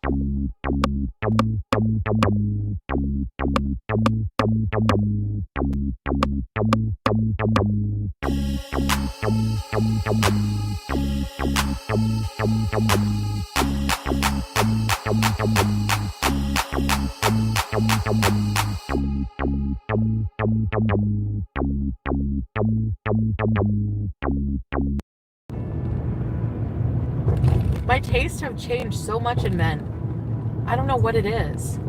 My tastes have changed so much in men. I don't know what it is.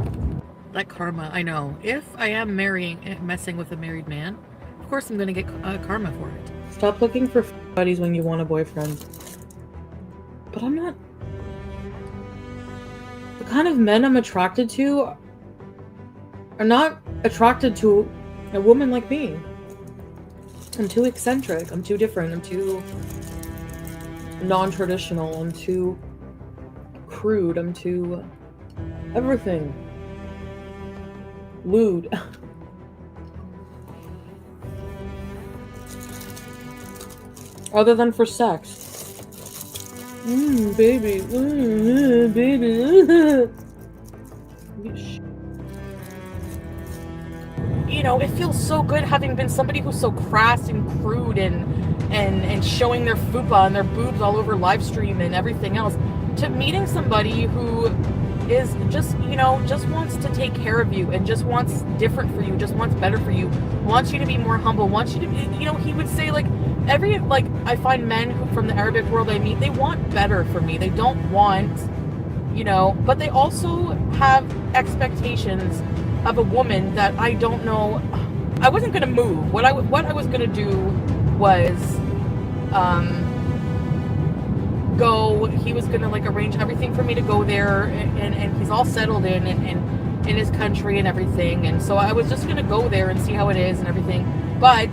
That karma, I know. If I am messing with a married man, of course I'm gonna get karma for it. Stop looking for buddies when you want a boyfriend. But I'm not... The kind of men I'm attracted to are not attracted to a woman like me. I'm too eccentric. I'm too different. I'm too non-traditional. I'm too crude. I'm too everything. Lewd. Other than for sex. Baby. Baby. You know, it feels so good having been somebody who's so crass and crude and showing their fupa and their boobs all over live stream and everything else, to meeting somebody who is just, you know, just wants to take care of you and just wants different for you, just wants better for you, wants you to be more humble, wants you to be, you know, he would say, like, I find men who, from the Arabic world I meet, they want better for me. They don't want, you know, but they also have expectations of a woman that I don't know. I wasn't going to move. What I was going to do was go. He was going to, like, arrange everything for me to go there, and he's all settled in his country and everything, and so I was just going to go there and see how it is and everything. But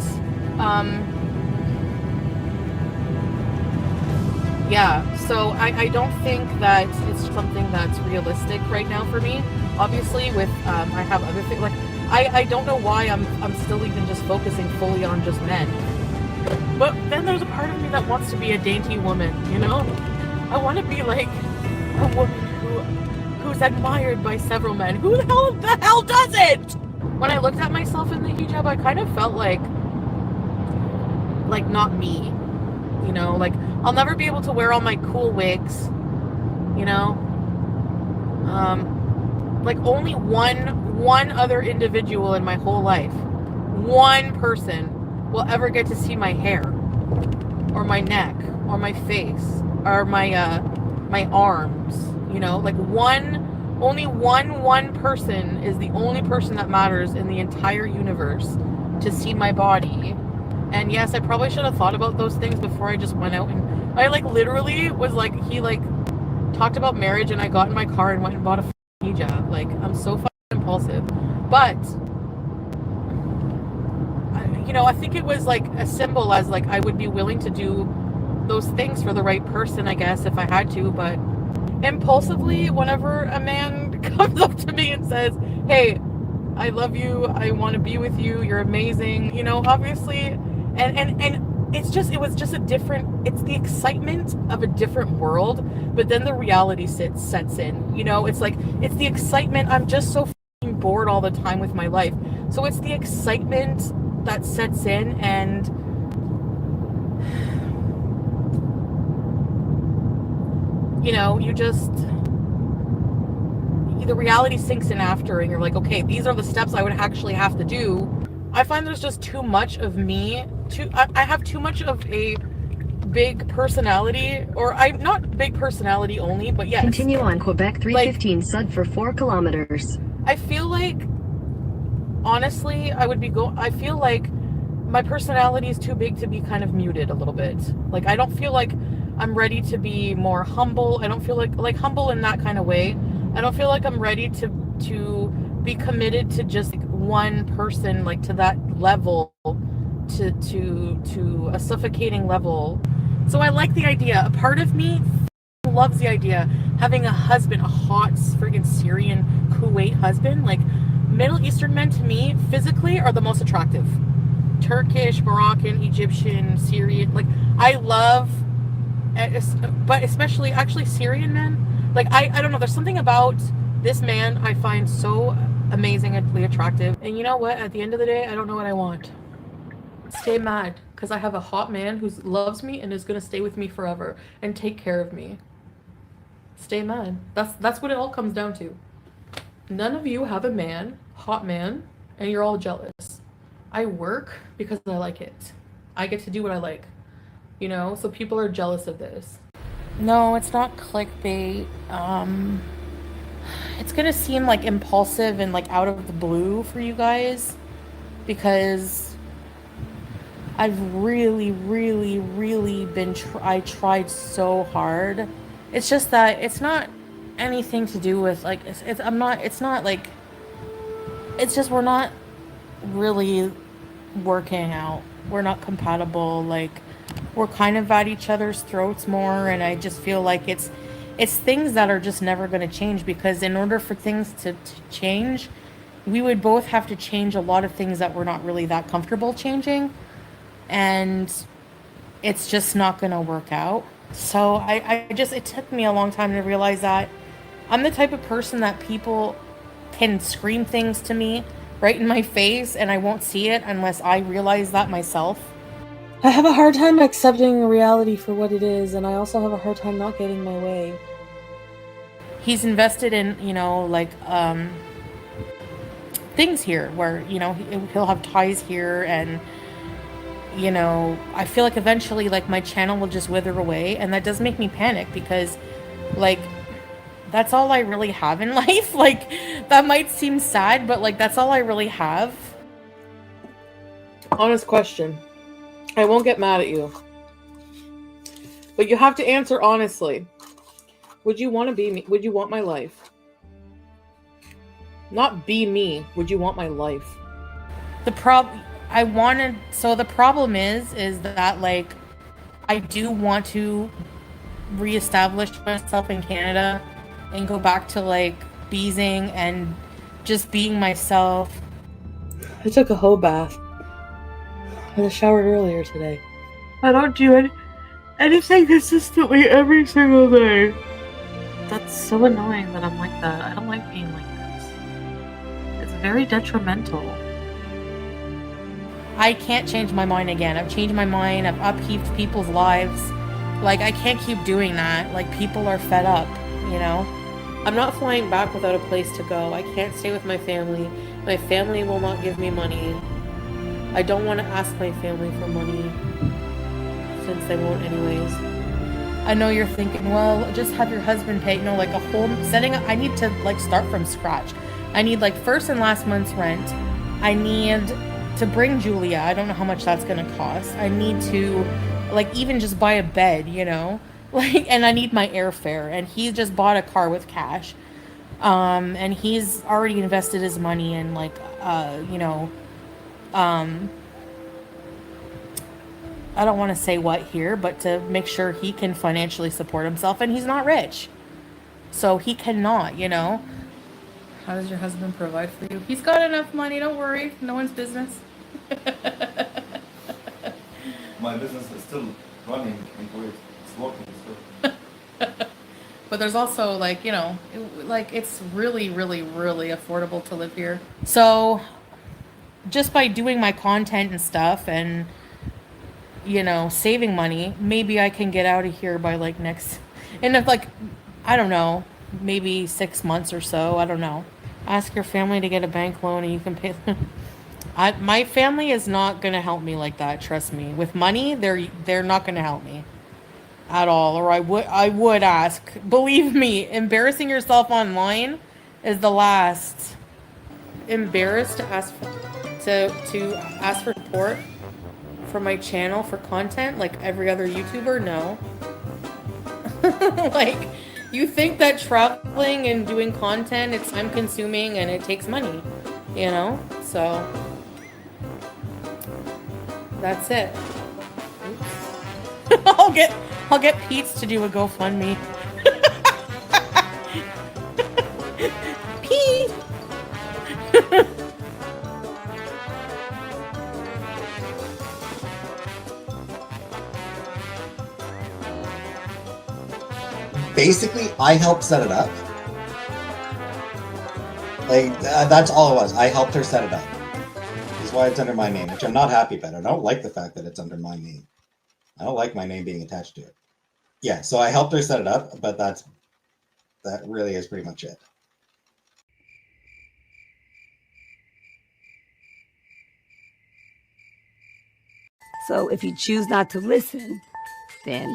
yeah, so I don't think that it's something that's realistic right now for me. Obviously, with I have other things, like I don't know why I'm still even just focusing fully on just men. But then there's a part of me that wants to be a dainty woman, you know? I want to be like a woman who's admired by several men. Who the hell doesn't? When I looked at myself in the hijab, I kind of felt like not me, you know? Like, I'll never be able to wear all my cool wigs, you know? Like, only one other individual in my whole life, one person, will ever get to see my hair, or my neck, or my face, or my arms, you know? Like, only one person is the only person that matters in the entire universe to see my body. And yes, I probably should have thought about those things before I just went out, and I, like, literally was like, he, like, talked about marriage, and I got in my car and went and bought a hijab. Like, I'm so fucking impulsive. But you know, I think it was like a symbol, as like I would be willing to do those things for the right person, I guess, if I had to. But impulsively, whenever a man comes up to me and says, hey, I love you, I want to be with you, you're amazing, you know, obviously, and it's the excitement of a different world, but then the reality sets in, you know? It's like, it's the excitement. I'm just so fucking bored all the time with my life, so it's the excitement that sets in, and you know, the reality sinks in after, and you're like, okay, these are the steps I would actually have to do. I find there's just too much of me. I have too much of a big personality, or I'm not big personality only, but yes. Continue on Quebec 315 sud for 4 kilometers. I feel like, honestly, I feel like my personality is too big to be kind of muted a little bit. Like, I don't feel like I'm ready to be more humble. I don't feel like humble in that kind of way. I don't feel like I'm ready to be committed to just like one person, like to that level, to a suffocating level. So I like the idea. A part of me loves the idea having a husband, a hot friggin' Syrian Kuwait husband. Like, Middle Eastern men to me physically are the most attractive. Turkish, Moroccan, Egyptian, Syrian, like, I love, but especially actually Syrian men Like, I don't know, there's something about this man I find so amazingly attractive. And you know what? At the end of the day, I don't know what I want. Stay mad because I have a hot man who loves me and is going to stay with me forever and take care of me. Stay mad. That's what it all comes down to. None of you have a man, hot man, and you're all jealous. I work because I like it. I get to do what I like. You know, so people are jealous of this. No, it's not clickbait. It's gonna seem like impulsive and like out of the blue for you guys because I've really, really, really been. I tried so hard. It's just that it's not anything to do with like it's. I'm not. It's not like. It's just we're not really working out. We're not compatible. Like we're kind of at each other's throats more, and I just feel like it's things that are just never going to change because in order for things to change, we would both have to change a lot of things that we're not really that comfortable changing, and it's just not going to work out. So I just, it took me a long time to realize that I'm the type of person that people can scream things to me right in my face and I won't see it unless I realize that myself. I have a hard time accepting reality for what it is, and I also have a hard time not getting my way. He's invested in, you know, like things here where, you know, he'll have ties here, and you know, I feel like eventually like my channel will just wither away, and that does make me panic because like that's all I really have in life. Like that might seem sad, but like that's all I really have. Honest question. I won't get mad at you. But you have to answer honestly. Would you want to be me? Would you want my life? Not be me. Would you want my life? The problem is that like I do want to reestablish myself in Canada and go back to like beezing and just being myself. I took a whole bath. I showered earlier today. I don't do anything consistently every single day. That's so annoying that I'm like that. I don't like being like this. It's very detrimental. I can't change my mind again. I've changed my mind. I've upheaved people's lives. Like, I can't keep doing that. Like, people are fed up, you know? I'm not flying back without a place to go. I can't stay with my family. My family will not give me money. I don't want to ask my family for money, since they won't anyways. I know you're thinking, well, just have your husband pay. No, like a whole setting up. I need to like start from scratch. I need like first and last month's rent. I need to bring Julia. I don't know how much that's going to cost. I need to like even just buy a bed, you know, like, and I need my airfare, and he just bought a car with cash. And he's already invested his money in like, you know, I don't want to say what here, but to make sure he can financially support himself, and he's not rich. So he cannot, you know. How does your husband provide for you? He's got enough money, don't worry. No one's business. My business is still running in Kuwait. It's working still. But there's also like, you know, like it's really, really, really affordable to live here. So just by doing my content and stuff and, you know, saving money, maybe I can get out of here by like next, and if like, I don't know, maybe 6 months or so, I don't know. Ask your family to get a bank loan and you can pay. My family is not going to help me like that, trust me. With money, they're not going to help me at all, or I would ask. Believe me, embarrassing yourself online is the last. Embarrassed to ask to ask for support for my channel for content like every other YouTuber? No. Like, you think that traveling and doing content, it's time consuming and it takes money, you know? So that's it. Oops. I'll get Pete's to do a GoFundMe. Pete. basically, I helped set it up. Like, that's all it was. I helped her set it up. That's why it's under my name, which I'm not happy about. I don't like the fact that it's under my name. I don't like my name being attached to it. Yeah, so I helped her set it up, but that really is pretty much it. So if you choose not to listen, then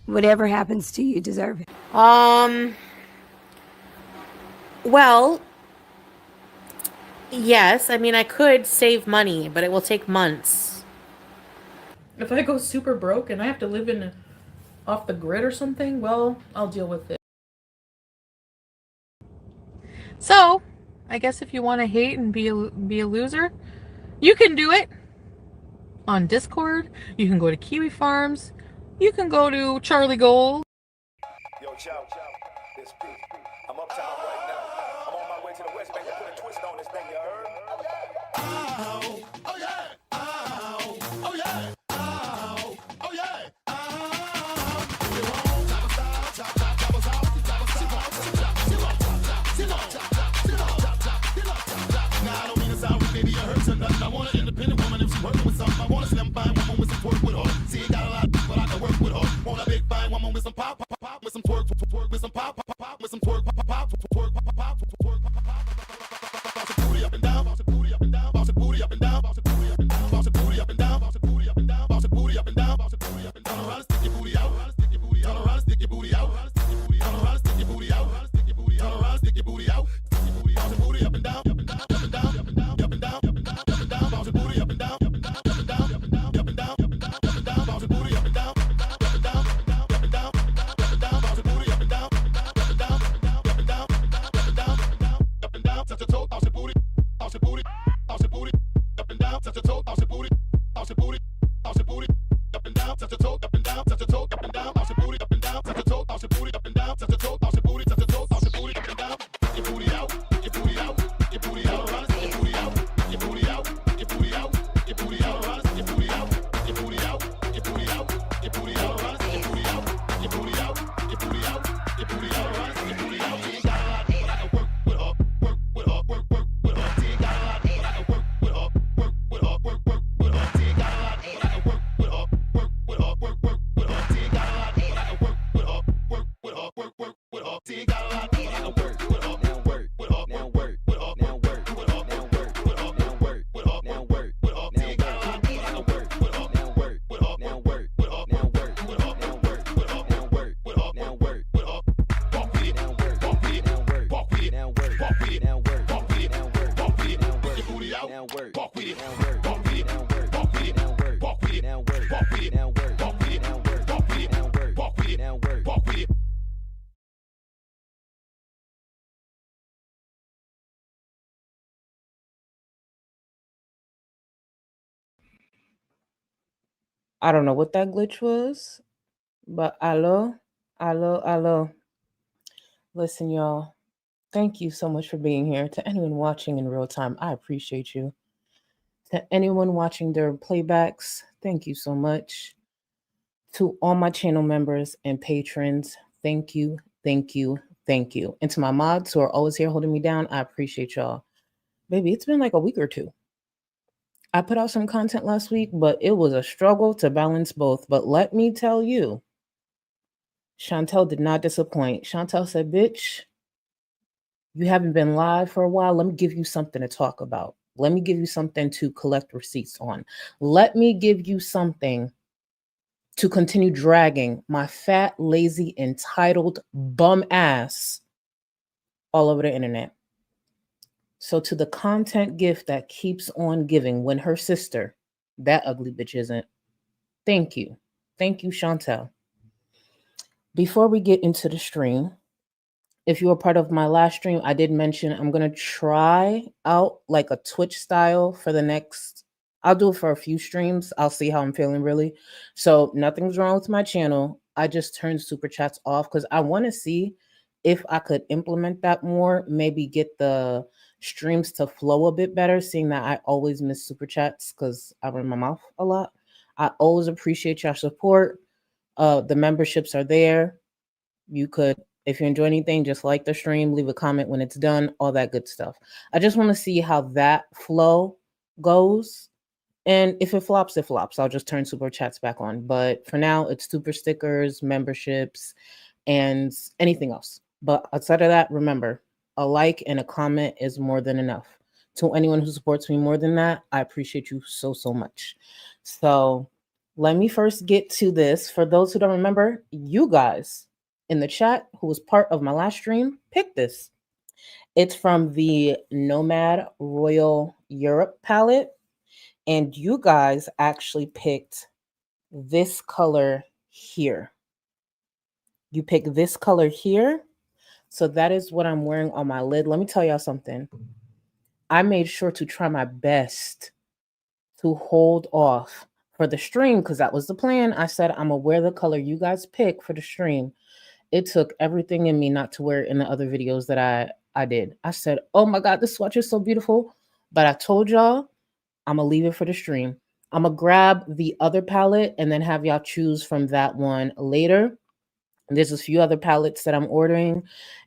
whatever happens to you, deserve it. Well, yes. I mean, I could save money, but it will take months. If I go super broke and I have to live in off the grid or something, well, I'll deal with it. So, I guess if you want to hate and be a loser, you can do it on Discord. You can go to Kiwi Farms. You can go to Charlie Gold. Yo, Chow, it's Pete. I'm uptown right now. I'm on my way to the West Bank to put a twist on this thing, you heard? Oh, oh yeah. Oh, oh yeah. Oh, oh yeah. Now I don't mean to sound rude, baby, it hurts or nothing. I want an independent woman if she's working with something. I want a slim fine woman with some twerk with her. See, you got a lot, but I can work with her. Want a big fine woman with some pop, pop, pop, with some twerk, twerk, with some pop, pop, pop, with some twerk, pop, pop, twerk, pop, pop, twerk, pop, pop. Bounce your booty up and down, bounce your booty up and down, bounce your booty up and down, bounce your booty up and down, bounce your booty up and down, bounce your booty up and down, bounce your booty up and down, bounce your booty up and down. Turn around and stick your booty out, stick your booty out, turn around and stick your booty out, turn around and stick your booty out, stick your booty out, turn around and stick your booty out, stick your booty out, bounce your booty up and down, up and down, up and down, up and down, up and down, up and down, up and down, bounce your booty up and down, up and down, up and down, up and down, up and down, up and down, up and down, bounce your booty up and down, up and down, up and down, up and down, up and down, up and down, bounce your booty up and down, up and down, up and down, up and down, up and down, up and down, up and down, touch your toe, bounce your booty, bounce your booty, bounce your booty, up and down, touch your toe, bounce your booty, bounce your booty, bounce your booty, up and down, touch your toe, up and down, touch your toe, up and down, bounce your booty, up and down, touch your toe, bounce your booty, up and down, touch your toe, bounce your booty, touch your toe, bounce your booty, up and down, your booty out, your booty out, your booty out, around, your booty out, your booty out, your booty out, your booty out, around, your booty out, your booty out, your booty out, your booty out, around, your booty out, your booty out, your booty out, your booty out, around, your booty out. You ain't got a lot, but I can work with her, work with her, work with her. You ain't got a lot, but I can work with her, work with her, work with her. You ain't got a lot, but I can work with her, work with her, work with her. You ain't got a lot, but I can work with her, work with her, work with her. You ain't got a lot, but I can work with her, now work with her, now work with her, now work with her, now work with her, now work with her, now work with her. You ain't got a lot, but I can work with her, now work with her, now work with her, now work with her, now work with her, now work with her, now work with her. Walk with it, now work, walk with it, now work, walk with it, now work, walk with it, now work, walk with it, now work, walk with it, now work. Your booty out, now work, walk with it, now work, walk with it, now work, walk with it, now work, walk with it, now work, walk with it, now work, walk with it, now work, walk with it, now work, walk with it, now work, walk with it. I don't know what that glitch was, but allo. Listen, y'all, thank you so much for being here. To anyone watching in real time, I appreciate you. To anyone watching their playbacks, thank you so much. To all my channel members and patrons, thank you, thank you, thank you. And to my mods who are always here holding me down, I appreciate y'all. Baby, it's been like a week or two. I put out some content last week, but it was a struggle to balance both. But let me tell you, Chantel did not disappoint. Chantel said, bitch, you haven't been live for a while. Let me give you something to talk about. Let me give you something to collect receipts on. Let me give you something to continue dragging my fat, lazy, entitled bum ass all over the internet. So to the content gift that keeps on giving when her sister, that ugly bitch isn't, thank you. Thank you, Chantel. Before we get into the stream, if you were part of my last stream, I did mention I'm going to try out like a Twitch style for the next, I'll do it for a few streams. I'll see how I'm feeling really. So nothing's wrong with my channel. I just turned super chats off because I want to see if I could implement that more, maybe get the streams to flow a bit better, seeing that I always miss super chats because I run my mouth a lot. I always appreciate your support. The memberships are there. You could, if you enjoy anything, just like the stream, leave a comment when it's done, all that good stuff. I just want to see how that flow goes. And if it flops, it flops. I'll just turn super chats back on. But for now, it's super stickers, memberships, and anything else. But outside of that, remember, a like and a comment is more than enough. To anyone who supports me more than that, I appreciate you so, so much. So let me first get to this. For those who don't remember, you guys in the chat who was part of my last stream picked this. It's from the Nomad Royal Europe palette. And you guys actually picked this color here. You picked this color here. So that is what I'm wearing on my lid. Let me tell y'all something. I made sure to try my best to hold off for the stream because that was the plan. I said, I'm going to wear the color you guys pick for the stream. It took everything in me not to wear it in the other videos that I did. I said, oh my God, this swatch is so beautiful. But I told y'all, I'm going to leave it for the stream. I'm going to grab the other palette and then have y'all choose from that one later. There's a few other palettes that I'm ordering.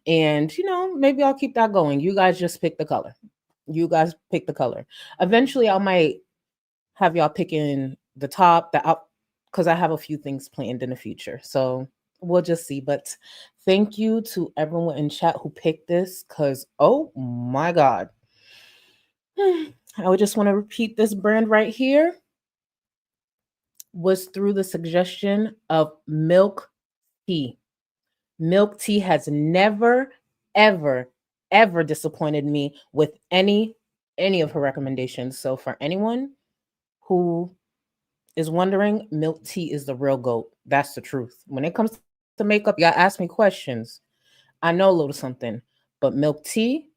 And, maybe I'll keep that going. You guys just pick the color. You guys pick the color. Eventually, I might have y'all picking the top, because I have a few things planned in the future. So we'll just see. But thank you to everyone in chat who picked this because, oh my God. I would just want to repeat this brand right here was through the suggestion of Milk Tea. Milk Tea has never, ever, ever disappointed me with any of her recommendations. So for anyone who is wondering, Milk Tea is the real GOAT. That's the truth. When it comes to makeup, you gotta ask me questions. I know a little something, but Milk Tea,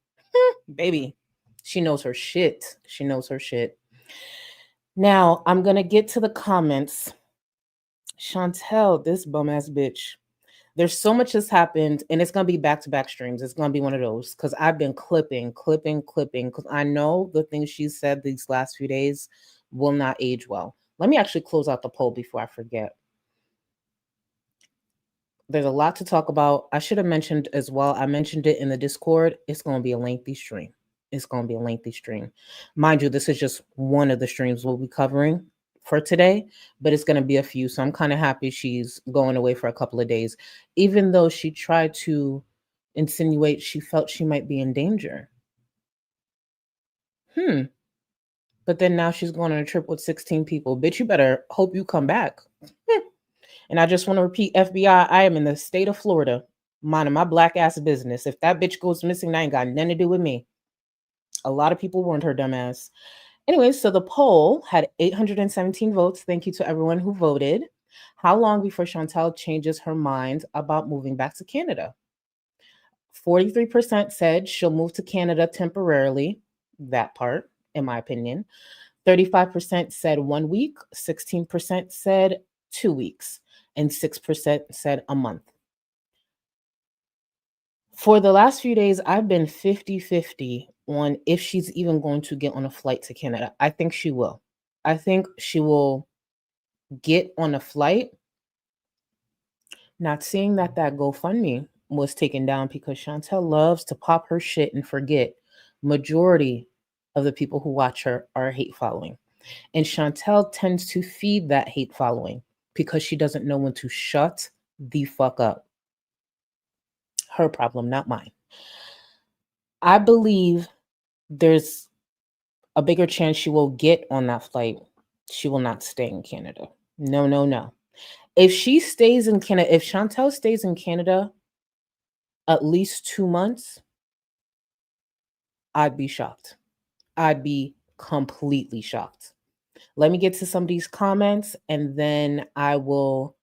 baby, she knows her shit. She knows her shit. Now, I'm going to get to the comments. Chantel, this bum-ass bitch. There's so much has happened, and it's going to be back-to-back streams. It's going to be one of those, because I've been clipping, because I know the things she said these last few days will not age well. Let me actually close out the poll before I forget. There's a lot to talk about. I should have mentioned as well, I mentioned it in the Discord, it's going to be a lengthy stream. It's going to be a lengthy stream. Mind you, this is just one of the streams we'll be covering for today, but it's going to be a few. So I'm kind of happy she's going away for a couple of days, even though she tried to insinuate she felt she might be in danger. But then now she's going on a trip with 16 people. Bitch, you better hope you come back. And I just want to repeat, FBI, I am in the state of Florida, minding my black ass business. If that bitch goes missing, that ain't got nothing to do with me. A lot of people warned her dumbass. Anyway, so the poll had 817 votes. Thank you to everyone who voted. How long before Chantel changes her mind about moving back to Canada? 43% said she'll move to Canada temporarily. That part, in my opinion. 35% said 1 week. 16% said 2 weeks. And 6% said a month. For the last few days, I've been 50-50 on if she's even going to get on a flight to Canada. I think she will. I think she will get on a flight. Not seeing that GoFundMe was taken down because Chantel loves to pop her shit and forget. Majority of the people who watch her are hate following. And Chantel tends to feed that hate following because she doesn't know when to shut the fuck up. Her problem, not mine. I believe there's a bigger chance she will get on that flight. She will not stay in Canada. No. If she stays in Canada, if Chantel stays in Canada at least 2 months, I'd be shocked. I'd be completely shocked. Let me get to some of these comments and then I will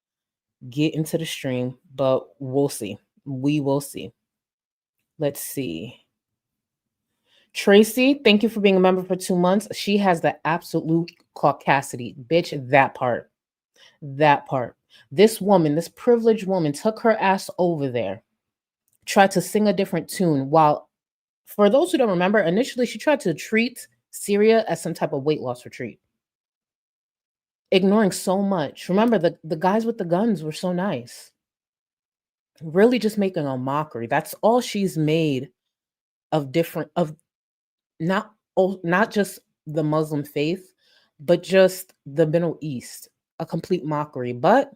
get into the stream, but we'll see. We will see. Let's see. Tracy, thank you for being a member for 2 months. She has the absolute caucasity. Bitch, that part. That part. This woman, this privileged woman, took her ass over there, tried to sing a different tune while, for those who don't remember, initially she tried to treat Syria as some type of weight loss retreat. ignoring so much. Remember, the guys with the guns were so nice. Really just making a mockery. That's all she's made of not just the Muslim faith, but just the Middle East. A complete mockery. But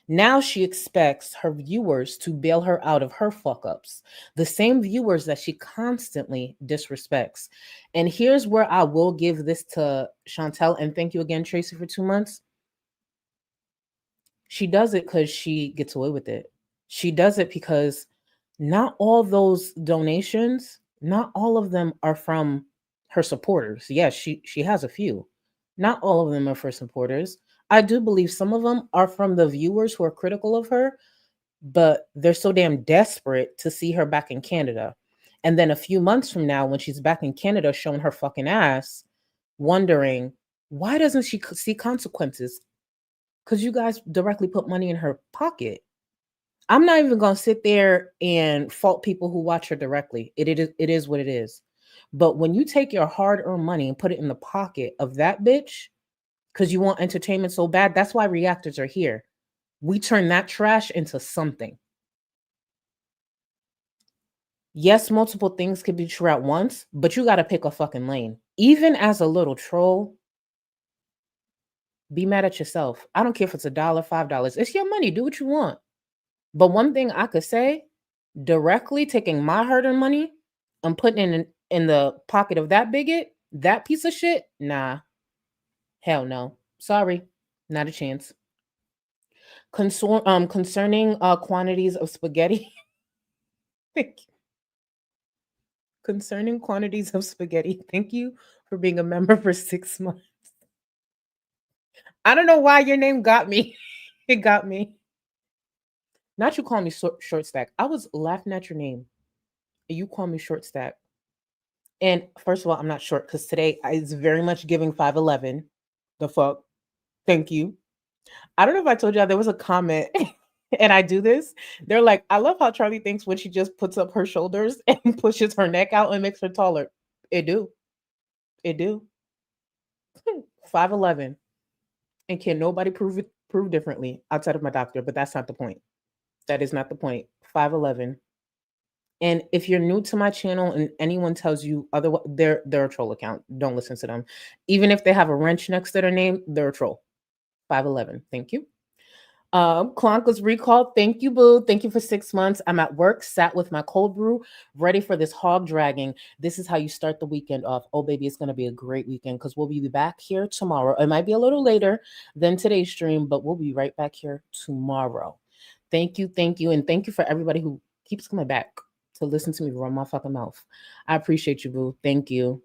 now she expects her viewers to bail her out of her fuck ups, the same viewers that she constantly disrespects. And here's where I will give this to Chantel, and thank you again, Tracy, for 2 months. She does it because she gets away with it. She does it because not all those donations, not all of them are from her supporters. Yes, she has a few. Not all of them are for supporters. I do believe some of them are from the viewers who are critical of her, but they're so damn desperate to see her back in Canada. And then a few months from now, when she's back in Canada showing her fucking ass, wondering, why doesn't she see consequences? Because you guys directly put money in her pocket. I'm not even going to sit there and fault people who watch her directly. It is what it is. But when you take your hard-earned money and put it in the pocket of that bitch because you want entertainment so bad, that's why reactors are here. We turn that trash into something. Yes, multiple things could be true at once, but you got to pick a fucking lane. Even as a little troll, be mad at yourself. I don't care if it's $1, $5. It's your money. Do what you want. But one thing I could say, directly taking my hard-earned money and putting it in the pocket of that bigot, that piece of shit, nah. Hell no. Sorry. Not a chance. Concerning quantities of spaghetti. Thank you. Concerning quantities of spaghetti, thank you for being a member for 6 months. I don't know why your name got me. It got me. Not you call me short stack. I was laughing at your name. You call me short stack. And first of all, I'm not short because today is very much giving 5'11". The fuck? Thank you. I don't know if I told y'all there was a comment, and I do this. They're like, I love how Charlie thinks when she just puts up her shoulders and pushes her neck out and makes her taller. It do. 5'11". And can nobody prove differently outside of my doctor, but that's not the point. That is not the point. 5'11". And if you're new to my channel and anyone tells you otherwise, they're a troll account. Don't listen to them. Even if they have a wrench next to their name, they're a troll. 5'11". Thank you. Klonka's recall. Thank you, boo. Thank you for 6 months. I'm at work, sat with my cold brew, ready for this hog dragging. This is how you start the weekend off. Oh, baby, it's going to be a great weekend because we'll be back here tomorrow. It might be a little later than today's stream, but we'll be right back here tomorrow. Thank you. And thank you for everybody who keeps coming back to listen to me run my fucking mouth. I appreciate you, boo. Thank you.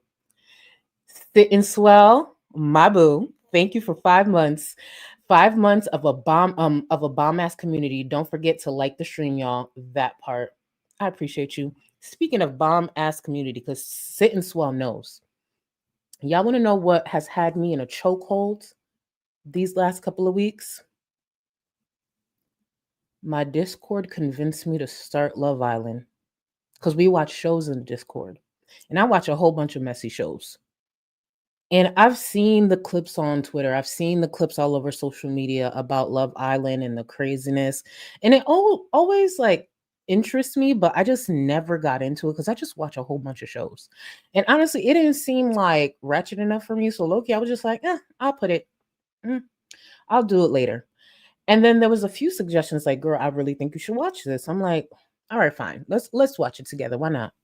Sit and swell, my boo. Thank you for 5 months. 5 months of a bomb ass community. Don't forget to like the stream, y'all. That part. I appreciate you. Speaking of bomb ass community, because Sit and Swell knows. Y'all want to know what has had me in a chokehold these last couple of weeks? My Discord convinced me to start Love Island. Because we watch shows in the Discord. And I watch a whole bunch of messy shows. And I've seen the clips on Twitter. I've seen the clips all over social media about Love Island and the craziness. And it always like interests me, but I just never got into it because I just watch a whole bunch of shows. And honestly, it didn't seem like ratchet enough for me. So low-key, I was just like, I'll put it. I'll do it later. And then there was a few suggestions like, girl, I really think you should watch this. I'm like, all right, fine. Let's watch it together. Why not?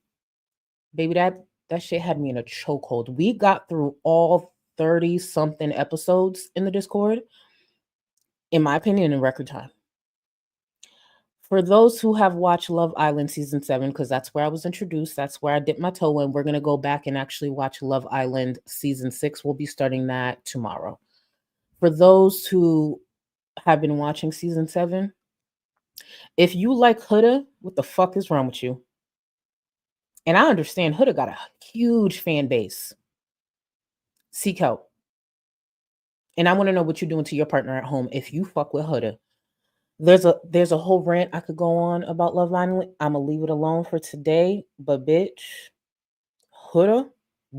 Baby, that shit had me in a chokehold. We got through all 30-something episodes in the Discord, in my opinion, in record time. For those who have watched Love Island Season 7, because that's where I was introduced, that's where I dipped my toe in, we're going to go back and actually watch Love Island Season 6. We'll be starting that tomorrow. For those who have been watching Season 7, if you like Huda, what the fuck is wrong with you? And I understand Huda got a huge fan base. Seek help. And I want to know what you're doing to your partner at home if you fuck with Huda. There's a whole rant I could go on about Love Island. I'm going to leave it alone for today. But bitch, Huda,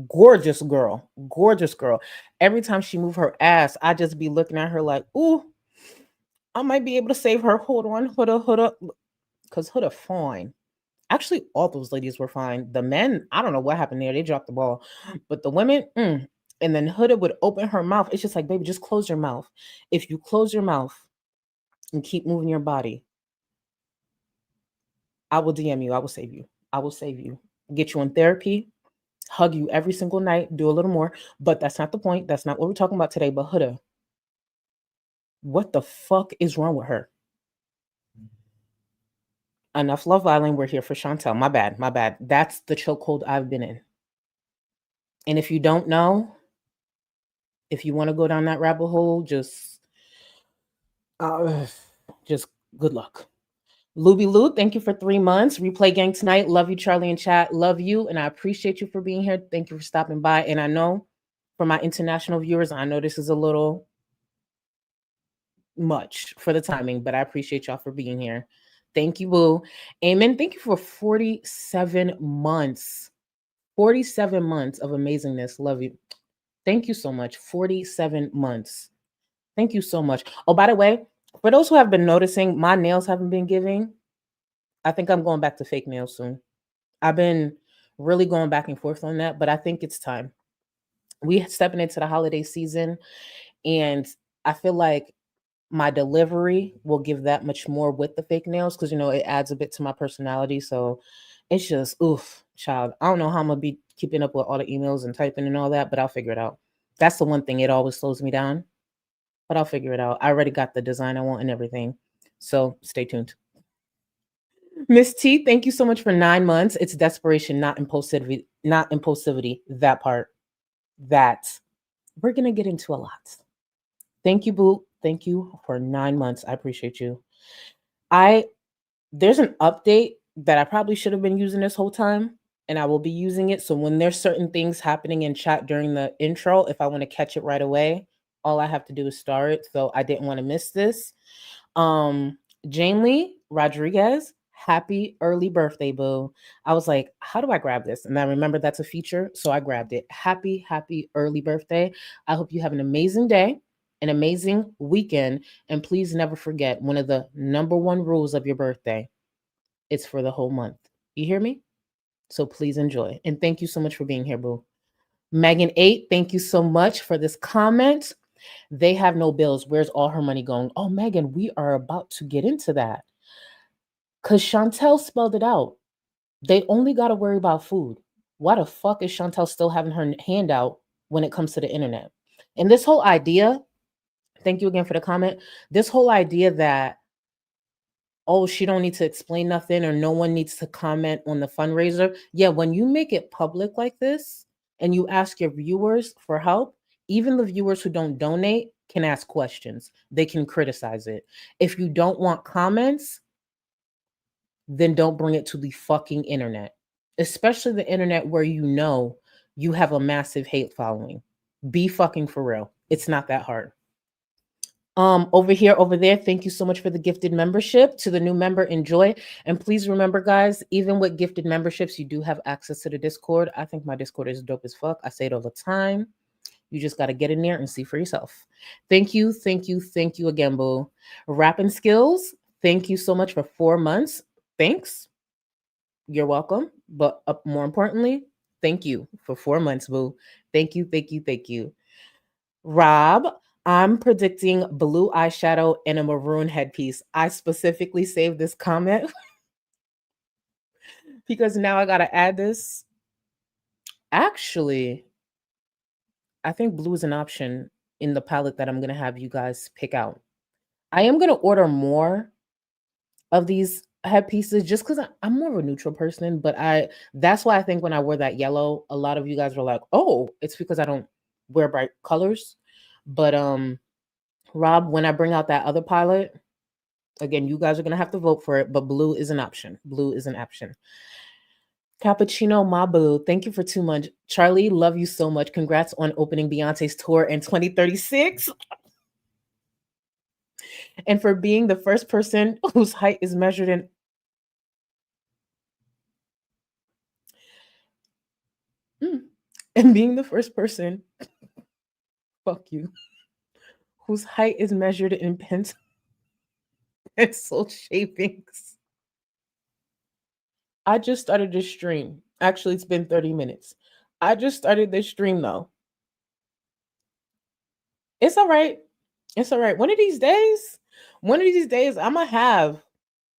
Gorgeous girl. Gorgeous girl. Every time she move her ass, I just be looking at her like, ooh, I might be able to save her. Hold on, Huda. Because Huda fine. Actually, all those ladies were fine. The men, I don't know what happened there. They dropped the ball. But the women, and then Huda would open her mouth. It's just like, baby, just close your mouth. If you close your mouth and keep moving your body, I will DM you. I will save you. I will save you. Get you in therapy, hug you every single night, do a little more. But that's not the point. That's not what we're talking about today. But Huda, what the fuck is wrong with her? Enough Love Island. We're here for Chantel. My bad. My bad. That's the chokehold I've been in. And if you don't know, if you want to go down that rabbit hole, just good luck. Luby Lou, thank you for 3 months. Replay gang tonight. Love you, Charlie and chat. Love you. And I appreciate you for being here. Thank you for stopping by. And I know for my international viewers, I know this is a little much for the timing, but I appreciate y'all for being here. Thank you, boo. Amen. Thank you for 47 months. 47 months of amazingness. Love you. Thank you so much. 47 months. Thank you so much. Oh, by the way, for those who have been noticing, my nails haven't been giving. I think I'm going back to fake nails soon. I've been really going back and forth on that, but I think it's time. We're stepping into the holiday season, and I feel like my delivery will give that much more with the fake nails because, it adds a bit to my personality. So it's just, oof, child. I don't know how I'm going to be keeping up with all the emails and typing and all that, but I'll figure it out. That's the one thing. It always slows me down, but I'll figure it out. I already got the design I want and everything. So stay tuned. Miss T, thank you so much for 9 months. It's desperation, not impulsivity, that part. That we're going to get into a lot. Thank you, boo. Thank you for 9 months. I appreciate you. There's an update that I probably should have been using this whole time, and I will be using it. So when there's certain things happening in chat during the intro, if I want to catch it right away, all I have to do is start it. So I didn't want to miss this. Jane Lee Rodriguez, happy early birthday, boo. I was like, how do I grab this? And I remember that's a feature, so I grabbed it. Happy early birthday. I hope you have an amazing day, an amazing weekend, and please never forget one of the number one rules of your birthday. It's for the whole month. You hear me? So please enjoy. And thank you so much for being here, boo. Megan 8, thank you so much for this comment. They have no bills. Where's all her money going? Oh, Megan, we are about to get into that. Because Chantel spelled it out. They only got to worry about food. Why the fuck is Chantel still having her hand out when it comes to the internet? And this whole idea, thank you again for the comment, this whole idea that, oh, she don't need to explain nothing or no one needs to comment on the fundraiser. Yeah, when you make it public like this and you ask your viewers for help, even the viewers who don't donate can ask questions. They can criticize it. If you don't want comments, then don't bring it to the fucking internet, especially the internet where you have a massive hate following. Be fucking for real. It's not that hard. Over there, thank you so much for the gifted membership. To the new member, enjoy. And please remember, guys, even with gifted memberships, you do have access to the Discord. I think my Discord is dope as fuck. I say it all the time. You just got to get in there and see for yourself. Thank you again, boo. Rapping Skills, thank you so much for 4 months. Thanks. You're welcome. But more importantly, thank you for 4 months, boo. Thank you. Rob, I'm predicting blue eyeshadow and a maroon headpiece. I specifically saved this comment because now I got to add this. Actually, I think blue is an option in the palette that I'm going to have you guys pick out. I am going to order more of these headpieces just because I'm more of a neutral person, but that's why I think when I wear that yellow, a lot of you guys were like, oh, it's because I don't wear bright colors. But Rob, when I bring out that other palette, again, you guys are going to have to vote for it, but blue is an option. Cappuccino Mabu, thank you for 2 months. Charlie, love you so much. Congrats on opening Beyonce's tour in 2036. And for being the first person whose height is measured in... and being the first person, fuck you, whose height is measured in pencil shavings. I just started this stream. Actually, it's been 30 minutes. I just started this stream though. It's all right. It's all right. One of these days, I'm gonna have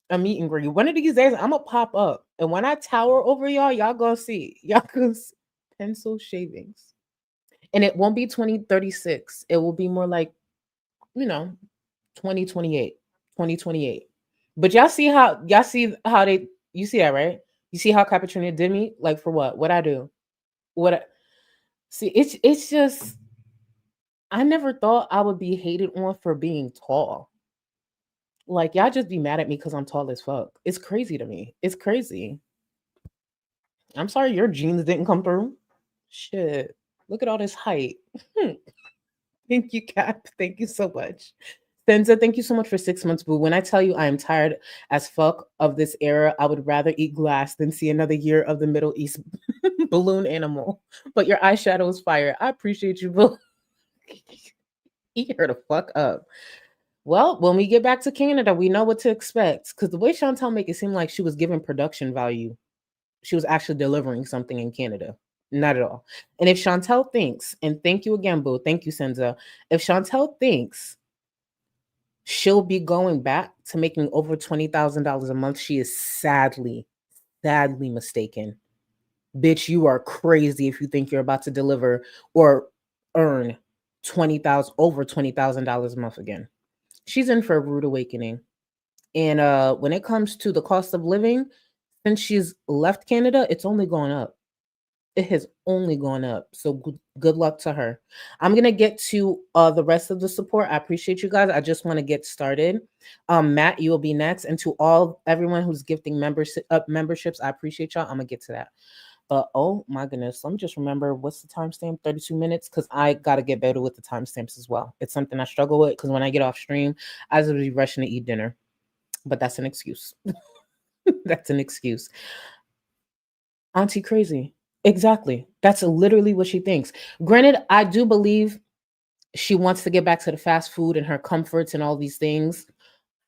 a meet and greet. One of these days, I'm gonna pop up, and when I tower over y'all, y'all gonna see. Y'all gonna see pencil shavings, and it won't be 2036. It will be more like, 2028, 2028. But y'all see how you see that, right? You see how Capricorn did me? Like for what? What I do? See, it's just I never thought I would be hated on for being tall. Like y'all just be mad at me because I'm tall as fuck. It's crazy to me. It's crazy. I'm sorry your genes didn't come through. Shit. Look at all this height. Thank you, Cap. Thank you so much. Senza, thank you so much for 6 months, boo. When I tell you I am tired as fuck of this era, I would rather eat glass than see another year of the Middle East balloon animal. But your eyeshadow is fire. I appreciate you, boo. Eat her the fuck up. Well, when we get back to Canada, we know what to expect. Because the way Chantel make it seem like she was giving production value, she was actually delivering something in Canada. Not at all. And if Chantel thinks, and thank you again, boo. Thank you, Senza. If Chantel thinks she'll be going back to making over $20,000 a month, she is sadly mistaken. Bitch, you are crazy if you think you're about to deliver or earn over $20,000 a month again. She's in for a rude awakening. And when it comes to the cost of living, since she's left Canada, it's only gone up. It has only gone up. So good luck to her. I'm going to get to the rest of the support. I appreciate you guys. I just want to get started. Matt, you will be next. And to everyone who's gifting memberships, I appreciate y'all. I'm going to get to that. But oh my goodness, let me just remember what's the timestamp, 32 minutes, because I got to get better with the timestamps as well. It's something I struggle with because when I get off stream, I just be rushing to eat dinner. But that's an excuse. That's an excuse. Auntie crazy. Exactly. That's literally what she thinks. Granted, I do believe she wants to get back to the fast food and her comforts and all these things.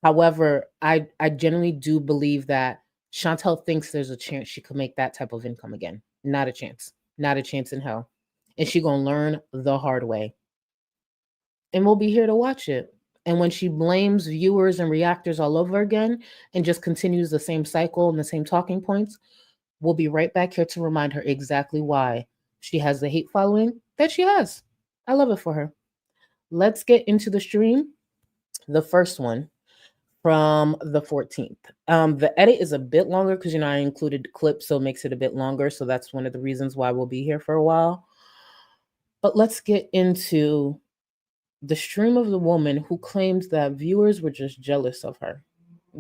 However, I genuinely do believe that Chantel thinks there's a chance she could make that type of income again. Not a chance. Not a chance in hell. And she gonna learn the hard way. And we'll be here to watch it. And when she blames viewers and reactors all over again and just continues the same cycle and the same talking points, we'll be right back here to remind her exactly why she has the hate following that she has. I love it for her. Let's get into the stream. The first one from the 14th. The edit is a bit longer because, I included clips, so it makes it a bit longer. So that's one of the reasons why we'll be here for a while. But let's get into the stream of the woman who claims that viewers were just jealous of her.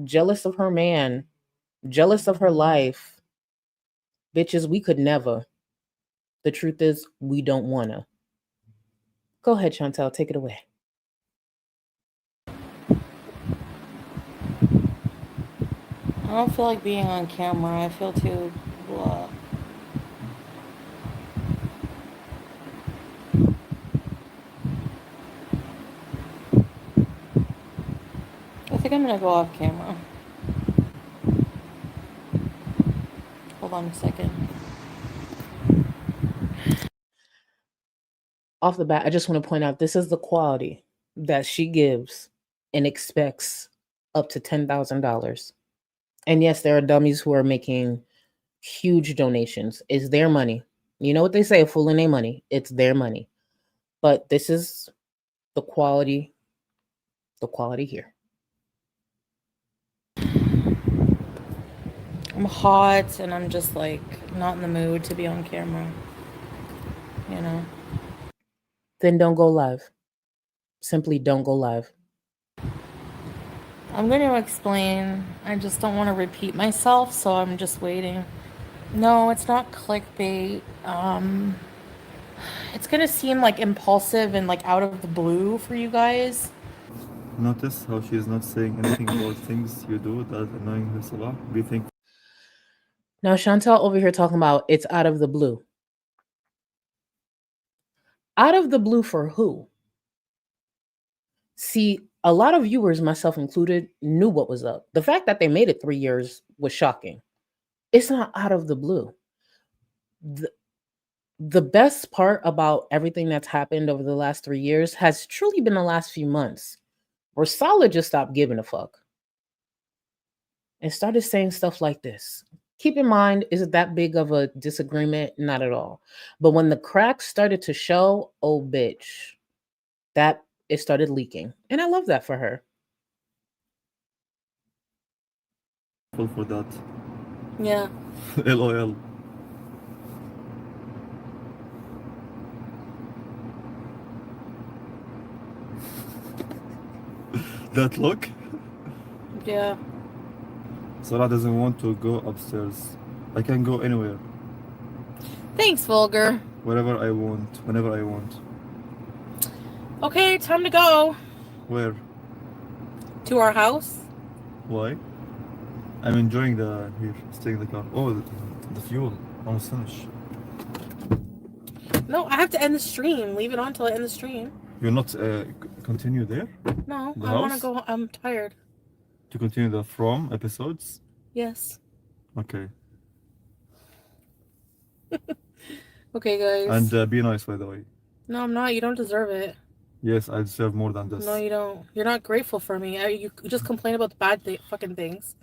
Jealous of her man. Jealous of her life. Bitches, we could never. The truth is, we don't wanna. Go ahead, Chantel, take it away. I don't feel like being on camera. I feel too blah. I think I'm gonna go off camera. Hold on a second. Off the bat, I just want to point out this is the quality that she gives and expects up to $10,000. And yes, there are dummies who are making huge donations. It's their money. You know what they say, a fool in their money. It's their money. But this is the quality here. I'm hot and I'm just like not in the mood to be on camera. Then don't go live. Simply don't go live. I'm going to explain. I just don't want to repeat myself, so I'm just waiting. No, it's not clickbait. It's going to seem like impulsive and like out of the blue for you guys. Notice how she is not saying anything about things you do that annoying her so lot. Do you think? Now Chantel over here talking about it's out of the blue. Out of the blue for who? See, a lot of viewers, myself included, knew what was up. The fact that they made it 3 years was shocking. It's not out of the blue. The best part about everything that's happened over the last 3 years has truly been the last few months, where Salah just stopped giving a fuck and started saying stuff like this. Keep in mind, is it that big of a disagreement? Not at all. But when the cracks started to show, oh bitch, that it started leaking. And I love that for her. For that. Yeah. LOL. That look? Yeah. Sarah doesn't want to go upstairs. I can go anywhere. Thanks, Vulgar. Wherever I want. Whenever I want. Okay, time to go. Where? To our house. Why? I'm enjoying the here, staying in the car. Oh, the fuel. Almost finished. No, I have to end the stream. Leave it on till I end the stream. You're not continue there? No, The I want to house? go. I'm tired. To continue the from episodes? Yes. Okay. Okay, guys. And be nice, by the way. No, I'm not. You don't deserve it. Yes, I deserve more than this. No, you don't. You're not grateful for me. You just complain about the bad fucking things.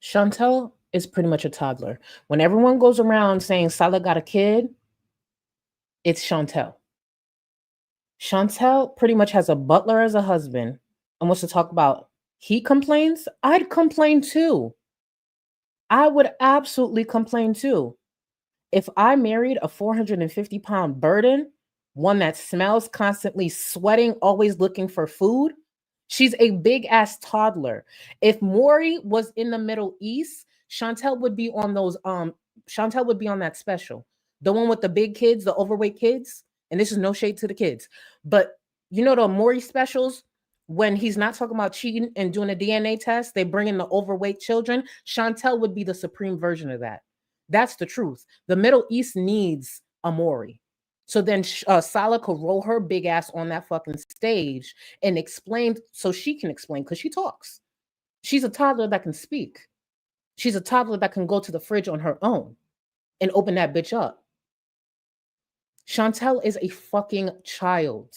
Chantel is pretty much a toddler. When everyone goes around saying Salah got a kid, it's Chantel. Chantel pretty much has a butler as a husband and wants to talk about he complains. I'd complain too. I would absolutely complain too. If I married a 450-pound burden, one that smells, constantly sweating, always looking for food, she's a big ass toddler. If Maury was in the Middle East, Chantel would be on those Chantel would be on that special. The one with the big kids, the overweight kids. And this is no shade to the kids. But you know the Maury specials, when he's not talking about cheating and doing a DNA test, they bring in the overweight children. Chantel would be the supreme version of that. That's the truth. The Middle East needs a Maury. So then Salah could roll her big ass on that fucking stage and explain so she can explain because she talks. She's a toddler that can speak. She's a toddler that can go to the fridge on her own and open that bitch up. Chantel is a fucking child.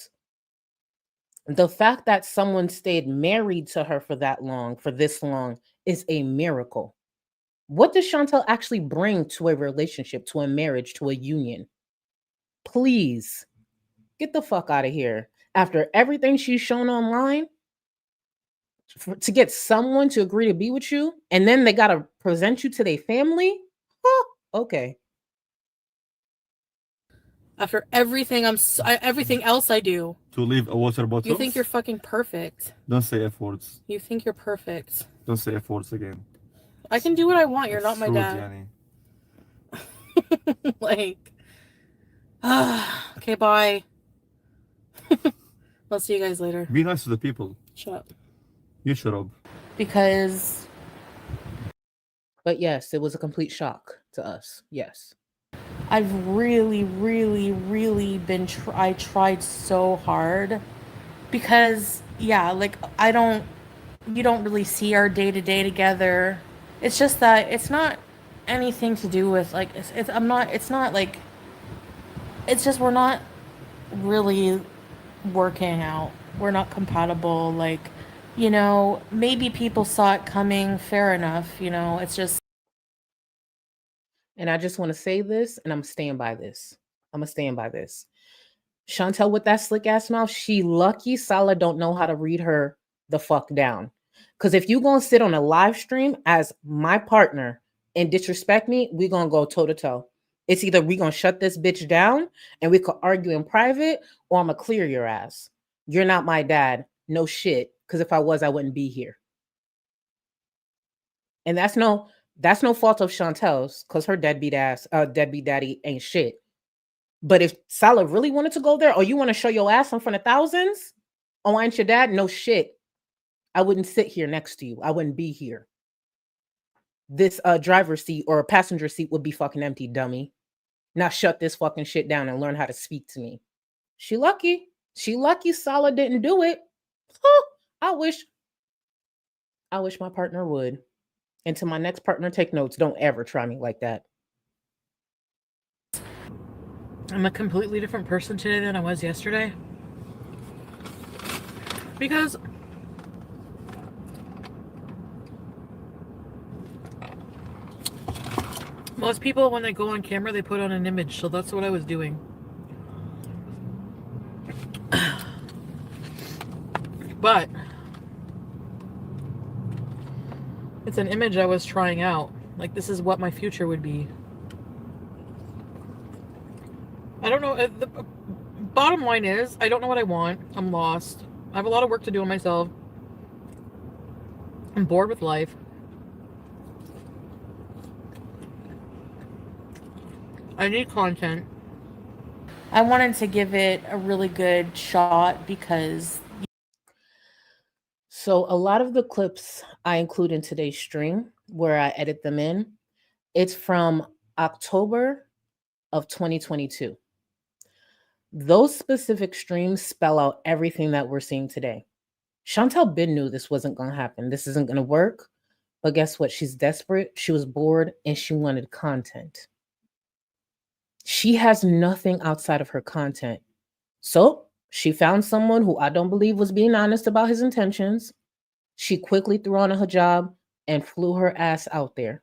The fact that someone stayed married to her for that long, for this long, is a miracle. What does Chantel actually bring to a relationship, to a marriage, to a union? Please get the fuck out of here. After everything she's shown online, to get someone to agree to be with you, and then they got to present you to their family? Oh, okay. After everything everything else I do. To leave a water bottle? You think you're fucking perfect. Don't say F words. You think you're perfect. Don't say F words again. I can do what I want. You're not my rude, dad. Like, okay, bye. I'll see you guys later. Be nice to the people. Shut up. You shut up. Because. But yes, it was a complete shock to us. Yes. I've really, really, really been. I tried so hard because, yeah, like you don't really see our day to day together. It's just that it's not anything to do with like it's not like it's just we're not really working out. We're not compatible. Like, you know, maybe people saw it coming. Fair enough. You know, it's just. And I just want to say this, and I'm staying by this. I'm going to stand by this. Chantel with that slick ass mouth, she lucky Salah don't know how to read her the fuck down. Because if you going to sit on a live stream as my partner and disrespect me, we going to go toe to toe. It's either we going to shut this bitch down and we could argue in private, or I'm going to clear your ass. You're not my dad. No shit. Because if I was, I wouldn't be here. And that's no fault of Chantel's, because her deadbeat daddy ain't shit. But if Salah really wanted to go there, or you want to show your ass in front of thousands, oh, I ain't your dad? No shit. I wouldn't sit here next to you. I wouldn't be here. This driver's seat or passenger seat would be fucking empty, dummy. Now shut this fucking shit down and learn how to speak to me. She lucky. She lucky Sala didn't do it. Huh, I wish my partner would. And to my next partner, take notes. Don't ever try me like that. I'm a completely different person today than I was yesterday. Because most people, when they go on camera, they put on an image. So that's what I was doing. But it's an image I was trying out. Like, this is what my future would be. I don't know. The bottom line is, I don't know what I want. I'm lost. I have a lot of work to do on myself. I'm bored with life. I need content. I wanted to give it a really good shot because... So a lot of the clips I include in today's stream, where I edit them in, it's from October of 2022. Those specific streams spell out everything that we're seeing today. Chantel Bin knew this wasn't going to happen. This isn't going to work. But guess what? She's desperate. She was bored and she wanted content. She has nothing outside of her content. So she found someone who I don't believe was being honest about his intentions. She quickly threw on a hijab and flew her ass out there.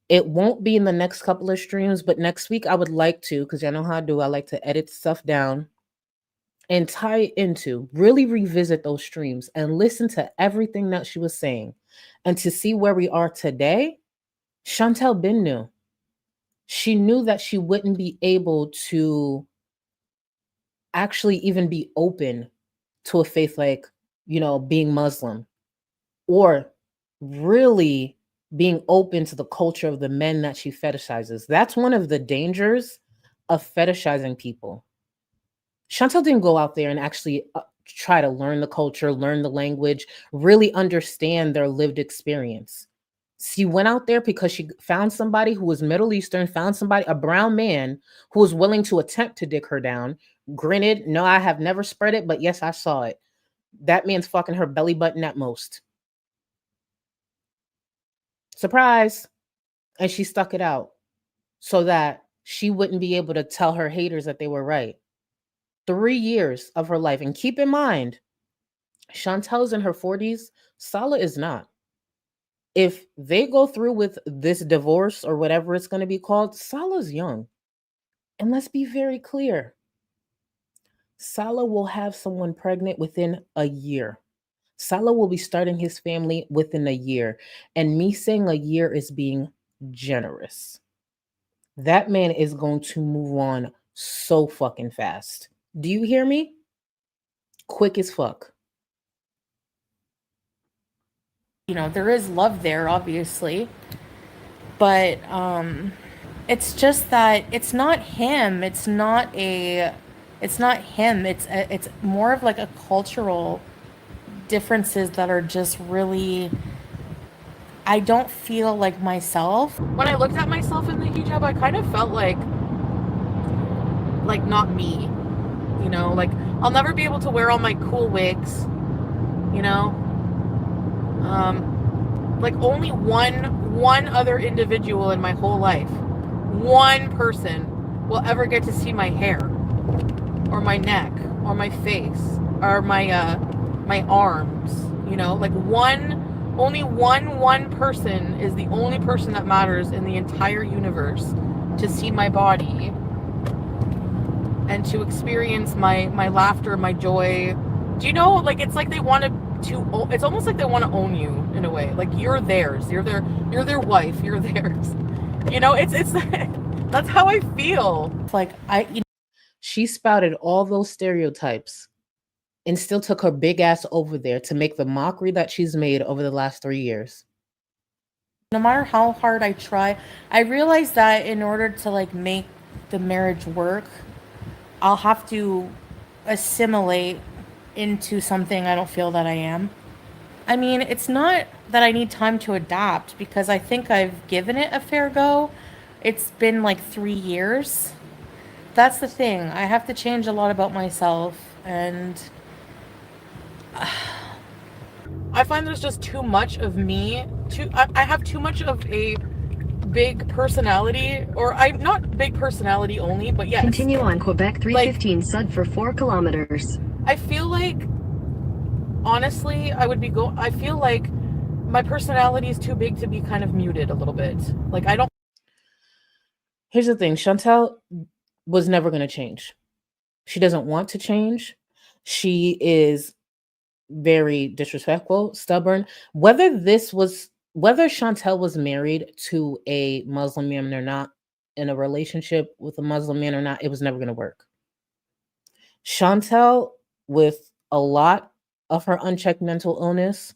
It won't be in the next couple of streams, but next week I would like to, because I know how I do, I like to edit stuff down and tie it into, really revisit those streams and listen to everything that she was saying. And to see where we are today, Chantel Bin knew. She knew that she wouldn't be able to actually even be open to a faith like, being Muslim, or really being open to the culture of the men that she fetishizes. That's one of the dangers of fetishizing people. Chantel didn't go out there and actually try to learn the culture, learn the language, really understand their lived experience. She went out there because she found somebody who was Middle Eastern, found somebody, a brown man, who was willing to attempt to dick her down. Granted, no, I have never spread it, but yes, I saw it. That man's fucking her belly button at most. Surprise. And she stuck it out so that she wouldn't be able to tell her haters that they were right. 3 years of her life. And keep in mind, Chantel's in her 40s. Sala is not. If they go through with this divorce or whatever it's going to be called, Sala's young. And let's be very clear. Sala will have someone pregnant within a year. Sala will be starting his family within a year. And me saying a year is being generous. That man is going to move on so fucking fast. Do you hear me? Quick as fuck. There is love there, obviously. But it's just that it's not him. It's not him. It's more of like a cultural differences that are just really, I don't feel like myself. When I looked at myself in the hijab, I kind of felt like not me, like I'll never be able to wear all my cool wigs, like only one other individual in my whole life, one person will ever get to see my hair or my neck or my face or my arms, like only one person is the only person that matters in the entire universe to see my body and to experience my laughter, my joy. Do you know, like, it's like they want to, it's almost like they want to own you in a way. Like, you're theirs. You're their wife. You're theirs. It's that's how I feel. It's like, she spouted all those stereotypes and still took her big ass over there to make the mockery that she's made over the last 3 years. No matter how hard I try, I realize that in order to make the marriage work, I'll have to assimilate into something I don't feel that I am. I mean, it's not that I need time to adapt, because I think I've given it a fair go, It's been like 3 years. That's the thing. I have to change a lot about myself, and I find there's just too much of me. I have too much of a big personality, or I'm not big personality only, but yes. Continue on Quebec Like, 315 Sud for 4 kilometers. I feel like, honestly, I feel like my personality is too big to be kind of muted a little bit. Like, I don't. Here's the thing, Chantel was never going to change. She doesn't want to change. She is very disrespectful, stubborn. Whether Chantel was married to a Muslim man or not, in a relationship with a Muslim man or not, it was never going to work. Chantel, with a lot of her unchecked mental illness,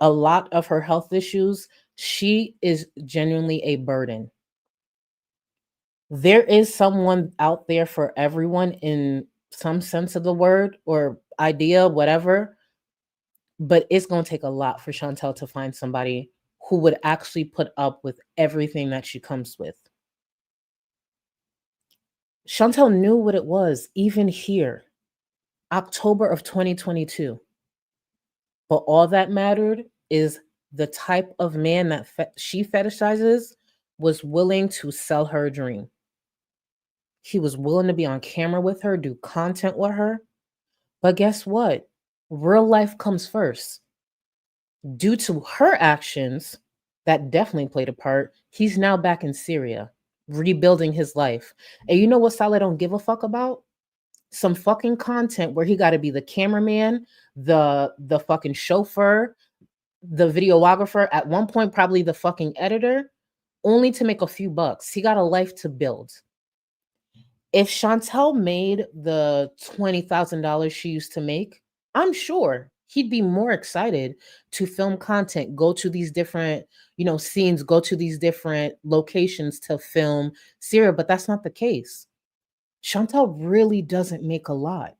a lot of her health issues, she is genuinely a burden. There is someone out there for everyone in some sense of the word or idea, whatever. But it's going to take a lot for Chantel to find somebody who would actually put up with everything that she comes with. Chantel knew what it was, even here, October of 2022. But all that mattered is the type of man that she fetishizes was willing to sell her a dream. He was willing to be on camera with her, do content with her. But guess what? Real life comes first. Due to her actions, that definitely played a part. He's now back in Syria, rebuilding his life. And you know what Saleh don't give a fuck about? Some fucking content where he got to be the cameraman, the fucking chauffeur, the videographer, at one point probably the fucking editor, only to make a few bucks. He got a life to build. If Chantel made the $20,000 she used to make, I'm sure he'd be more excited to film content, go to these different, scenes, go to these different locations to film Syria, but that's not the case. Chantel really doesn't make a lot.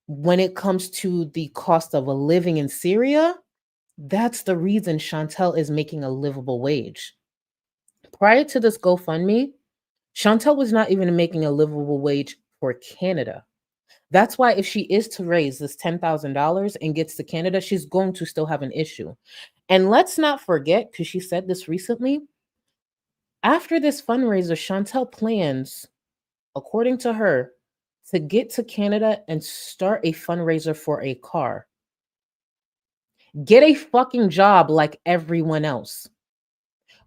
When it comes to the cost of a living in Syria, that's the reason Chantel is making a livable wage. Prior to this GoFundMe, Chantel was not even making a livable wage for Canada. That's why if she is to raise this $10,000 and gets to Canada, she's going to still have an issue. And let's not forget, because she said this recently, after this fundraiser, Chantel plans, according to her, to get to Canada and start a fundraiser for a car. Get a fucking job like everyone else.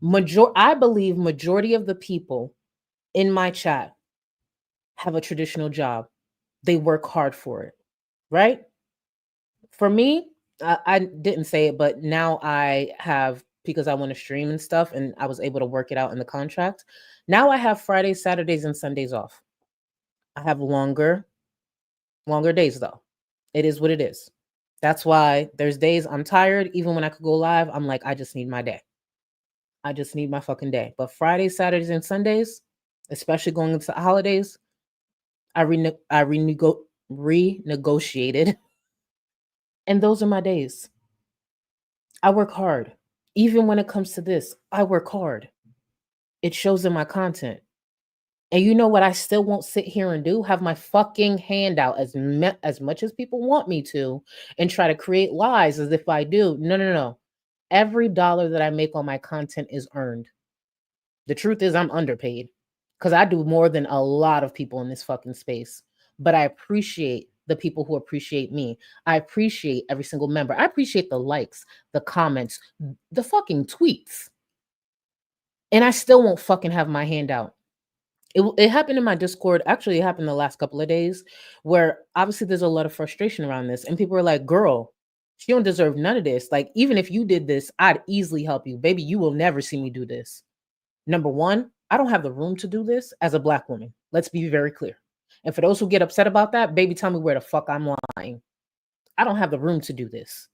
I believe majority of the people in my chat have a traditional job. They work hard for it, right? For me, I didn't say it, but now I have, because I want to stream and stuff, and I was able to work it out in the contract. Now I have Fridays, Saturdays, and Sundays off. I have longer days though. It is what it is. That's why there's days I'm tired. Even when I could go live, I'm like, I just need my day. I just need my fucking day. But Fridays, Saturdays, and Sundays, especially going into the holidays, I renegotiated. And those are my days. I work hard. Even when it comes to this, I work hard. It shows in my content. And you know what I still won't sit here and do? Have my fucking hand out as much as people want me to and try to create lies as if I do. No. Every dollar that I make on my content is earned. The truth is I'm underpaid because I do more than a lot of people in this fucking space. But I appreciate the people who appreciate me. I appreciate every single member. I appreciate the likes, the comments, the fucking tweets. And I still won't fucking have my hand out. It happened in my Discord. Actually, it happened the last couple of days where obviously there's a lot of frustration around this. And people are like, girl, she don't deserve none of this. Like, even if you did this, I'd easily help you. Baby, you will never see me do this. Number one, I don't have the room to do this as a Black woman. Let's be very clear. And for those who get upset about that, baby, tell me where the fuck I'm lying. I don't have the room to do this.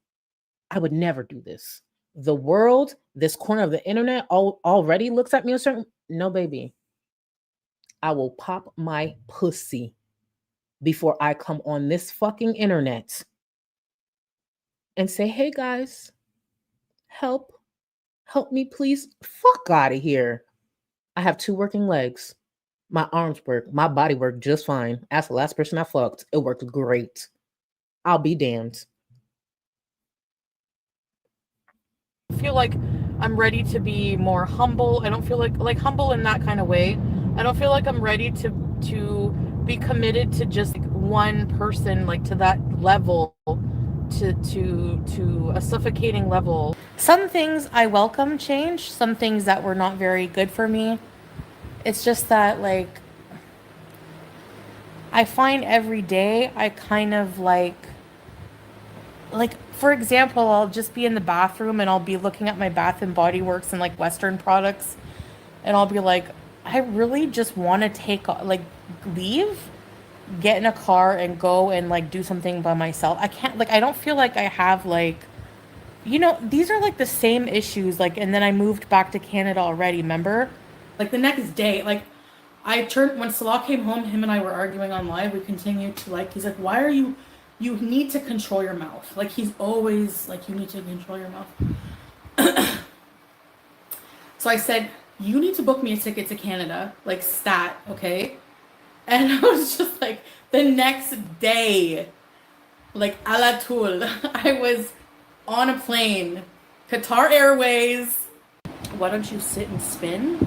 I would never do this. The world, this corner of the internet already looks at me a certain... No, baby. I will pop my pussy before I come on this fucking internet and say, hey guys, help Help me, please. Fuck out of here. I have 2 working legs. My arms work. My body worked just fine. Ask the last person I fucked. It worked great. I'll be damned. I feel like I'm ready to be more humble. I don't feel like humble in that kind of way. I don't feel like I'm ready to be committed to just like one person, like to that level, to a suffocating level. Some things I welcome change, some things that were not very good for me. It's just that like I find every day I kind of like for example, I'll just be in the bathroom and I'll be looking at my Bath and Body Works and like Western products, and I'll be like, I really just want to leave, get in a car and go and like do something by myself. I can't, like, I don't feel like I have like, these are like the same issues. Like, and then I moved back to Canada already, remember? Like the next day, like when Salah came home, him and I were arguing on live. We continued to he's like, why are you need to control your mouth. Like he's always like, you need to control your mouth. So I said, you need to book me a ticket to Canada, like stat, okay? And I was just like, the next day, like a la tool, I was on a plane, Qatar Airways. Why don't you sit and spin?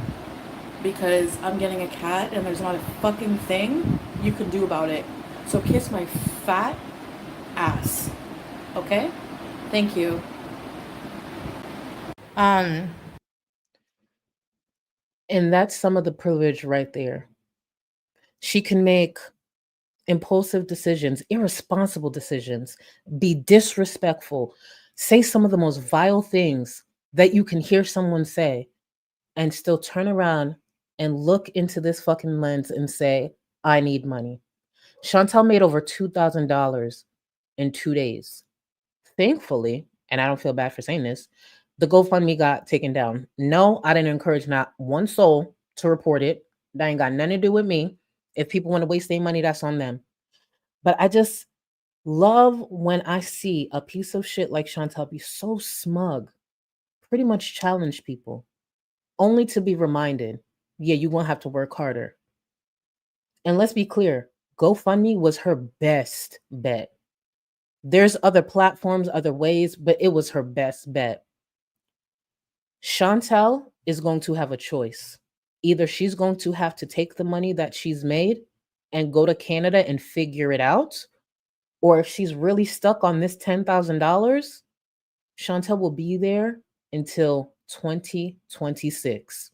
Because I'm getting a cat and there's not a fucking thing you can do about it. So kiss my fat ass. Okay? Thank you. And that's some of the privilege right there. She can make impulsive decisions, irresponsible decisions, be disrespectful, say some of the most vile things that you can hear someone say, and still turn around and look into this fucking lens and say, I need money. Chantel made over $2,000 in 2 days. Thankfully, and I don't feel bad for saying this, the GoFundMe got taken down. No, I didn't encourage not one soul to report it. That ain't got nothing to do with me. If people want to waste their money, that's on them. But I just love when I see a piece of shit like Chantel be so smug, pretty much challenge people, only to be reminded, yeah, you're going to have to work harder. And let's be clear, GoFundMe was her best bet. There's other platforms, other ways, but it was her best bet. Chantel is going to have a choice. Either she's going to have to take the money that she's made and go to Canada and figure it out, or if she's really stuck on this $10,000, Chantel will be there until 2026.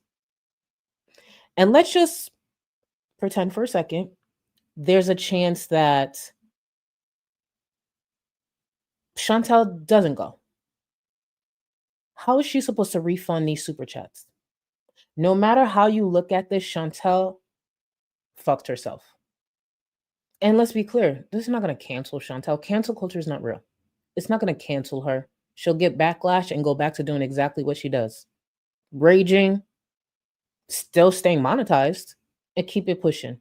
And let's just pretend for a second there's a chance that Chantel doesn't go. How is she supposed to refund these super chats? No matter how you look at this, Chantel fucked herself. And let's be clear, this is not going to cancel Chantel. Cancel culture is not real. It's not going to cancel her. She'll get backlash and go back to doing exactly what she does. Raging, still staying monetized, and keep it pushing.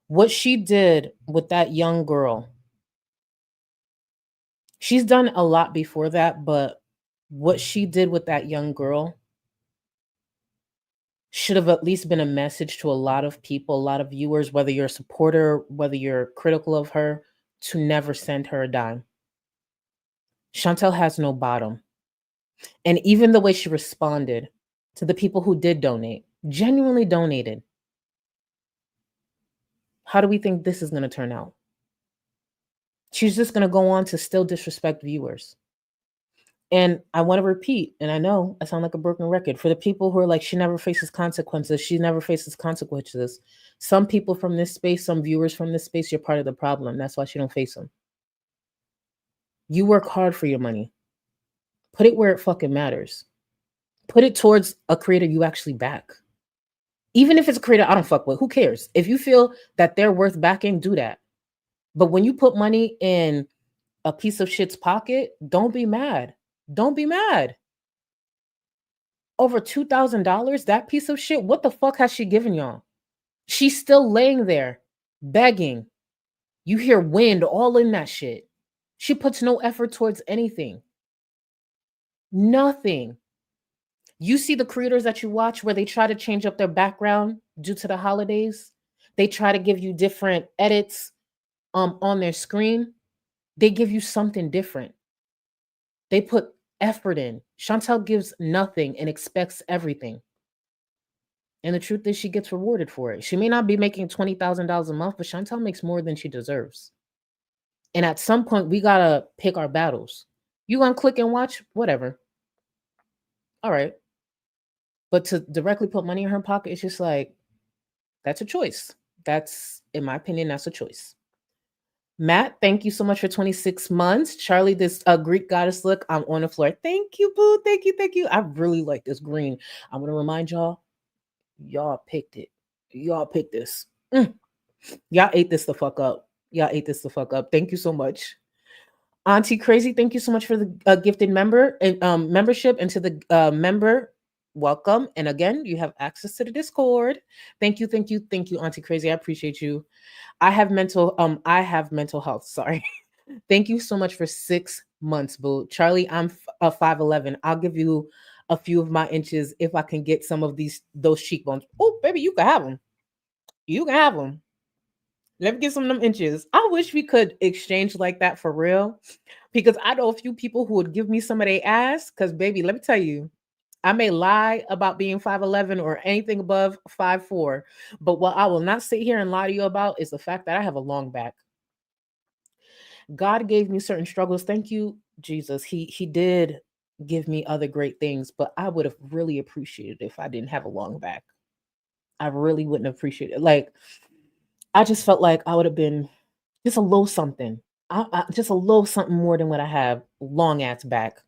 What she did with that young girl, she's done a lot before that, but what she did with that young girl should have at least been a message to a lot of people, a lot of viewers, whether you're a supporter, whether you're critical of her, to never send her a dime. Chantel has no bottom. And even the way she responded to the people who did donate, genuinely donated. How do we think this is going to turn out? She's just going to go on to still disrespect viewers. And I want to repeat, and I know I sound like a broken record, for the people who are like, she never faces consequences, she never faces consequences. Some people from this space, some viewers from this space, you're part of the problem. That's why she don't face them. You work hard for your money. Put it where it fucking matters. Put it towards a creator you actually back. Even if it's a creator I don't fuck with, who cares? If you feel that they're worth backing, do that. But when you put money in a piece of shit's pocket, don't be mad. Don't be mad. Over $2,000, that piece of shit, what the fuck has she given y'all? She's still laying there, begging. You hear wind all in that shit. She puts no effort towards anything. Nothing. You see the creators that you watch where they try to change up their background due to the holidays. They try to give you different edits on their screen. They give you something different. They put effort in. Chantel gives nothing and expects everything. And the truth is she gets rewarded for it. She may not be making $20,000 a month, but Chantel makes more than she deserves. And at some point, we got to pick our battles. You gonna click and watch? Whatever. All right. But to directly put money in her pocket, it's just like, that's a choice. That's, in my opinion, that's a choice. Matt, thank you so much for 26 months. Charlie, this Greek goddess look, I'm on the floor. Thank you, boo. Thank you. Thank you. I really like this green. I'm going to remind y'all picked it. Y'all picked this. Y'all ate this the fuck up. Y'all ate this the fuck up. Thank you so much. Auntie Crazy, thank you so much for the gifted membership, and to the member, welcome. And again, you have access to the Discord. Thank you, Auntie Crazy. I appreciate you. I have mental health. Sorry. Thank you so much for 6 months, boo. Charlie, I'm 5'11". I'll give you a few of my inches if I can get some of those cheekbones. Oh, baby, you can have them. You can have them. Let me get some of them inches. I wish we could exchange like that for real, because I know a few people who would give me some of their ass. Because, baby, let me tell you, I may lie about being 5'11" or anything above 5'4", but what I will not sit here and lie to you about is the fact that I have a long back. God gave me certain struggles. Thank you, Jesus. He did give me other great things, but I would have really appreciated it if I didn't have a long back. I really wouldn't appreciate it. Like, I just felt like I would have been just a little something. Just a little something more than what I have. Long ass back.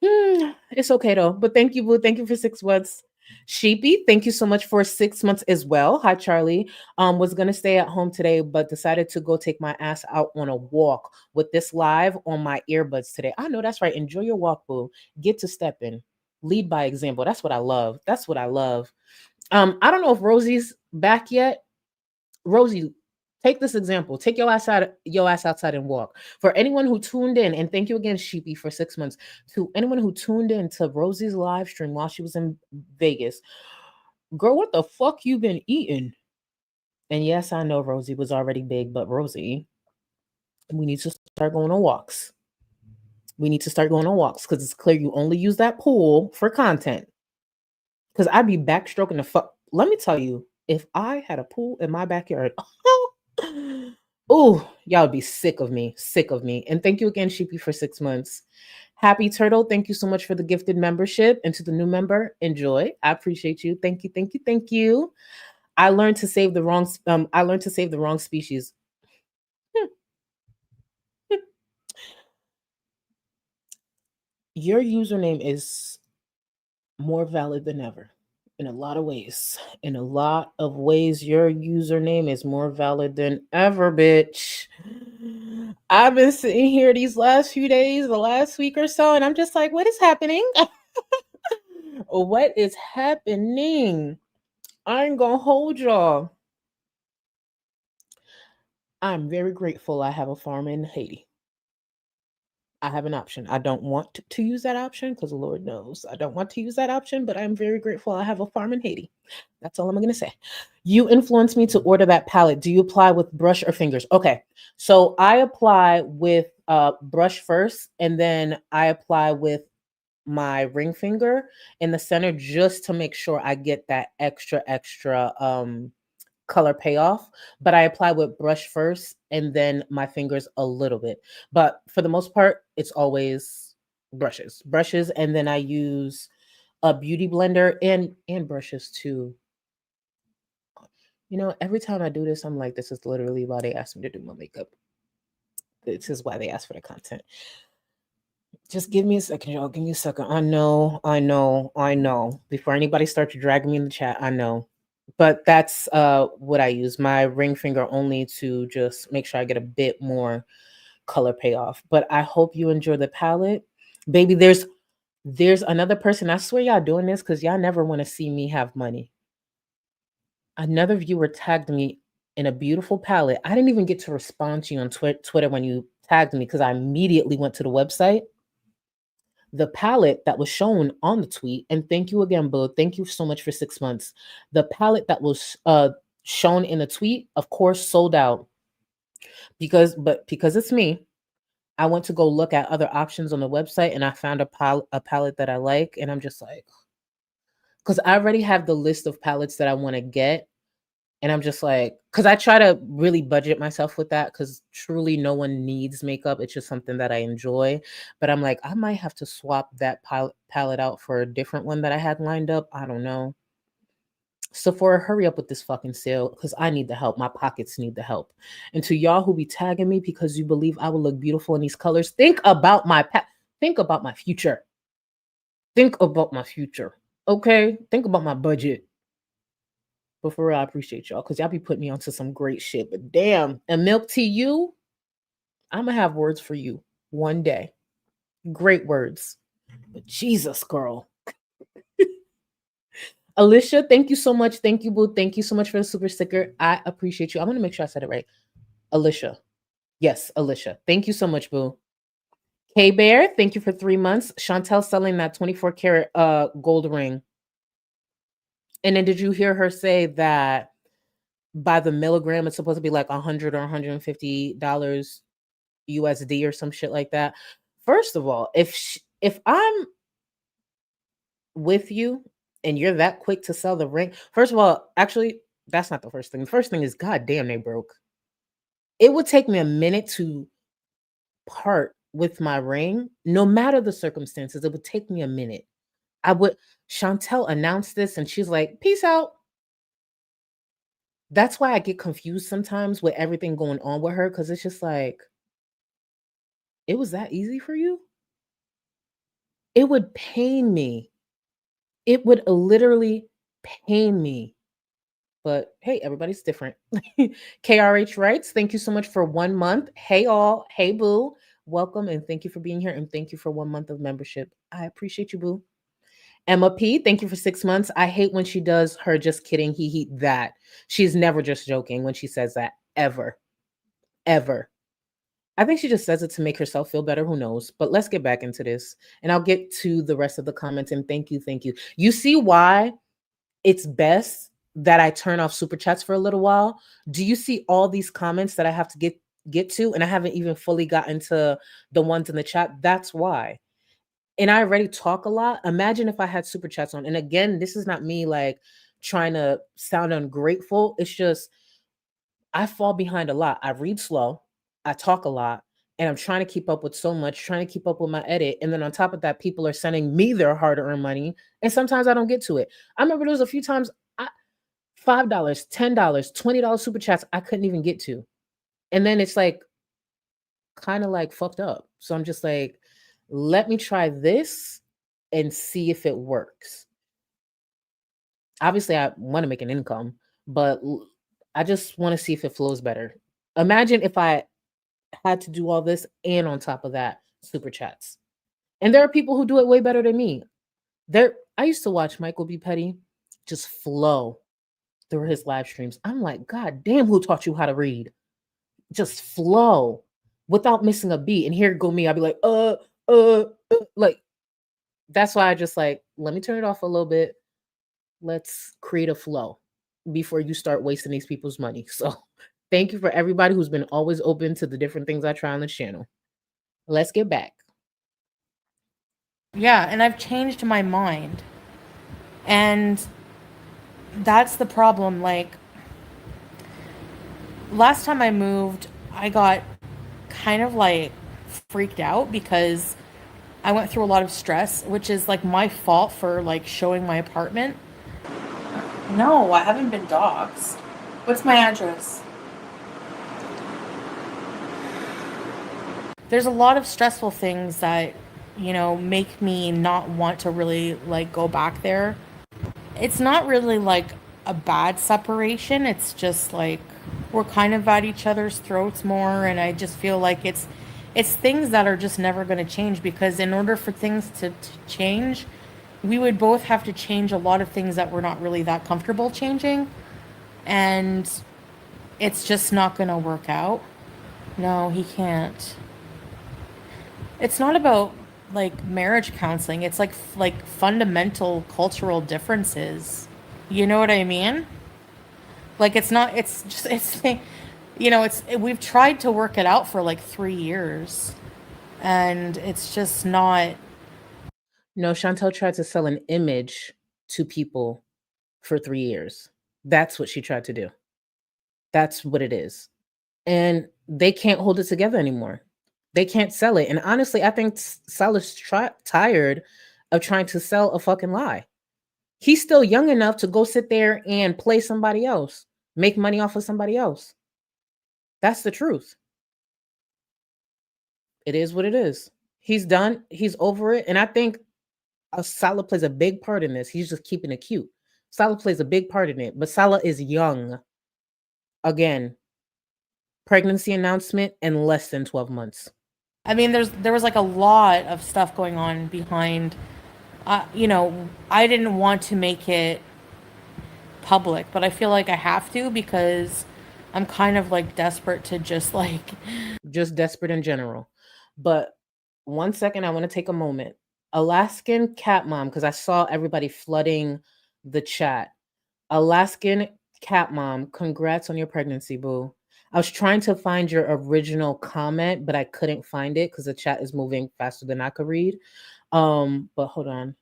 It's okay though. But thank you, boo. Thank you for 6 months. Sheepy, thank you so much for 6 months as well. Hi, Charlie. Was gonna stay at home today, but decided to go take my ass out on a walk with this live on my earbuds today. I know that's right. Enjoy your walk, boo. Get to stepping. Lead by example. That's what I love. That's what I love. I don't know if Rosie's back yet. Rosie, take this example. Take your ass outside and walk. For anyone who tuned in, and thank you again, Sheepy, for 6 months. To anyone who tuned in to Rosie's live stream while she was in Vegas, girl, what the fuck you been eating? And yes, I know Rosie was already big, but Rosie, we need to start going on walks. We need to start going on walks because it's clear you only use that pool for content. Because I'd be backstroking the fuck. Let me tell you, if I had a pool in my backyard, oh, y'all would be sick of me. And thank you again, Sheepy, for 6 months. Happy Turtle, thank you so much for the gifted membership. And to the new member, enjoy. I appreciate you. Thank you. I learned to save the wrong species. Your username is more valid than ever. In a lot of ways, your username is more valid than ever, bitch. I've been sitting here these last few days, the last week or so, and I'm just like, what is happening? What is happening? I ain't gonna hold y'all. I'm very grateful I have a farm in Haiti. I have an option. I don't want to use that option because Lord knows I don't want to use that option, but I'm very grateful I have a farm in Haiti. That's all I'm going to say. You influenced me to order that palette. Do you apply with brush or fingers? Okay. So I apply with brush first, and then I apply with my ring finger in the center just to make sure I get that extra color payoff, but I apply with brush first and then my fingers a little bit. But for the most part, it's always brushes, and then I use a beauty blender and brushes too. You know, every time I do this, I'm like, this is literally why they asked me to do my makeup. This is why they asked for the content. Just give me a second, y'all. Give me a second. I know. Before anybody starts dragging me in the chat, I know. But that's what I use, my ring finger only to just make sure I get a bit more color payoff. But I hope you enjoy the palette. Baby, there's another person. I swear y'all doing this because y'all never want to see me have money. Another viewer tagged me in a beautiful palette. I didn't even get to respond to you on Twitter when you tagged me because I immediately went to the website. The palette that was shown on the tweet, and thank you again, Boo. Thank you so much for 6 months. The palette that was shown in the tweet, of course, sold out because it's me. I went to go look at other options on the website and I found a palette that I like, and I'm just like, because I already have the list of palettes that I want to get. And I'm just like, because I try to really budget myself with that, because truly no one needs makeup. It's just something that I enjoy. But I'm like, I might have to swap that palette out for a different one that I had lined up. I don't know. Sephora, hurry up with this fucking sale, because I need the help. My pockets need the help. And to y'all who be tagging me because you believe I will look beautiful in these colors, think about my future. Think about my future. Okay? Think about my budget. But for real, I appreciate y'all, because y'all be putting me onto some great shit. But damn, and Milk Tea, I'm going to have words for you one day. Great words. But Jesus, girl. Alicia, thank you so much. Thank you, Boo. Thank you so much for the super sticker. I appreciate you. I'm going to make sure I said it right. Alicia. Yes, Alicia. Thank you so much, Boo. K-Bear, thank you for 3 months. Chantel selling that 24 karat gold ring. And then did you hear her say by the milligram, it's supposed to be like $100 or $150 USD or some shit like that? First of all, if I'm with you and you're that quick to sell the ring, first of all, actually, that's not the first thing. The first thing is, goddamn, they broke. It would take me a minute to part with my ring, no matter the circumstances. It would take me a minute. Chantel announced this and she's like, peace out. That's why I get confused sometimes with everything going on with her, because it's just like, it was that easy for you? It would pain me. It would literally pain me. But hey, everybody's different. KRH writes, thank you so much for 1 month. Hey all, hey Boo. Welcome and thank you for being here, and thank you for 1 month of membership. I appreciate you, Boo. Emma P, thank you for 6 months. I hate when she does her just kidding, he that. She's never just joking when she says that, ever. Ever. I think she just says it to make herself feel better. Who knows? But let's get back into this. And I'll get to the rest of the comments. And thank you. Thank you. You see why it's best that I turn off super chats for a little while? Do you see all these comments that I have to get to? And I haven't even fully gotten to the ones in the chat. That's why. And I already talk a lot. Imagine if I had super chats on. And again, this is not me like trying to sound ungrateful. It's just I fall behind a lot. I read slow. I talk a lot. And I'm trying to keep up with so much, trying to keep up with my edit. And then on top of that, people are sending me their hard-earned money. And sometimes I don't get to it. I remember there was a few times $5, $10, $20 super chats I couldn't even get to. And then it's like kind of like fucked up. So I'm just like, let me try this and see if it works. Obviously, I want to make an income, but I just want to see if it flows better. Imagine if I had to do all this and on top of that, super chats. And there are people who do it way better than me. I used to watch Michael B. Petty just flow through his live streams. I'm like, God damn, who taught you how to read? Just flow without missing a beat. And here go me, I'd be like, like, that's why I just like, let me turn it off a little bit. Let's create a flow before you start wasting these people's money. So thank you for everybody who's been always open to the different things I try on the channel. Let's get back. Yeah, and I've changed my mind. And that's the problem. Like, last time I moved, I got kind of like freaked out because I went through a lot of stress, which is like my fault for like showing my apartment. No, I haven't been doxxed. What's my address? There's a lot of stressful things that, you know, make me not want to really like go back there. It's not really like a bad separation. It's just like we're kind of at each other's throats more, and I just feel like it's things that are just never going to change, because in order for things to change, we would both have to change a lot of things that we're not really that comfortable changing, and it's just not going to work out. No, he can't. It's not about like marriage counseling. It's like fundamental cultural differences. You know what I mean? Like it's not. It's just. It's. You know. It's. We've tried to work it out for like 3 years, and it's just not. No, Chantel tried to sell an image to people for 3 years. That's what she tried to do. That's what it is. And they can't hold it together anymore. They can't sell it. And honestly, I think Sal is tired of trying to sell a fucking lie. He's still young enough to go sit there and play somebody else, make money off of somebody else. That's the truth. It is what it is. He's done. He's over it. And I think Salah plays a big part in this. He's just keeping it cute. Salah plays a big part in it. But Salah is young. Again, pregnancy announcement in less than 12 months. I mean, there was like a lot of stuff going on behind. You know, I didn't want to make it public, but I feel like I have to because I'm kind of like desperate to just desperate in general. But 1 second, I want to take a moment. Alaskan cat mom, because I saw everybody flooding the chat. Alaskan cat mom, congrats on your pregnancy, boo. I was trying to find your original comment, but I couldn't find it because the chat is moving faster than I could read. But hold on.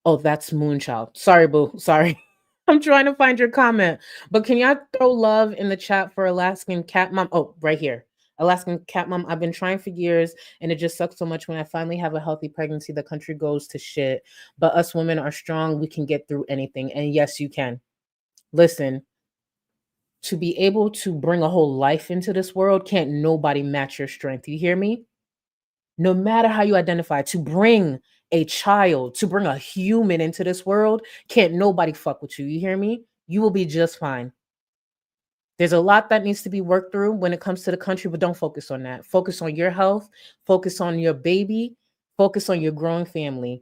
Oh, that's Moonchild. Sorry, boo. Sorry. I'm trying to find your comment. But can y'all throw love in the chat for Alaskan cat mom? Oh, right here. Alaskan cat mom. I've been trying for years, and it just sucks so much when I finally have a healthy pregnancy. The country goes to shit. But us women are strong. We can get through anything. And yes, you can. Listen, to be able to bring a whole life into this world, can't nobody match your strength. You hear me? No matter how you identify, to bring a child, to bring a human into this world, can't nobody fuck with you. You hear me? You will be just fine. There's a lot that needs to be worked through when it comes to the country, but don't focus on that. Focus on your health, focus on your baby, focus on your growing family.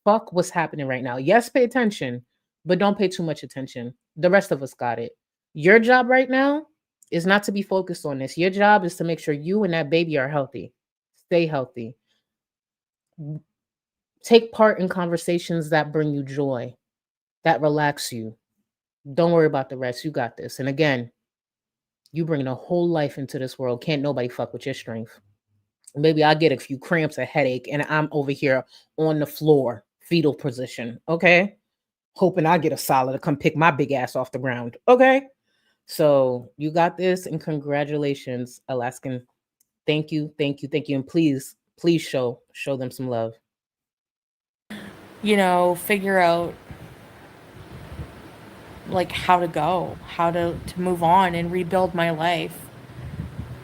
Fuck what's happening right now. Yes, pay attention, but don't pay too much attention. The rest of us got it. Your job right now is not to be focused on this. Your job is to make sure you and that baby are healthy. Stay healthy. Take part in conversations that bring you joy, that relax you. Don't worry about the rest. You got this. And again, you bringing a whole life into this world. Can't nobody fuck with your strength. Maybe I get a few cramps, a headache, and I'm over here on the floor, fetal position. Okay. Hoping I get a solid to come pick my big ass off the ground. Okay. So you got this, and congratulations, Alaskan. Thank you, thank you, thank you. And please show them some love. You know, figure out like how to move on and rebuild my life.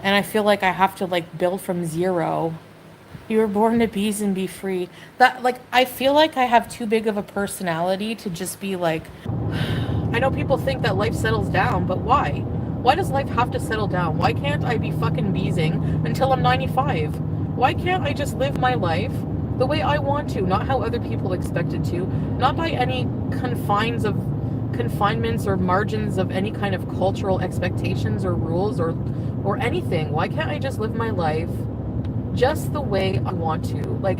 And I feel like I have to like build from zero. You were born to be and be free. That like I feel like I have too big of a personality to just be like I know people think that life settles down, but why? Why does life have to settle down? Why can't I be fucking beezing until I'm 95? Why can't I just live my life the way I want to, not how other people expect it to, not by any confinements or margins of any kind of cultural expectations or rules or anything? Why can't I just live my life just the way I want to? Like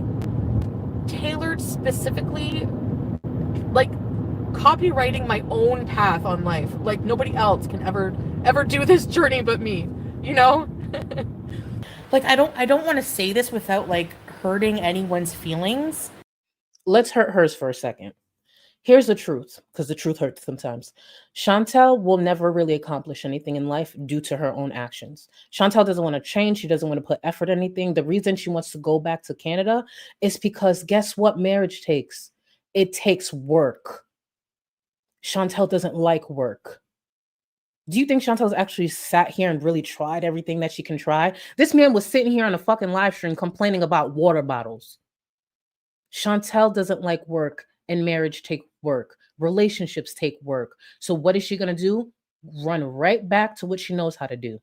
tailored specifically, like copywriting my own path on life. Like nobody else can ever do this journey but me, you know? Like I don't want to say this without like hurting anyone's feelings. Let's hurt hers for a second. Here's the truth, because the truth hurts sometimes. Chantel will never really accomplish anything in life due to her own actions. Chantel doesn't want to change. She doesn't want to put effort in anything. The reason she wants to go back to Canada is because guess what marriage takes? It takes work. Chantel doesn't like work. Do you think Chantel's actually sat here and really tried everything that she can try? This man was sitting here on a fucking live stream complaining about water bottles. Chantel doesn't like work, and marriage take work. Relationships take work. So what is she going to do? Run right back to what she knows how to do.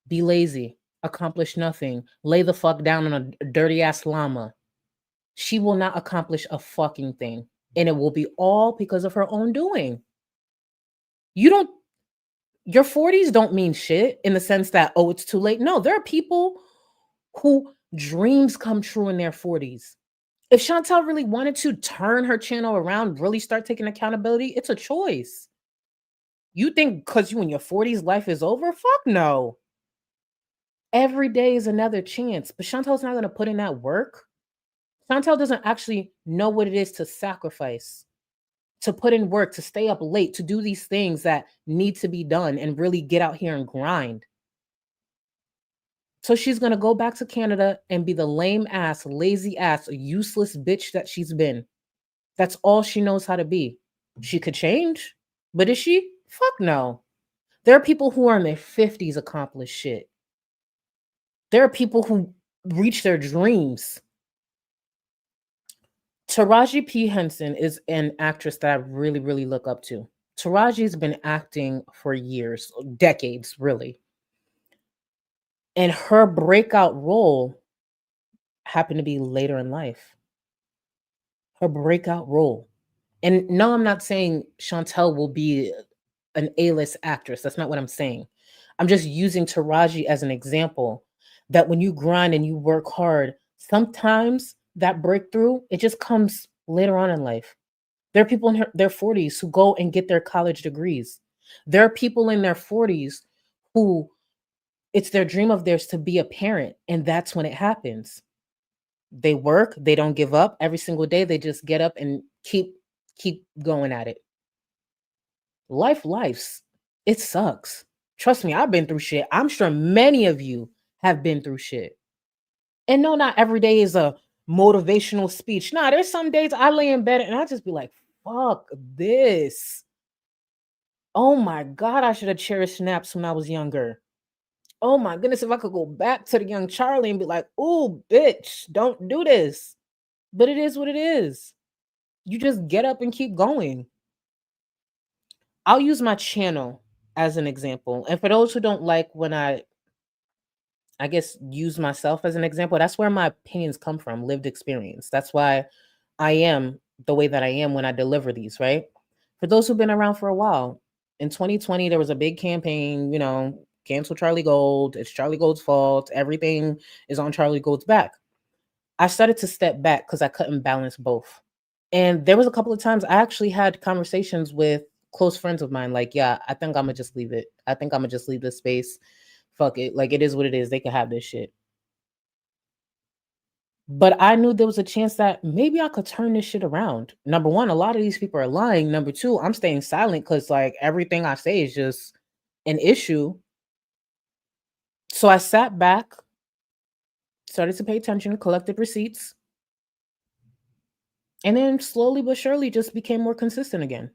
Be lazy, accomplish nothing, lay the fuck down on a dirty ass llama. She will not accomplish a fucking thing. And it will be all because of her own doing. Your 40s don't mean shit in the sense that, oh, it's too late. No, there are people who dreams come true in their 40s. If Chantel really wanted to turn her channel around, really start taking accountability, it's a choice. You think because you in your 40s, life is over? Fuck no. Every day is another chance. But Chantel's not going to put in that work. Chantel doesn't actually know what it is to sacrifice, to put in work, to stay up late, to do these things that need to be done and really get out here and grind. So she's going to go back to Canada and be the lame ass, lazy ass, useless bitch that she's been. That's all she knows how to be. She could change, but is she? Fuck no. There are people who are in their 50s accomplish shit. There are people who reach their dreams. Taraji P. Henson is an actress that I really, really look up to. Taraji's been acting for years, decades, really. And her breakout role happened to be later in life. Her breakout role. And no, I'm not saying Chantel will be an A-list actress. That's not what I'm saying. I'm just using Taraji as an example that when you grind and you work hard, sometimes that breakthrough, it just comes later on in life. There are people in their 40s who go and get their college degrees. There are people in their 40s who it's their dream of theirs to be a parent, and that's when it happens. They work, they don't give up. Every single day, they just get up and keep going at it. Life's. It sucks. Trust me, I've been through shit. I'm sure many of you have been through shit. And no, not every day is a motivational speech. Nah, there's some days I lay in bed and I just be like, fuck this. Oh my God, I should have cherished naps when I was younger. Oh my goodness, if I could go back to the young Charlie and be like, oh, bitch, don't do this. But it is what it is. You just get up and keep going. I'll use my channel as an example. And for those who don't like when I guess, use myself as an example, that's where my opinions come from, lived experience. That's why I am the way that I am when I deliver these, right? For those who've been around for a while, in 2020, there was a big campaign, cancel Charlie Gold. It's Charlie Gold's fault. Everything is on Charlie Gold's back. I started to step back because I couldn't balance both. And there was a couple of times I actually had conversations with close friends of mine, like, yeah, I think I'm gonna just leave it. I think I'm gonna just leave this space. Fuck it. Like, it is what it is. They can have this shit. But I knew there was a chance that maybe I could turn this shit around. Number one, a lot of these people are lying. Number two, I'm staying silent because like everything I say is just an issue. So I sat back, started to pay attention, collected receipts, and then slowly but surely just became more consistent again.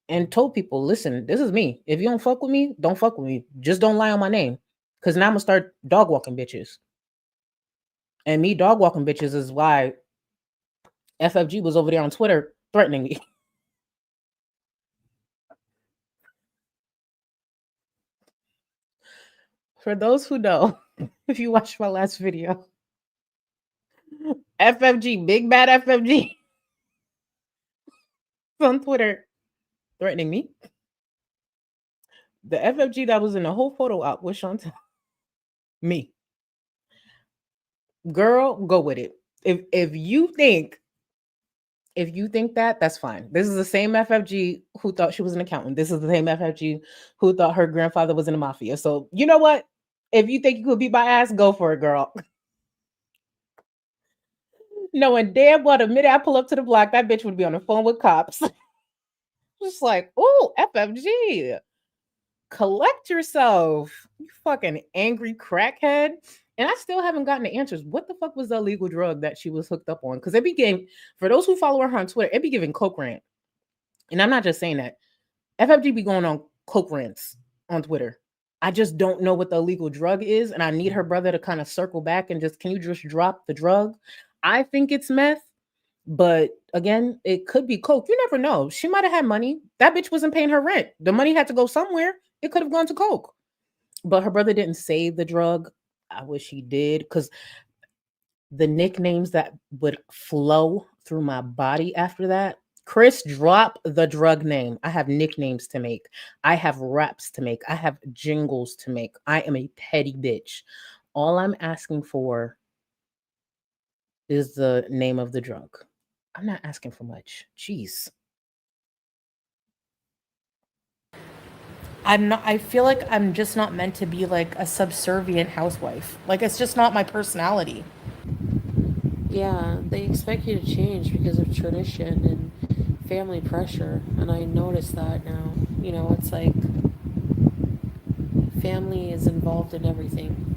And told people, listen, this is me. If you don't fuck with me, don't fuck with me. Just don't lie on my name. Because now I'm going to start dog walking bitches. And me dog walking bitches is why FFG was over there on Twitter threatening me. For those who know, if you watched my last video, FFG, big bad FFG, on Twitter threatening me. The FFG that was in the whole photo op was Chantel. Me. Girl, go with it. If you think that, that's fine. This is the same FFG who thought she was an accountant. This is the same FFG who thought her grandfather was in the mafia. So you know what? If you think you could beat my ass, go for it, girl. Knowing damn well the minute I pull up to the block, that bitch would be on the phone with cops. Just like, oh, FFG. Collect yourself, you fucking angry crackhead. And I still haven't gotten the answers. What the fuck was the illegal drug that she was hooked up on? Because it became, for those who follow her on Twitter, it be giving coke rant. And I'm not just saying that. FFG be going on coke rants on Twitter. I just don't know what the illegal drug is. And I need her brother to kind of circle back and just, can you just drop the drug? I think it's meth. But again, it could be coke. You never know. She might have had money. That bitch wasn't paying her rent. The money had to go somewhere. It could have gone to coke. But her brother didn't say the drug. I wish he did, because the nicknames that would flow through my body after that. Chris, drop the drug name. I have nicknames to make. I have raps to make. I have jingles to make. I am a petty bitch. All I'm asking for is the name of the drug. I'm not asking for much. Jeez. I feel like I'm just not meant to be like a subservient housewife. Like it's just not my personality. Yeah, they expect you to change because of tradition and family pressure, and I notice that now. You know, it's like family is involved in everything.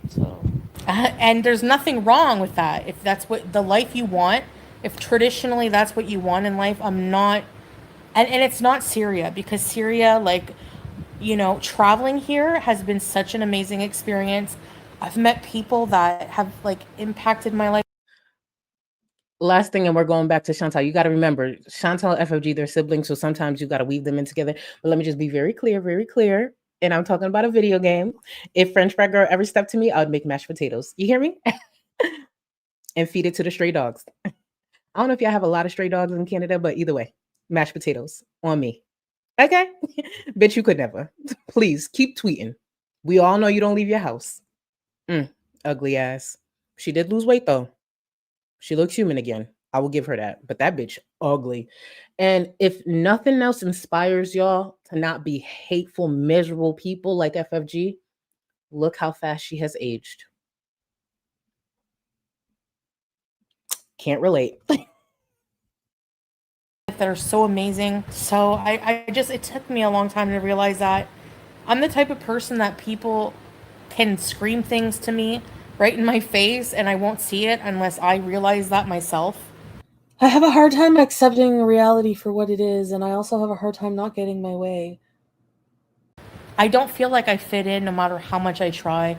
So, And there's nothing wrong with that. If that's what the life you want, if traditionally that's what you want in life, I'm not. And it's not Syria, because Syria, like, traveling here has been such an amazing experience. I've met people that have like impacted my life. Last thing, and we're going back to Chantal. You got to remember, Chantal and FFG, they're siblings, so sometimes you got to weave them in together. But let me just be very clear. And I'm talking about a video game. If French fry girl ever stepped to me, I would make mashed potatoes. You hear me? And feed it to the stray dogs. I don't know if y'all have a lot of stray dogs in Canada, but either way, mashed potatoes on me. Okay? Bitch, you could never. Please keep tweeting. We all know you don't leave your house. Ugly ass. She did lose weight though. She looks human again. I will give her that. But that bitch ugly. And if nothing else inspires y'all to not be hateful, miserable people like FFG, look how fast she has aged. Can't relate. That are so amazing. So it took me a long time to realize that I'm the type of person that people can scream things to me right in my face and I won't see it unless I realize that myself. I have a hard time accepting reality for what it is, and I also have a hard time not getting my way. I don't feel like I fit in no matter how much I try.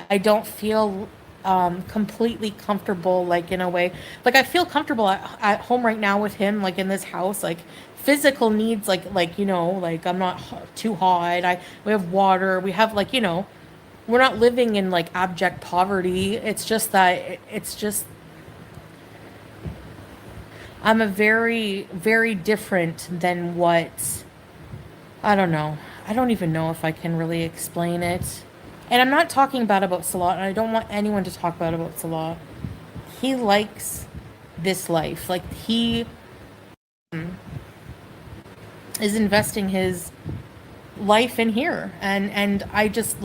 I don't feel completely comfortable, like in a way. Like I feel comfortable at home right now with him, like in this house, like physical needs, like like I'm not too hot. We have water. We have we're not living in like abject poverty. It's just that I'm a very, very different than what, I don't know. I don't even know if I can really explain it. And I'm not talking bad about Salah, and I don't want anyone to talk bad about Salah. He likes this life. Like, he is investing his life in here. And I just,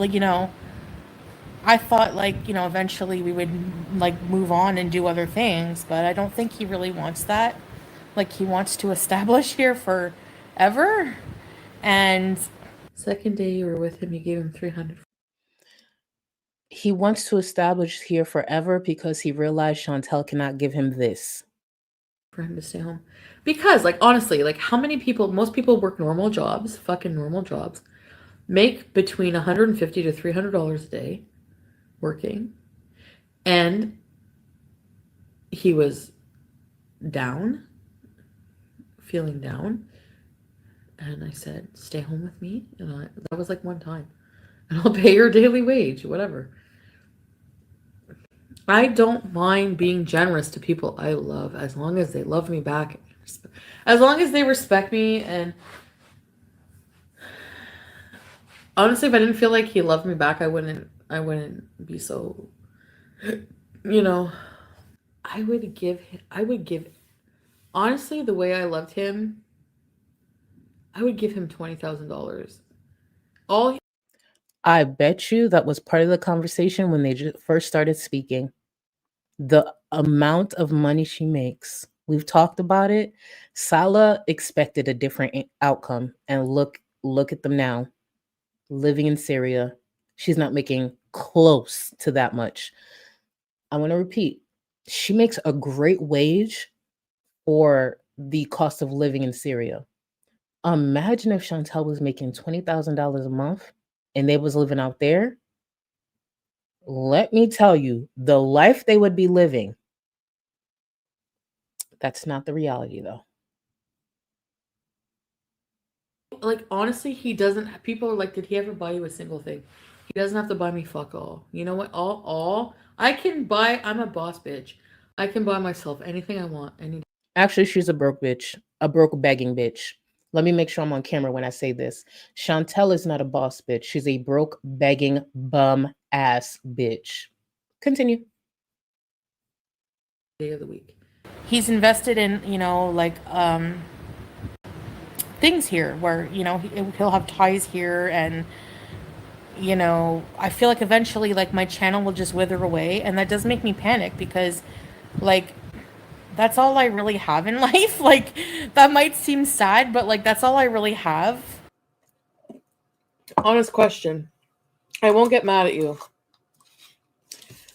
I thought, eventually we would, move on and do other things, but I don't think he really wants that. Like, he wants to establish here forever. And Second day you were with him, you gave him 300. He wants to establish here forever because he realized Chantel cannot give him this. For him to stay home. Because, honestly, how many people, most people work normal jobs, fucking normal jobs, make between $150 to $300 a day working. And he was down, feeling down. And I said, stay home with me. And that was one time. And I'll pay your daily wage, whatever. I don't mind being generous to people I love as long as they love me back. As long as they respect me. And honestly, if I didn't feel like he loved me back, I wouldn't be so, I would give, honestly, the way I loved him, I would give him $20,000. I bet you that was part of the conversation when they first started speaking. The amount of money she makes. We've talked about it. Salah expected a different outcome. And look at them now. Living in Syria. She's not making close to that much. I want to repeat. She makes a great wage for the cost of living in Syria. Imagine if Chantel was making $20,000 a month and they was living out there. Let me tell you, the life they would be living, that's not the reality, though. Honestly, he doesn't, people are like, did he ever buy you a single thing? He doesn't have to buy me fuck all. You know what? All I can buy, I'm a boss bitch. I can buy myself anything I want. Actually, she's a broke bitch, a broke begging bitch. Let me make sure I'm on camera when I say this. Chantel is not a boss bitch. She's a broke begging bum ass bitch. Continue. day of the week. He's invested in, like things here where, he'll have ties here, and I feel like eventually, like, my channel will just wither away, and that does make me panic because, like, that's all I really have in life. Like, that might seem sad, but, like, that's all I really have. Honest question. I won't get mad at you.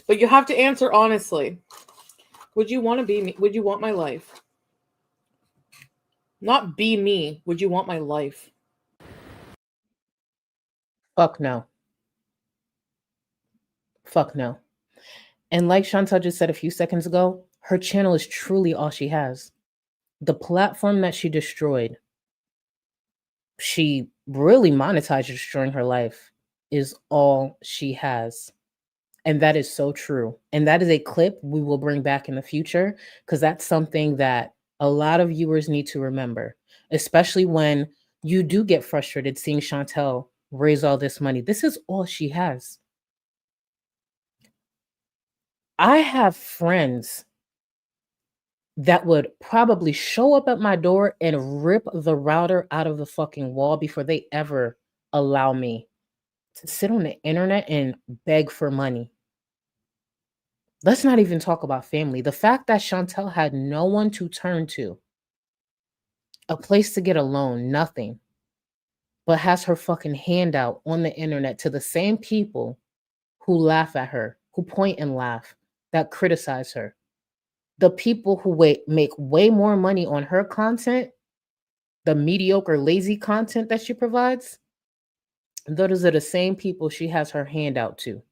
But you have to answer honestly. Would you want to be me? Would you want my life? Not be me. Would you want my life? Fuck no. Fuck no. And like Chantal just said a few seconds ago, her channel is truly all she has. The platform that she destroyed, she really monetized destroying her life, is all she has. And that is so true. And that is a clip we will bring back in the future, because that's something that a lot of viewers need to remember, especially when you do get frustrated seeing Chantal raise all this money. This is all she has. I have friends that would probably show up at my door and rip the router out of the fucking wall before they ever allow me to sit on the internet and beg for money. Let's not even talk about family. The fact that Chantal had no one to turn to, a place to get a loan, nothing, but has her fucking hand out on the internet to the same people who laugh at her, who point and laugh, that criticize her. The people who make way more money on her content, the mediocre, lazy content that she provides, those are the same people she has her hand out to.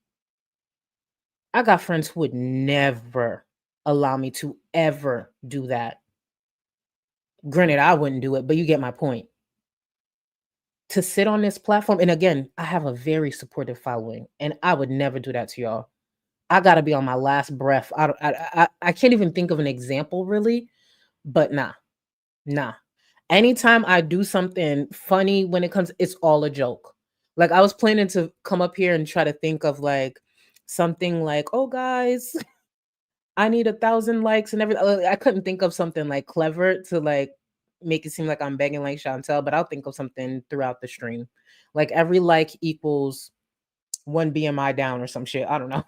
I got friends who would never allow me to ever do that. Granted, I wouldn't do it, but you get my point. To sit on this platform, and again, I have a very supportive following, and I would never do that to y'all. I gotta be on my last breath. I can't even think of an example really, but nah. Anytime I do something funny when it comes, it's all a joke. Like, I was planning to come up here and try to think of like something like, oh guys, I need 1,000 likes and everything. I couldn't think of something like clever to like make it seem like I'm begging like Chantal, but I'll think of something throughout the stream. Like every like equals 1 BMI down or some shit. I don't know.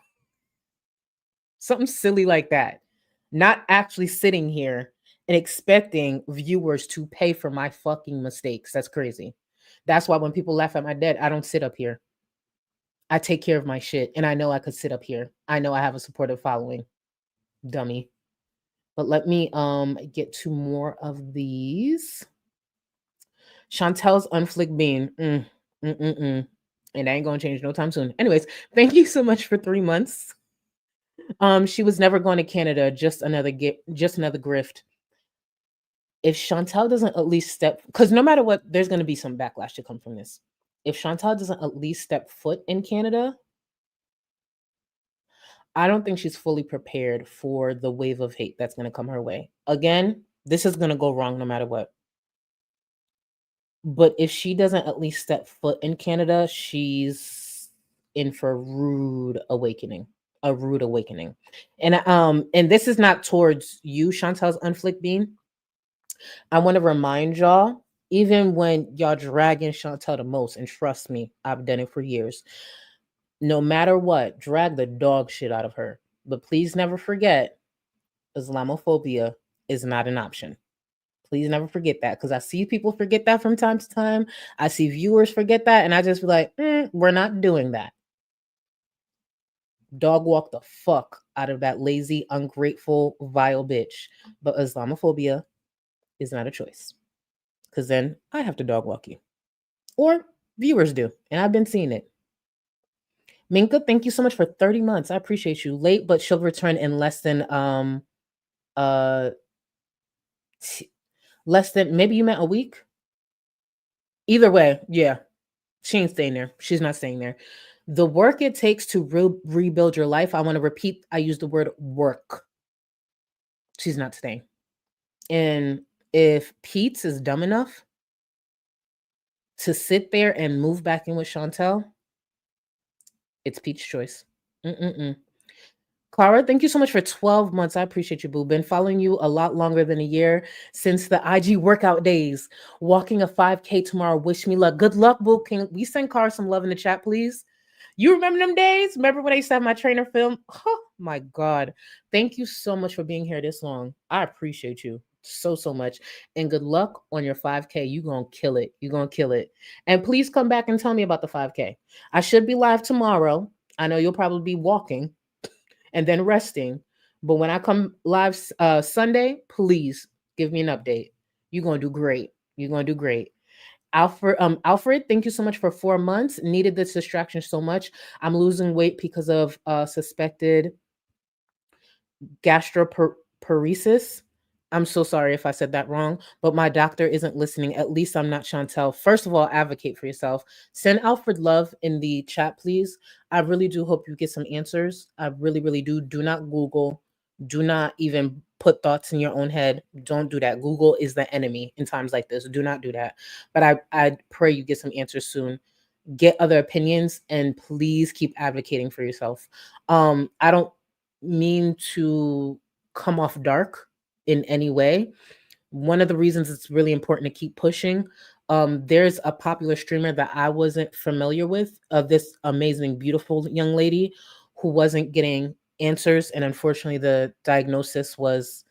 Something silly like that. Not actually sitting here and expecting viewers to pay for my fucking mistakes. That's crazy. That's why when people laugh at my dead, I don't sit up here. I take care of my shit, and I know I could sit up here. I know I have a supportive following. Dummy. But let me get to more of these. Chantel's unflicked bean. And that ain't gonna change no time soon. Anyways, thank you so much for 3 months. She was never going to Canada. Just another grift. If Chantal doesn't at least step, because no matter what, there's going to be some backlash to come from this. If Chantal doesn't at least step foot in Canada, I don't think she's fully prepared for the wave of hate that's going to come her way. Again, this is going to go wrong no matter what. But if she doesn't at least step foot in Canada, she's in for a rude awakening. And this is not towards you, Chantal's unflicked bean. I want to remind y'all, even when y'all dragging Chantal the most, and trust me, I've done it for years, no matter what, drag the dog shit out of her. But please never forget, Islamophobia is not an option. Please never forget that, because I see people forget that from time to time. I see viewers forget that, and I just be like, we're not doing that. Dog walk the fuck out of that lazy, ungrateful, vile bitch. But Islamophobia is not a choice, because then I have to dog walk you, or viewers do, and I've been seeing it. Minka, thank you so much for 30 months. I appreciate you. Late, but she'll return in less than maybe you meant a week. Either way, yeah, she ain't staying there. She's not staying there. The work it takes to rebuild your life, I want to repeat, I use the word work. She's not staying. And if Pete's is dumb enough to sit there and move back in with Chantal, it's Pete's choice. Clara, thank you so much for 12 months. I appreciate you, boo. Been following you a lot longer than a year since the IG workout days. Walking a 5K tomorrow. Wish me luck. Good luck, boo. Can we send Cara some love in the chat, please? You remember them days? Remember when I used to have my trainer film? Oh my God. Thank you so much for being here this long. I appreciate you so much. And good luck on your 5K. You're going to kill it. You're going to kill it. And please come back and tell me about the 5K. I should be live tomorrow. I know you'll probably be walking and then resting. But when I come live Sunday, please give me an update. You're going to do great. You're going to do great. Alfred, thank you so much for 4 months. Needed this distraction so much. I'm losing weight because of suspected gastroparesis. I'm so sorry if I said that wrong, but my doctor isn't listening. At least I'm not Chantel. First of all, advocate for yourself. Send Alfred love in the chat, please. I really do hope you get some answers. I really, really do. Do not Google. Do not even put thoughts in your own head. Don't do that. Google is the enemy in times like this. Do not do that. But I pray you get some answers soon. Get other opinions and please keep advocating for yourself. I don't mean to come off dark in any way. One of the reasons it's really important to keep pushing. There's a popular streamer that I wasn't familiar with, this amazing, beautiful young lady who wasn't getting answers. And unfortunately, the diagnosis was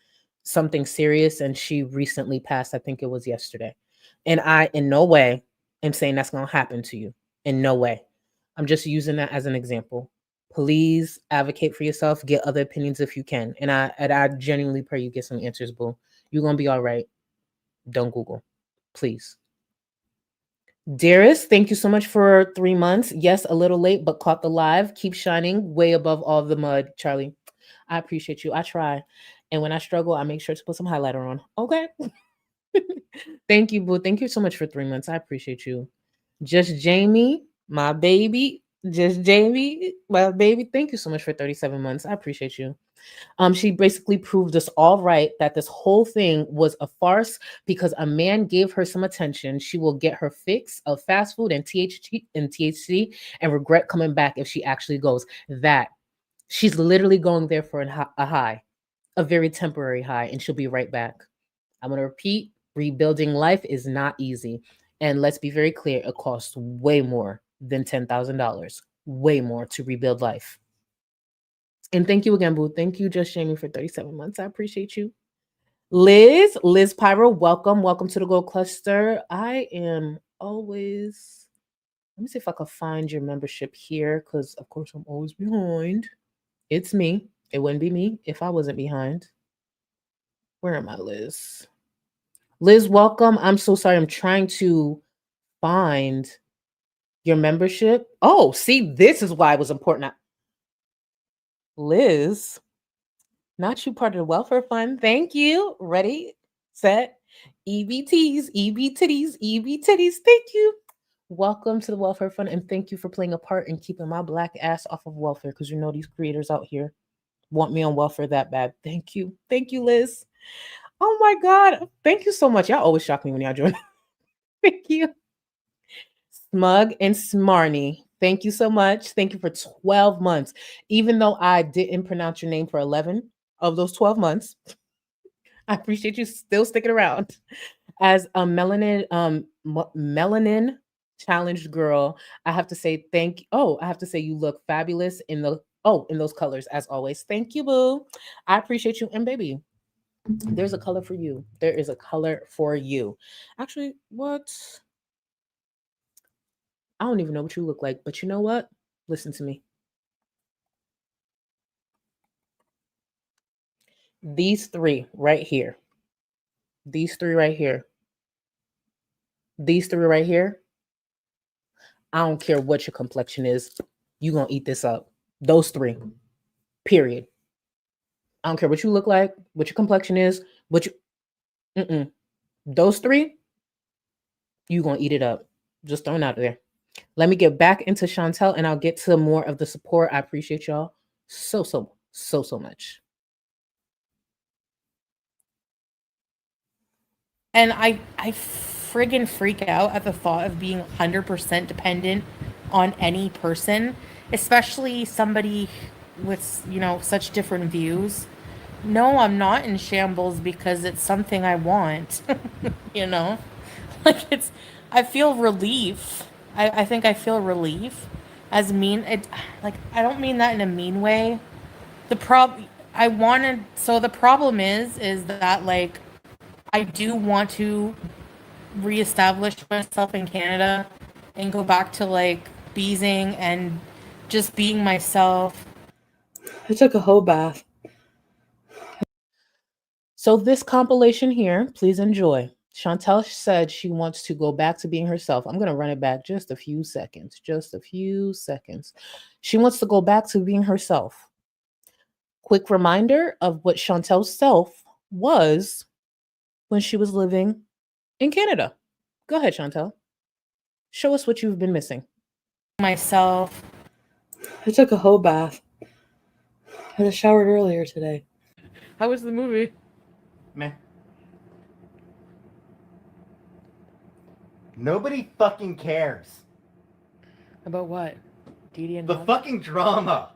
something serious. And she recently passed. I think it was yesterday. And I, in no way, am saying that's going to happen to you. In no way. I'm just using that as an example. Please advocate for yourself. Get other opinions if you can. And I genuinely pray you get some answers, boo. You're going to be all right. Don't Google. Please. Dearest, thank you so much for 3 months. Yes, a little late, but caught the live. Keep shining way above all the mud, Charlie. I appreciate you. I try. And when I struggle, I make sure to put some highlighter on. Okay? Thank you, boo. Thank you so much for 3 months. I appreciate you. Just Jamie, my baby. Just Jamie, my baby. Thank you so much for 37 months. I appreciate you. She basically proved us all right that this whole thing was a farce because a man gave her some attention. She will get her fix of fast food and THC and regret coming back if she actually goes. That she's literally going there for a high, a very temporary high, and she'll be right back. I'm going to repeat, rebuilding life is not easy. And let's be very clear, it costs way more than $10,000, way more to rebuild life. And thank you again, boo. Thank you, Just Jamie, for 37 months. I appreciate you. Liz Pyro, welcome. Welcome to the Gold Cluster. I am always, let me see if I can find your membership here, because of course I'm always behind. It's me. It wouldn't be me if I wasn't behind. Where am I, Liz? Liz, welcome. I'm so sorry. I'm trying to find your membership. Oh, see, this is why it was important. Liz, not you part of the welfare fund. Thank you. Ready, set, EBTs, EB titties. Thank you. Welcome to the welfare fund. And thank you for playing a part in keeping my black ass off of welfare. Because you know these creators out here want me on welfare that bad. Thank you. Thank you, Liz. Oh my God. Thank you so much. Y'all always shock me when y'all join. Thank you. Smug and Smarny. Thank you so much. Thank you for 12 months. Even though I didn't pronounce your name for 11 of those 12 months, I appreciate you still sticking around. As a melanin challenged girl, I have to say I have to say you look fabulous in those colors as always. Thank you, boo. I appreciate you. And baby, there's a color for you. There is a color for you. Actually, what? I don't even know what you look like, but you know what? Listen to me. These three right here. These three right here. These three right here. I don't care what your complexion is. You're going to eat this up. Those three. Period. I don't care what you look like, what your complexion is, those three, you're going to eat it up. Just throwing out there. Let me get back into Chantel and I'll get to more of the support. I appreciate y'all so much. And I friggin' freak out at the thought of being 100% dependent on any person, especially somebody with, you know, such different views. No, I'm not in shambles because it's something I want. You know? Like I feel relief. I think I feel relief as mean it like I don't mean that in a mean way. The problem is that like I do want to reestablish myself in Canada and go back to like beezing and just being myself. I took a whole bath. So this compilation here, please enjoy. Chantel said she wants to go back to being herself. I'm going to run it back just a few seconds. Just a few seconds. She wants to go back to being herself. Quick reminder of what Chantel's self was when she was living in Canada. Go ahead, Chantel. Show us what you've been missing. Myself. I took a whole bath. I showered earlier today. How was the movie? Meh. Nobody fucking cares. About what? Dee and The Bob? fucking drama.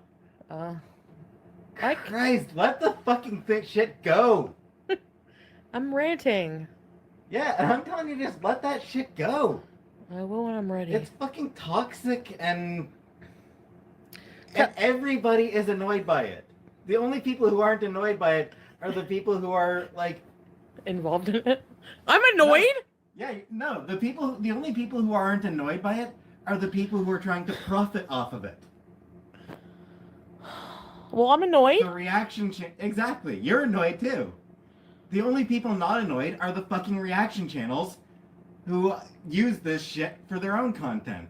Christ, let the fucking shit go. I'm ranting. Yeah, and I'm telling you, just let that shit go. I will when I'm ready. It's fucking toxic and everybody is annoyed by it. The only people who aren't annoyed by it are the people who are like involved in it. I'm annoyed? No, the only people who aren't annoyed by it are the people who are trying to profit off of it. Well, I'm annoyed. The reaction exactly. You're annoyed too. The only people not annoyed are the fucking reaction channels who use this shit for their own content.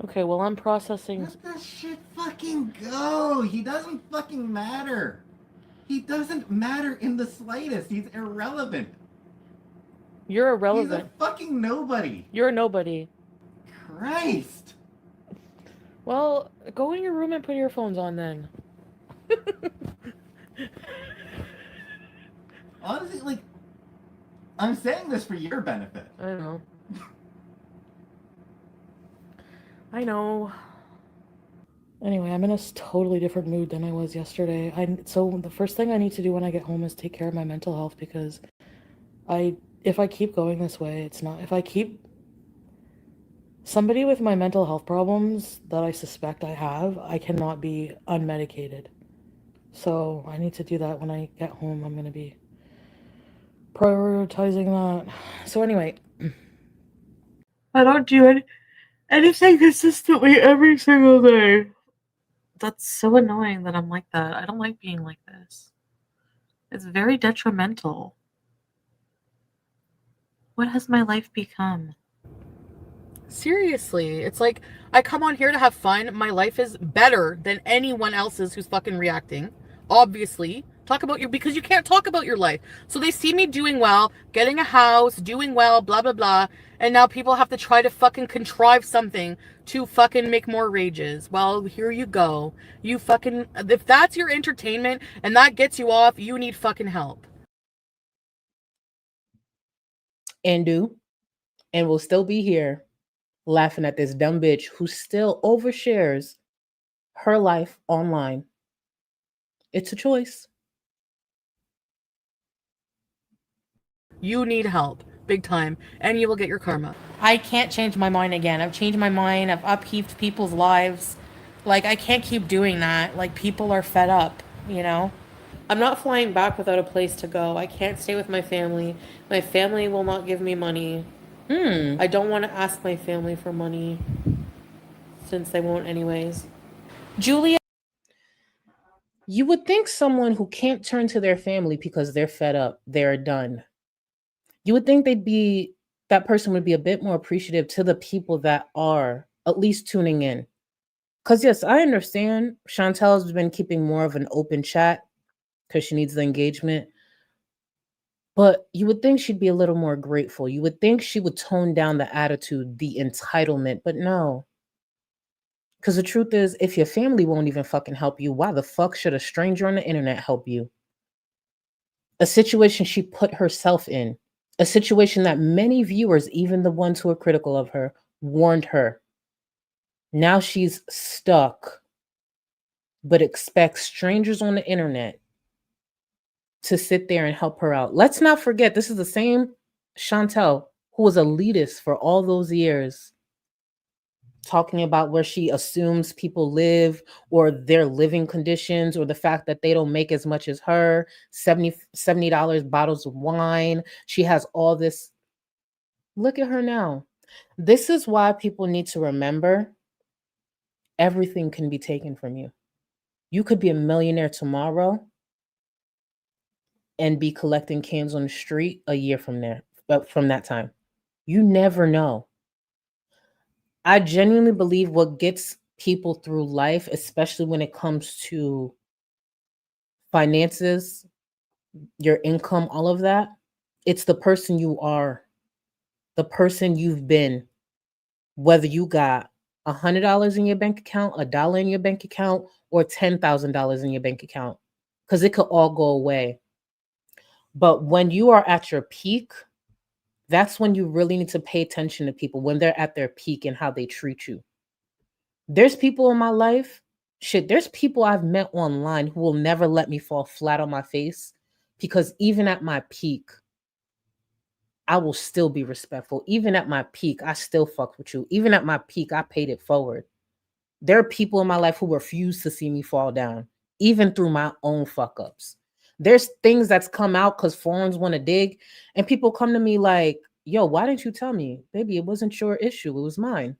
Okay, well, I'm processing. Let this shit fucking go. He doesn't fucking matter. He doesn't matter in the slightest. He's irrelevant. You're irrelevant. He's a fucking nobody. You're a nobody. Christ. Well, go in your room and put earphones on then. Honestly, like, I'm saying this for your benefit. I know. I know. Anyway, I'm in a totally different mood than I was yesterday. So the first thing I need to do when I get home is take care of my mental health because if I keep going this way, if I keep somebody with my mental health problems that I suspect I have, I cannot be unmedicated. So I need to do that when I get home. I'm going to be prioritizing that. So anyway, I don't do anything consistently every single day. That's so annoying that I'm like that. I don't like being like this. It's very detrimental. What has my life become? Seriously, it's like I come on here to have fun. My life is better than anyone else's who's fucking reacting. Obviously, because you can't talk about your life. So they see me doing well, getting a house, doing well, blah blah blah, and now people have to try to fucking contrive something to fucking make more rages. Well, here you go. If that's your entertainment and that gets you off, you need fucking help. And we'll still be here laughing at this dumb bitch who still overshares her life online. It's a choice. You need help, big time, and you will get your karma. I can't change my mind again. I've changed my mind. I've upheaved people's lives. Like, I can't keep doing that. Like, people are fed up, you know? I'm not flying back without a place to go. I can't stay with my family. My family will not give me money. I don't want to ask my family for money since they won't anyways. Julia. You would think someone who can't turn to their family because they're fed up, they're done. You would think that person would be a bit more appreciative to the people that are at least tuning in. Because yes, I understand Chantel's been keeping more of an open chat because she needs the engagement. But you would think she'd be a little more grateful. You would think she would tone down the attitude, the entitlement, but no. Because the truth is, if your family won't even fucking help you, why the fuck should a stranger on the internet help you? A situation she put herself in. A situation that many viewers, even the ones who are critical of her, warned her. Now she's stuck. but expects strangers on the internet to sit there and help her out. Let's not forget, this is the same Chantel who was elitist for all those years, talking about where she assumes people live or their living conditions or the fact that they don't make as much as her, $70 bottles of wine. She has all this. Look at her now. This is why people need to remember everything can be taken from you. You could be a millionaire tomorrow and be collecting cans on the street a year from there, from that time. You never know. I genuinely believe what gets people through life, especially when it comes to finances, your income, all of that, it's the person you are, the person you've been, whether you got $100 in your bank account, $1 in your bank account, or $10,000 in your bank account, because it could all go away. But when you are at your peak, that's when you really need to pay attention to people when they're at their peak and how they treat you. There's people in my life, there's people I've met online who will never let me fall flat on my face, because even at my peak, I will still be respectful. Even at my peak, I still fuck with you. Even at my peak, I paid it forward. There are people in my life who refuse to see me fall down, even through my own fuck ups. There's things that's come out because forums want to dig, and people come to me like, yo, why didn't you tell me? Baby, it wasn't your issue. It was mine.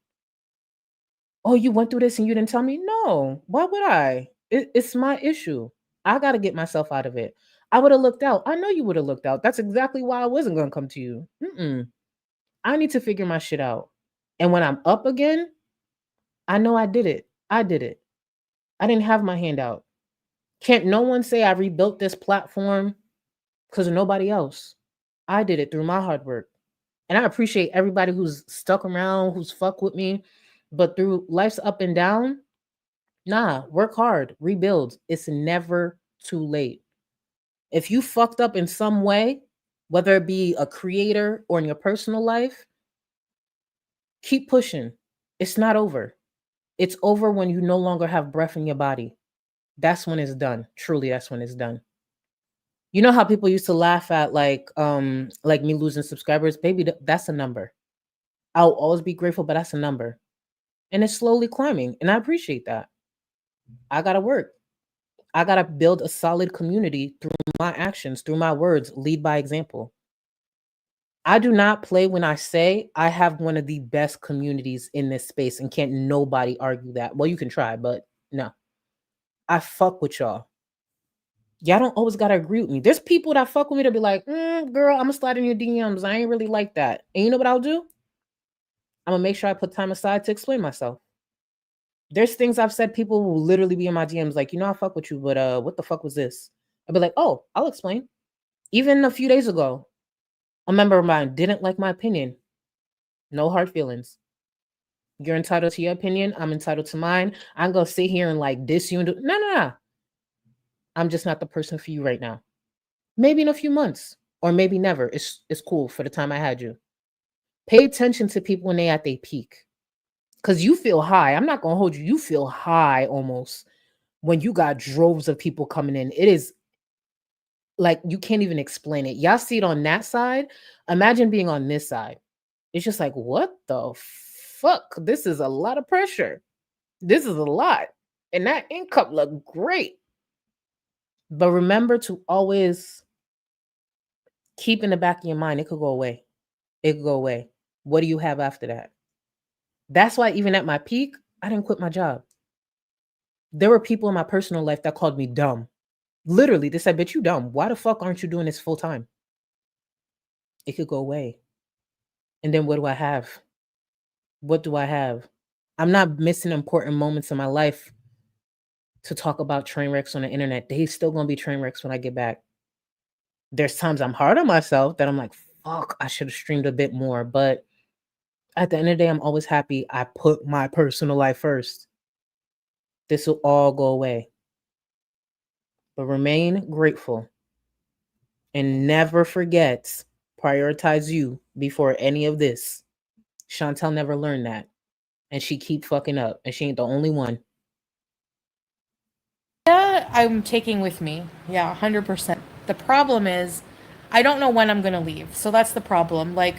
Oh, you went through this and you didn't tell me? No, why would I? It's my issue. I got to get myself out of it. I would have looked out. I know you would have looked out. That's exactly why I wasn't going to come to you. I need to figure my shit out. And when I'm up again, I know I did it. I did it. I didn't have my hand out. Can't no one say I rebuilt this platform because of nobody else. I did it through my hard work. And I appreciate everybody who's stuck around, who's fuck with me. But through life's up and down, nah, work hard, rebuild. It's never too late. If you fucked up in some way, whether it be a creator or in your personal life, keep pushing. It's not over. It's over when you no longer have breath in your body. That's when it's done. Truly, that's when it's done. You know how people used to laugh at like me losing subscribers? Baby, that's a number. I'll always be grateful, but that's a number. And it's slowly climbing. And I appreciate that. I gotta work. I gotta build a solid community through my actions, through my words, lead by example. I do not play when I say I have one of the best communities in this space, and can't nobody argue that. Well, you can try, but no. I fuck with y'all. Y'all don't always gotta agree with me. There's people that fuck with me to be like, girl, I'm gonna slide in your DMs. I ain't really like that. And you know what I'll do? I'm gonna make sure I put time aside to explain myself. There's things I've said, people will literally be in my DMs like, I fuck with you, but what the fuck was this? I'll be like, oh, I'll explain. Even a few days ago, a member of mine didn't like my opinion. No hard feelings. You're entitled to your opinion. I'm entitled to mine. I'm gonna sit here and like diss you and do no. I'm just not the person for you right now. Maybe in a few months, or maybe never. It's cool for the time I had you. Pay attention to people when they at their peak. Because you feel high. I'm not gonna hold you. You feel high almost when you got droves of people coming in. It is like you can't even explain it. Y'all see it on that side. Imagine being on this side. It's just like, what the fuck? This is a lot of pressure. This is a lot. And that income looked great. But remember to always keep in the back of your mind, it could go away. It could go away. What do you have after that? That's why even at my peak, I didn't quit my job. There were people in my personal life that called me dumb. Literally, they said, bitch, you dumb. Why the fuck aren't you doing this full time? It could go away. And then what do I have? What do I have? I'm not missing important moments in my life to talk about train wrecks on the internet. They still gonna be train wrecks when I get back. There's times I'm hard on myself that I'm like, fuck, I should have streamed a bit more. But at the end of the day, I'm always happy I put my personal life first. This will all go away. But remain grateful and never forget, prioritize you before any of this. Chantel never learned that. And she keep fucking up. And she ain't the only one. Julia, I'm taking with me. Yeah, 100%. The problem is, I don't know when I'm gonna leave. So that's the problem. Like,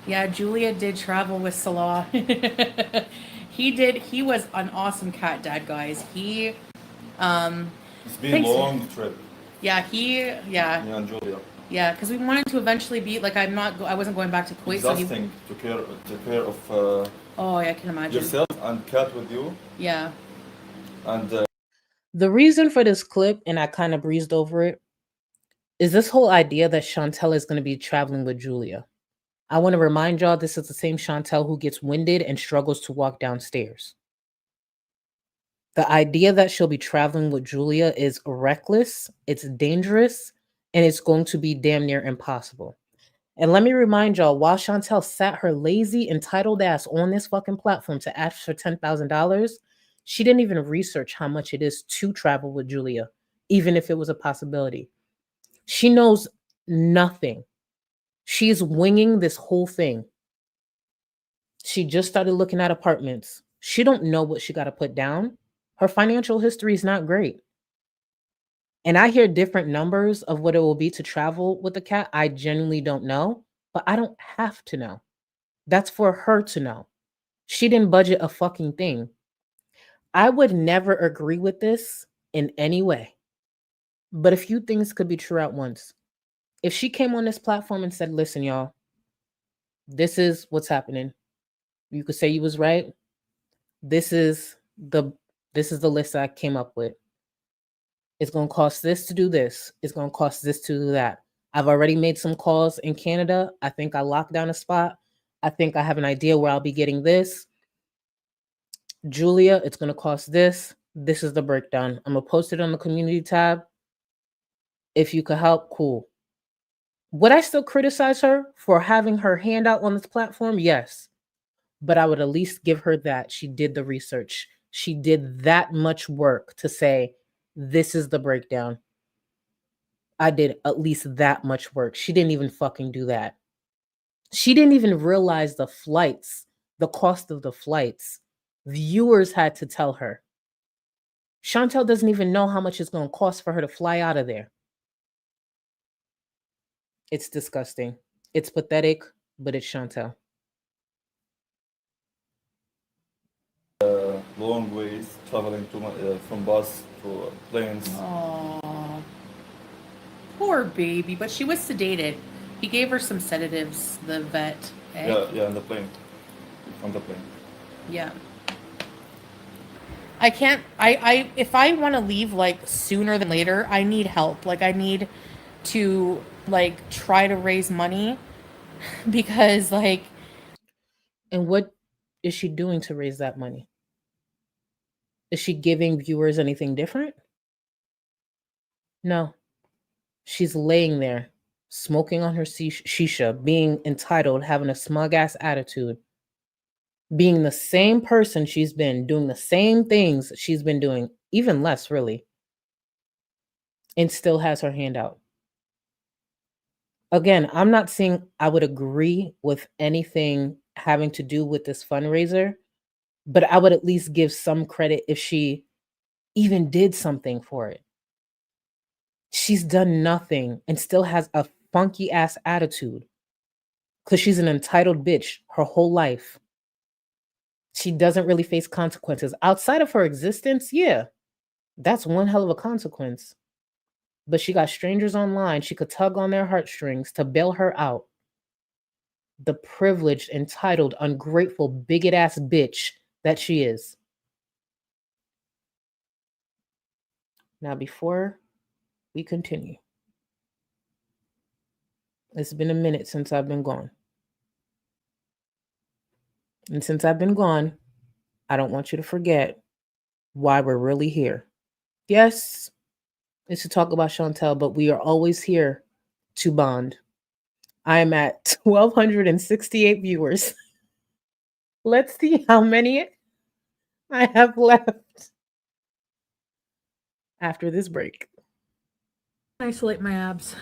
yeah, Julia did travel with Salah. He did. He was an awesome cat dad, guys. He, It's been a thanks. long trip. Yeah, yeah, Me and Julia. yeah. Because we wanted to eventually be like, I wasn't going back to Kuwait. So Exhausting to take care of oh, yeah, I can imagine. yourself and cat with you. Yeah. And The reason for this clip, and I kind of breezed over it, is this whole idea that Chantel is going to be traveling with Julia. I want to remind y'all this is the same Chantel who gets winded and struggles to walk downstairs. The idea that she'll be traveling with Julia is reckless, it's dangerous, and it's going to be damn near impossible. And let me remind y'all, while Chantel sat her lazy, entitled ass on this fucking platform to ask for $10,000, she didn't even research how much it is to travel with Julia, even if it was a possibility. She knows nothing. She's winging this whole thing. She just started looking at apartments. She don't know what she got to put down. Her financial history is not great. And I hear different numbers of what it will be to travel with a cat. I genuinely don't know, but I don't have to know. That's for her to know. She didn't budget a fucking thing. I would never agree with this in any way, but a few things could be true at once. If she came on this platform and said, listen, y'all, this is what's happening. You could say you was right. This is the list I came up with. It's going to cost this to do this. It's going to cost this to do that. I've already made some calls in Canada. I think I locked down a spot. I think I have an idea where I'll be getting this. Julia, it's going to cost this. This is the breakdown. I'm going to post it on the community tab. If you could help, cool. Would I still criticize her for having her hand out on this platform? Yes. But I would at least give her that. She did the research. She did that much work to say, this is the breakdown. I did at least that much work. She didn't even fucking do that. She didn't even realize the flights, the cost of the flights. Viewers had to tell her. Chantel doesn't even know how much it's going to cost for her to fly out of there. It's disgusting. It's pathetic, but it's Chantel. Long ways traveling from bus to planes. Oh, poor baby. But she was sedated. He gave her some sedatives, the vet. Eh? Yeah, on the plane. On the plane. Yeah. I can't, if I want to leave like sooner than later, I need help. Like I need to like try to raise money because like. And what is she doing to raise that money? Is she giving viewers anything different? No. She's laying there, smoking on her shisha, being entitled, having a smug-ass attitude, being the same person she's been, doing the same things she's been doing, even less, really, and still has her hand out. Again, I'm not saying I would agree with anything having to do with this fundraiser, but I would at least give some credit if she even did something for it. She's done nothing and still has a funky ass attitude because she's an entitled bitch her whole life. She doesn't really face consequences outside of her existence. Yeah, that's one hell of a consequence. But she got strangers online. She could tug on their heartstrings to bail her out. The privileged, entitled, ungrateful, bigot ass bitch that she is. Now, before we continue, it's been a minute since I've been gone. And since I've been gone, I don't want you to forget why we're really here. Yes, it's to talk about Chantel, but we are always here to bond. I am at 1,268 viewers. Let's see how many I have left after this break. Isolate my abs.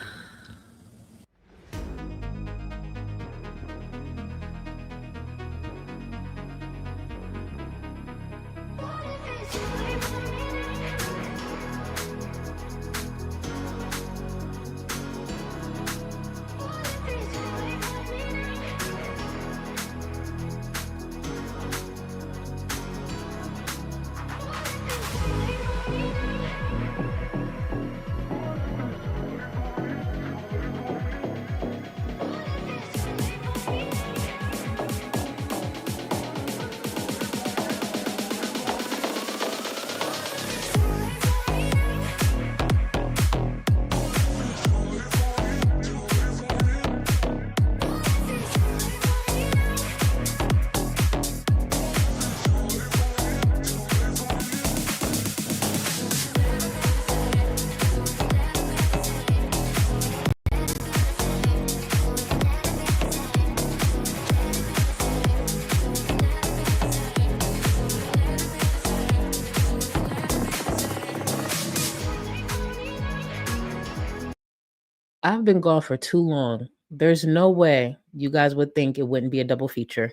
I've been gone for too long. There's no way you guys would think it wouldn't be a double feature.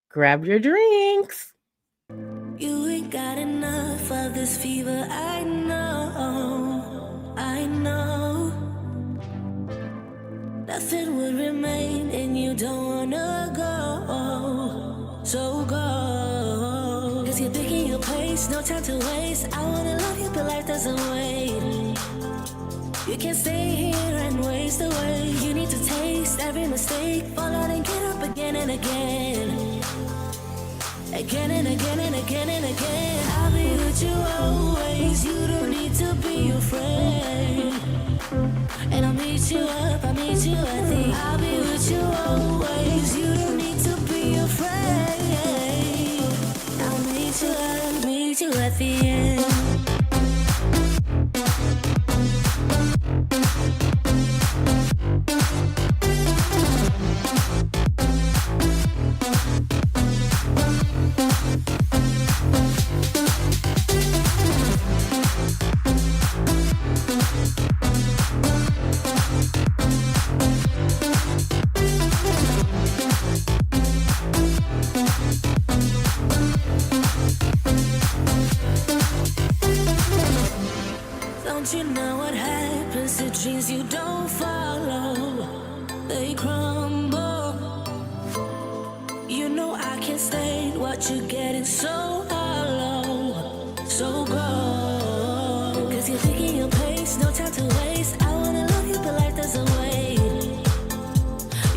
Grab your drinks. You ain't got enough of this fever, I know, I know. Nothing would remain and you don't wanna go, so go. Cause you're picking your place, no time to waste. I wanna love you but life doesn't wait. You can't stay here and waste away. You need to taste every mistake, fall out and get up again and again. Again and again and again and again. I'll be with you always. You don't need to be afraid. And I'll meet you up, I'll meet you at the. I'll be with you always. You don't need to be afraid. I'll meet you up, meet you at the end. Don't you know what happens to dreams you don't follow? They crumble. You know I can't stay. What you're getting so hollow. So go. Cause you're thinking your pace, no time to waste. I wanna love you, but life doesn't wait.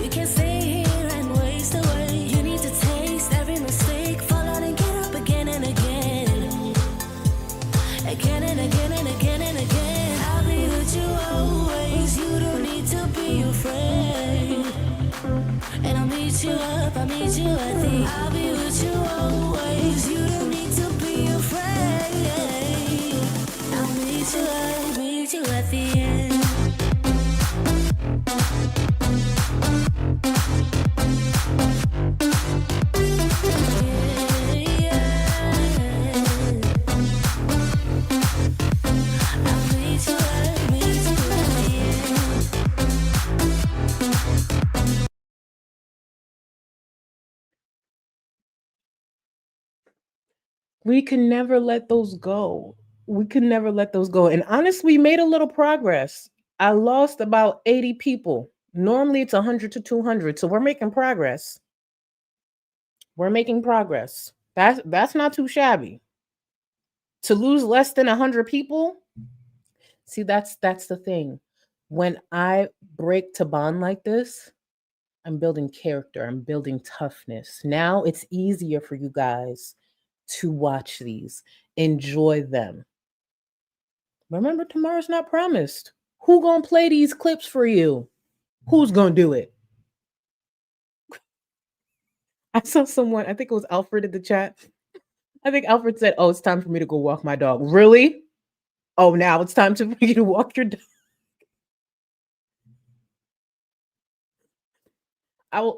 You can't stay here and waste away. You need to taste every mistake, fall out and get up again and again. Again and again and again and again. I'll be with you always. You don't need to be afraid. And I'll meet you up, I'll meet you at the. I'll be with you always. You don't need to be afraid. I'll meet you at the end. We can never let those go. We can never let those go. And honestly, we made a little progress. I lost about 80 people. Normally it's 100 to 200. So we're making progress. We're making progress. That's not too shabby. To lose less than 100 people, see, that's the thing. When I break to bond like this, I'm building character. I'm building toughness. Now it's easier for you guys to watch these, enjoy them. Remember, tomorrow's not promised. Who gonna play these clips for you? Who's gonna do it? I saw someone, I think it was Alfred in the chat. I think Alfred said, "Oh, it's time for me to go walk my dog." Really? Oh, now it's time for you to walk your dog.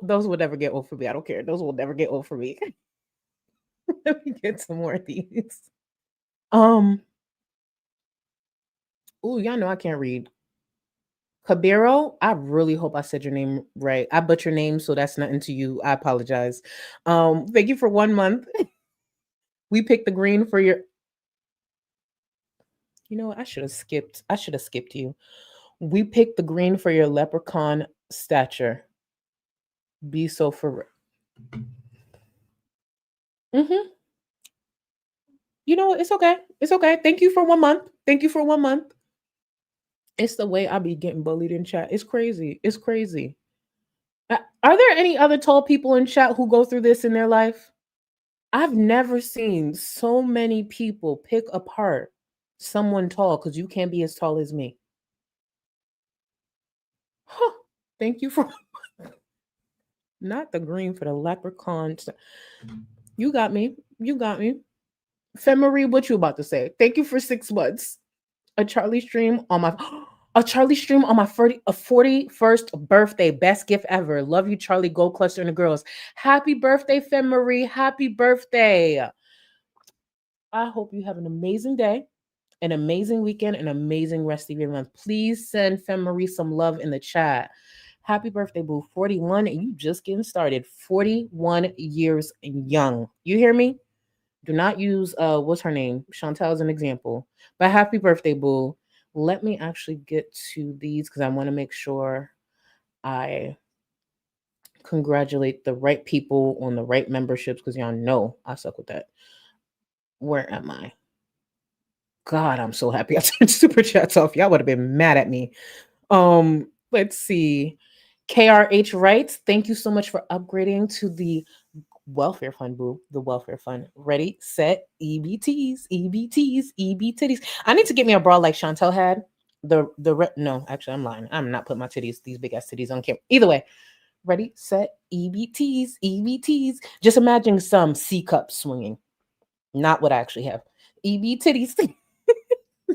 Those will never get old for me. I don't care. Those will never get old for me. Let me get some more of these. Oh, y'all know I can't read. Kabiro, I really hope I said your name right. I butcher your name, so that's nothing to you. I apologize. Thank you for 1 month. We picked the green for your. You know what? I should have skipped you. We picked the green for your leprechaun stature. Be so for. You know, it's okay. It's okay. Thank you for 1 month. Thank you for 1 month. It's the way I be getting bullied in chat. It's crazy. It's crazy. Are there any other tall people in chat who go through this in their life? I've never seen so many people pick apart someone tall because you can't be as tall as me. Huh. Thank you for not the green for the leprechaun. You got me. You got me. Femery, what you about to say? Thank you for 6 months. A Charlie stream on my 41st birthday. Best gift ever. Love you, Charlie, Gold Cluster, and the girls. Happy birthday, Femery. Happy birthday. I hope you have an amazing day an amazing weekend, an amazing rest of your month. Please send Femme Marie some love in the chat. Happy birthday, boo. 41, and you just getting started. 41 years young. You hear me? Do not use what's her name? Chantel as an example. But happy birthday, boo. Let me actually get to these because I want to make sure I congratulate the right people on the right memberships because y'all know I suck with that. Where am I? God, I'm so happy I turned super chats off. Y'all would have been mad at me. Let's see. KRH writes, thank you so much for upgrading to the welfare fund, boo. The welfare fund. Ready, set, EBTs, EBTs, EB titties. I need to get me a bra like Chantel had. No, actually, I'm lying. I'm not putting my titties, these big ass titties on camera. Either way, ready, set, EBTs, EBTs. Just imagine some C cups swinging. Not what I actually have. EB titties.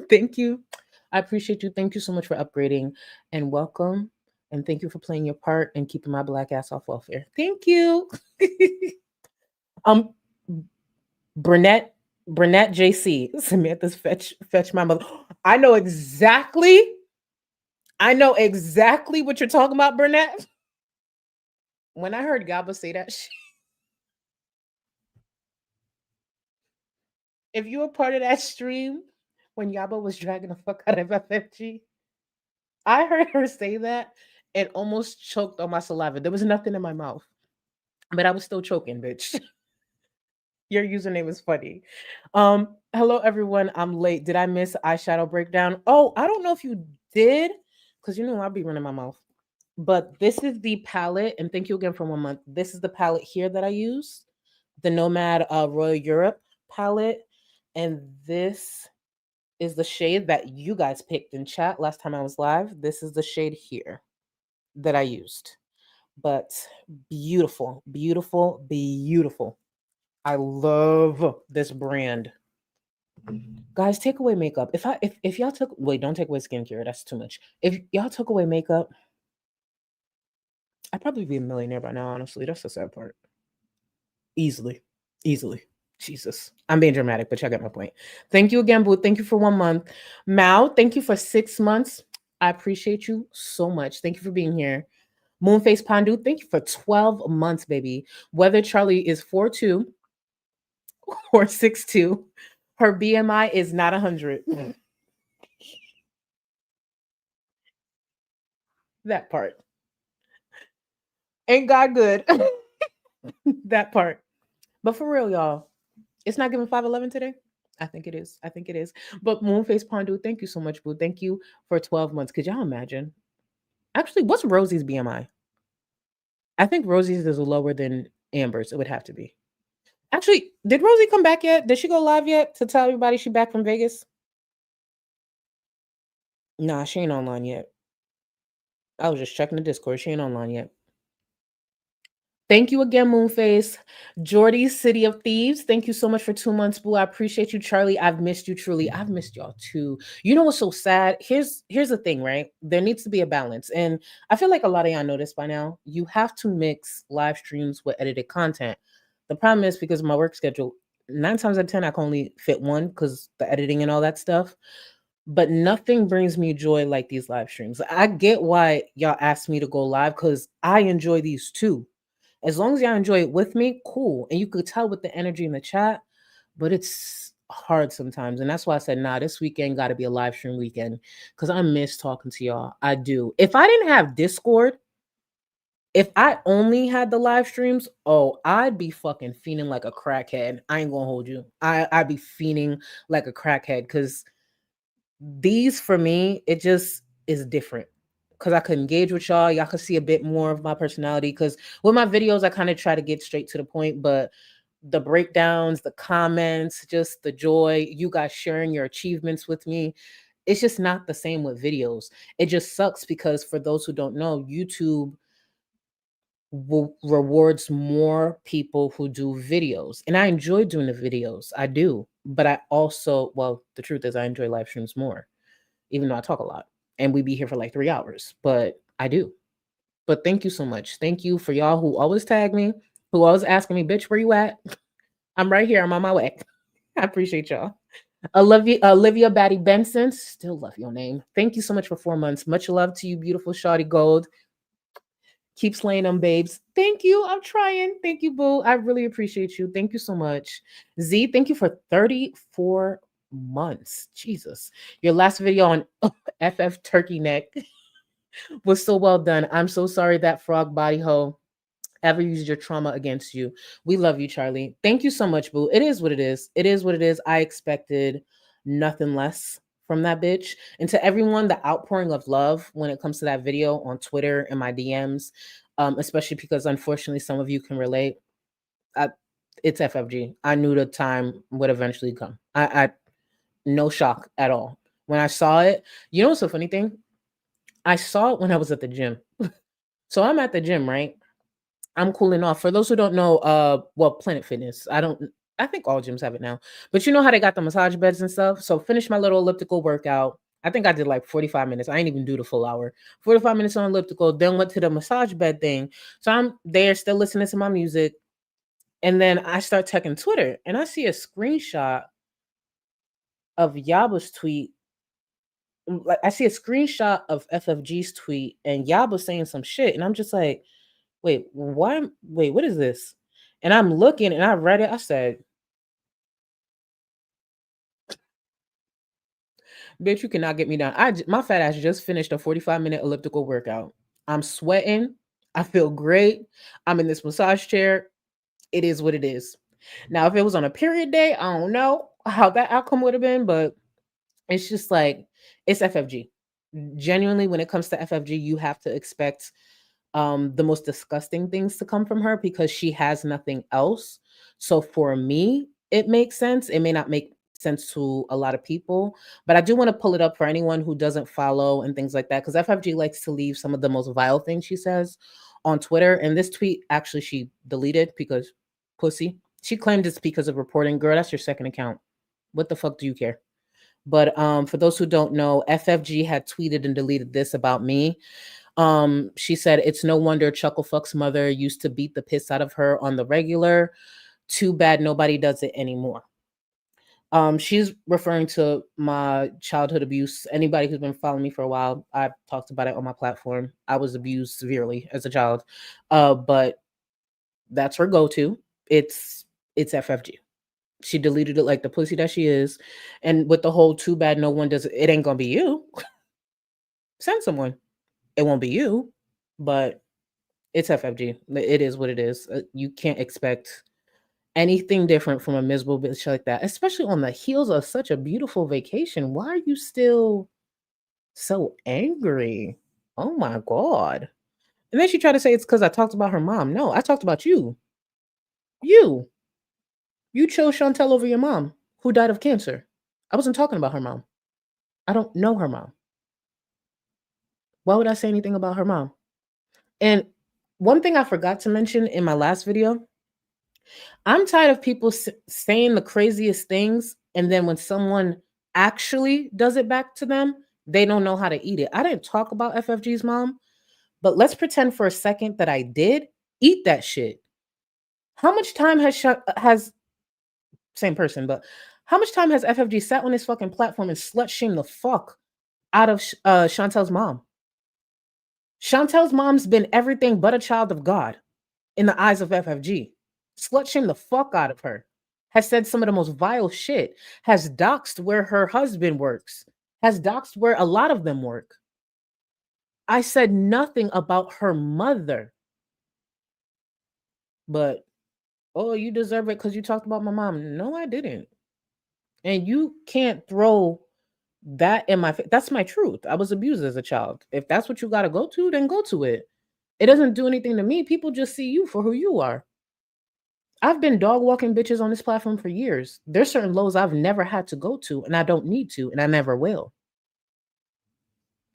Thank you. I appreciate you. Thank you so much for upgrading and welcome. And thank you for playing your part and keeping my black ass off welfare. Thank you. Burnett JC. Samantha's fetch my mother. I know exactly what you're talking about, Burnett. When I heard Gaba say that shit, if you were part of that stream when Yaba was dragging the fuck out of FFG, I heard her say that and almost choked on my saliva. There was nothing in my mouth, but I was still choking, bitch. Your username is funny. Hello everyone. I'm late. Did I miss eyeshadow breakdown? Oh, I don't know if you did, because you know I'll be running my mouth. But this is the palette, and thank you again for 1 month. This is the palette here that I use, the Nomad Royal Europe palette, and this is the shade that you guys picked in chat last time I was live. This is the shade here that I used. But beautiful, beautiful, beautiful. I love this brand. Guys, take away makeup. If y'all took don't take away skincare. That's too much. If y'all took away makeup, I'd probably be a millionaire by now, honestly. That's the sad part. Easily. Jesus. I'm being dramatic, but y'all get my point. Thank you again, Boo. Thank you for 1 month. Mao, thank you for 6 months. I appreciate you so much. Thank you for being here. Moonface Pandu, thank you for 12 months, baby. Whether Charlie is 4'2" or 6'2", her BMI is not 100. That part. Ain't God good. That part. But for real, y'all, it's not giving 5'11" today. I think it is. But Moonface Pandu, thank you so much, boo. Thank you for 12 months. Could y'all imagine? Actually, what's Rosie's BMI? I think Rosie's is lower than Amber's. It would have to be. Actually, did Rosie come back yet? Did she go live yet to tell everybody she's back from Vegas? Nah, she ain't online yet. I was just checking the Discord. She ain't online yet. Thank you again, Moonface. Jordy, City of Thieves, thank you so much for 2 months, boo. I appreciate you, Charlie. I've missed you truly. I've missed y'all too. You know what's so sad? Here's the thing, right? There needs to be a balance. And I feel like a lot of y'all know this by now. You have to mix live streams with edited content. The problem is because of my work schedule, 9 times out of 10, I can only fit one because the editing and all that stuff. But nothing brings me joy like these live streams. I get why y'all asked me to go live because I enjoy these too. As long as y'all enjoy it with me, cool. And you could tell with the energy in the chat, but it's hard sometimes. And that's why I said, nah, this weekend got to be a live stream weekend because I miss talking to y'all. I do. If I didn't have Discord, if I only had the live streams, I'd be fucking fiending like a crackhead. I ain't gonna hold you. I'd be fiending like a crackhead because these for me, it just is different. Because I could engage with y'all. Y'all could see a bit more of my personality. Because with my videos, I kind of try to get straight to the point. But the breakdowns, the comments, just the joy, you guys sharing your achievements with me, it's just not the same with videos. It just sucks because for those who don't know, YouTube rewards more people who do videos. And I enjoy doing the videos. I do. But I also, the truth is I enjoy live streams more, even though I talk a lot. And we'd be here for like 3 hours, but I do. But thank you so much. Thank you for y'all who always tag me, who always asking me, bitch, where you at? I'm right here. I'm on my way. I appreciate y'all. Olivia Batty Benson, still love your name. Thank you so much for 4 months. Much love to you, beautiful Shawty Gold. Keep slaying them, babes. Thank you. I'm trying. Thank you, boo. I really appreciate you. Thank you so much. Z, thank you for 34 months. Jesus. Your last video on FF Turkey Neck was so well done. I'm so sorry that frog body hoe ever used your trauma against you. We love you, Charlie. Thank you so much, boo. It is what it is. It is what it is. I expected nothing less from that bitch. And to everyone, the outpouring of love when it comes to that video on Twitter and my DMs, especially because unfortunately some of you can relate. It's FFG. I knew the time would eventually come. I no shock at all. When I saw it, you know what's the funny thing? I saw it when I was at the gym. So I'm at the gym, right? I'm cooling off. For those who don't know, well, Planet Fitness. I think all gyms have it now. But you know how they got the massage beds and stuff? So finish my little elliptical workout. I think I did like 45 minutes. I didn't even do the full hour. 45 minutes on elliptical, then went to the massage bed thing. So I'm there still listening to my music. And then I start checking Twitter and I see a screenshot of Yaba's tweet. Like I see a screenshot of FFG's tweet and Yaba saying some shit. And I'm just like, wait, what is this? And I'm looking and I read it. I said, bitch, you cannot get me down. My fat ass just finished a 45-minute elliptical workout. I'm sweating. I feel great. I'm in this massage chair. It is what it is. Now, if it was on a period day, I don't know how that outcome would have been, but it's just like, it's FFG. Genuinely, when it comes to FFG, you have to expect the most disgusting things to come from her because she has nothing else. So for me, it makes sense. It may not make sense to a lot of people, but I do want to pull it up for anyone who doesn't follow and things like that because FFG likes to leave some of the most vile things she says on Twitter. And this tweet actually she deleted because pussy. She claimed it's because of reporting. Girl, that's your second account. What the fuck do you care? But for those who don't know, FFG had tweeted and deleted this about me. She said, it's no wonder Chucklefuck's mother used to beat the piss out of her on the regular. Too bad nobody does it anymore. She's referring to my childhood abuse. Anybody who's been following me for a while, I've talked about it on my platform. I was abused severely as a child. But that's her go-to. It's FFG. She deleted it like the pussy that she is. And with the whole too bad no one does it, it ain't gonna be you. Send someone. It won't be you, but it's FFG. It is what it is. You can't expect anything different from a miserable bitch like that, especially on the heels of such a beautiful vacation. Why are you still so angry? Oh my God. And then she tried to say it's because I talked about her mom. No, I talked about you. You chose Chantel over your mom, who died of cancer. I wasn't talking about her mom. I don't know her mom. Why would I say anything about her mom? And one thing I forgot to mention in my last video, I'm tired of people saying the craziest things, and then when someone actually does it back to them, they don't know how to eat it. I didn't talk about FFG's mom, but let's pretend for a second that I did eat that shit. How much time has same person, but how much time has FFG sat on this fucking platform and slut-shamed the fuck out of Chantel's mom? Chantel's mom's been everything but a child of God in the eyes of FFG. Slut-shamed the fuck out of her. Has said some of the most vile shit. Has doxed where her husband works. Has doxed where a lot of them work. I said nothing about her mother. But, oh, you deserve it because you talked about my mom. No, I didn't. And you can't throw that in my face. That's my truth. I was abused as a child. If that's what you got to go to, then go to it. It doesn't do anything to me. People just see you for who you are. I've been dog walking bitches on this platform for years. There's certain lows I've never had to go to, and I don't need to, and I never will.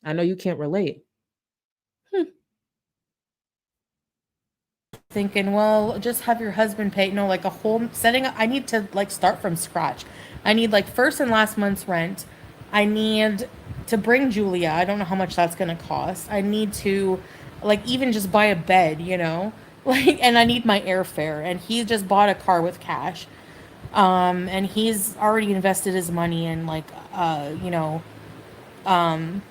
I know you can't relate. Thinking, well, just have your husband pay, like a whole setting up. I need to like start from scratch. I need like first and last month's rent. I need to bring Julia. I don't know how much that's going to cost. I need to like even just buy a bed, like, and I need my airfare. And he just bought a car with cash. And he's already invested his money in like you know, I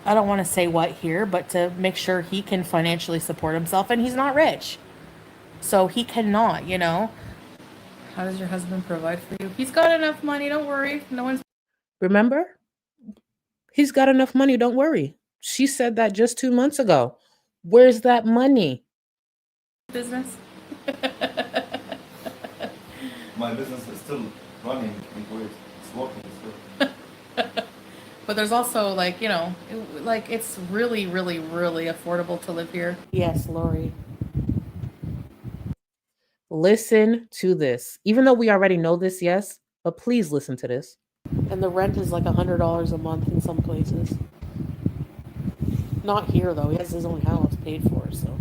don't want to say what here, but to make sure he can financially support himself, and he's not rich. So he cannot, you know. How does your husband provide for you? He's got enough money, don't worry. No one's Remember? He's got enough money, don't worry. She said that just 2 months ago. Where's that money? business. My business is still running in Kuwait. It's working still. But there's also like, you know, like it's really, really, really affordable to live here. Yes, Lori. Listen to this. Even though we already know this, yes, but please listen to this. And the rent is like $100 a month in some places. Not here though. He has his own house paid for, so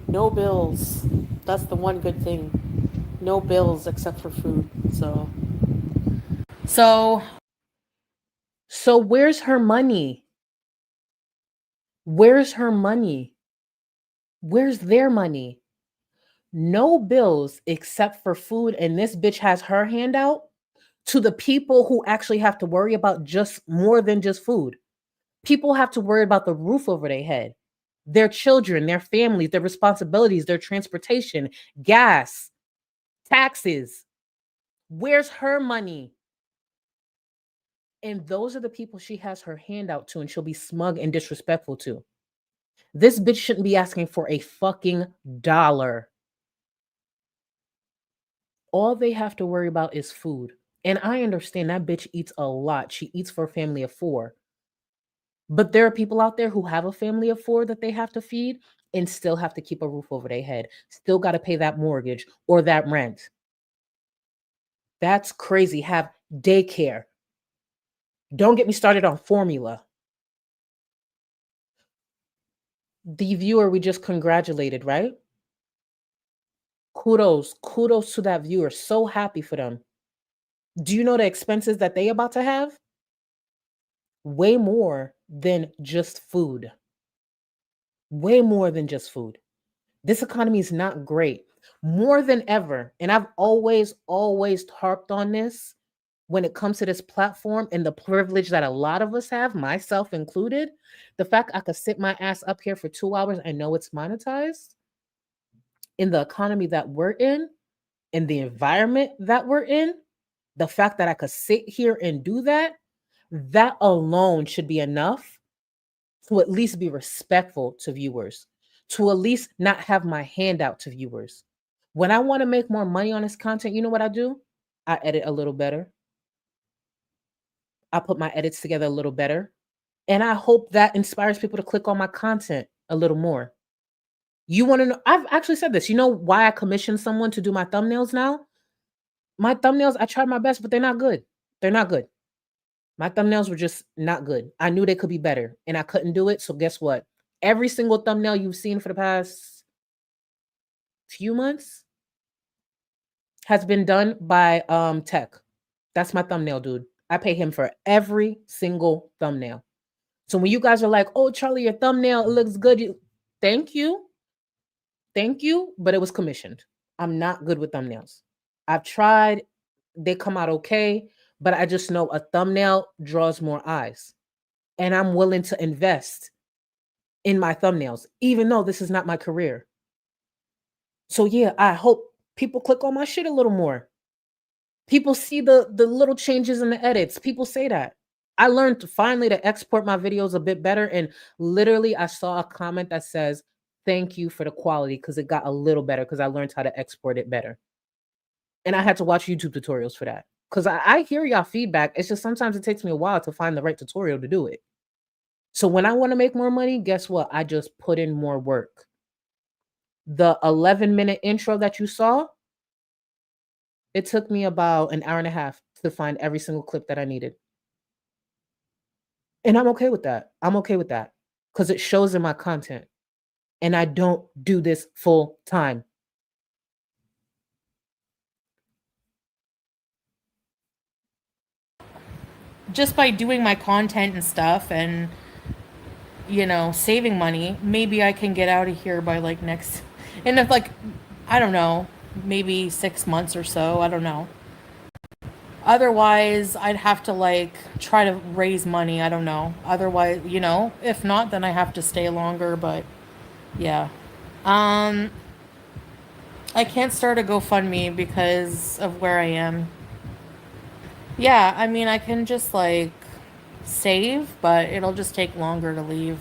no bills. That's the one good thing. No bills except for food. So where's her money? Where's her money? Where's their money? No bills except for food, and this bitch has her hand out to the people who actually have to worry about just more than just food. People have to worry about the roof over their head, their children, their families, their responsibilities, their transportation, gas, taxes. Where's her money? And those are the people she has her hand out to, and she'll be smug and disrespectful to. This bitch shouldn't be asking for a fucking dollar. All they have to worry about is food. And I understand that bitch eats a lot. She eats for a family of 4. But there are people out there who have a family of 4 that they have to feed and still have to keep a roof over their head. Still got to pay that mortgage or that rent. That's crazy. Have daycare. Don't get me started on formula. The viewer we just congratulated, right? Kudos to that viewer. So happy for them. Do you know the expenses that they about to have? Way more than just food. Way more than just food. This economy is not great. More than ever, and I've always harped on this when it comes to this platform and the privilege that a lot of us have, myself included, the fact I could sit my ass up here for 2 hours and know it's monetized in the economy that we're in the environment that we're in, the fact that I could sit here and do that, that alone should be enough to at least be respectful to viewers, to at least not have my hand out to viewers. When I want to make more money on this content, you know what I do? I edit a little better. I put my edits together a little better. And I hope that inspires people to click on my content a little more. You want to know? I've actually said this. You know why I commissioned someone to do my thumbnails now? My thumbnails, I tried my best, but they're not good. They're not good. My thumbnails were just not good. I knew they could be better, and I couldn't do it. So guess what? Every single thumbnail you've seen for the past few months has been done by Tech. That's my thumbnail dude. I pay him for every single thumbnail. So when you guys are like, "Oh, Charlie, your thumbnail looks good," thank you, but it was commissioned. I'm not good with thumbnails. I've tried; they come out okay, but I just know a thumbnail draws more eyes, and I'm willing to invest in my thumbnails, even though this is not my career. So yeah, I hope people click on my shit a little more. People see the little changes in the edits. People say that. I learned finally to export my videos a bit better. And literally, I saw a comment that says, "Thank you for the quality," because it got a little better because I learned how to export it better. And I had to watch YouTube tutorials for that. Because I hear y'all feedback. It's just sometimes it takes me a while to find the right tutorial to do it. So when I want to make more money, guess what? I just put in more work. The 11-minute intro that you saw, it took me about an hour and a half to find every single clip that I needed. And I'm okay with that. I'm okay with that because it shows in my content. And I don't do this full time. Just by doing my content and stuff and, you know, saving money, maybe I can get out of here by like next. And if like, I don't know, maybe 6 months or so. I don't know. Otherwise, I'd have to like try to raise money. I don't know. Otherwise, if not, then I have to stay longer. But yeah, I can't start a GoFundMe because of where I am. Yeah, I mean, I can just like save, but it'll just take longer to leave.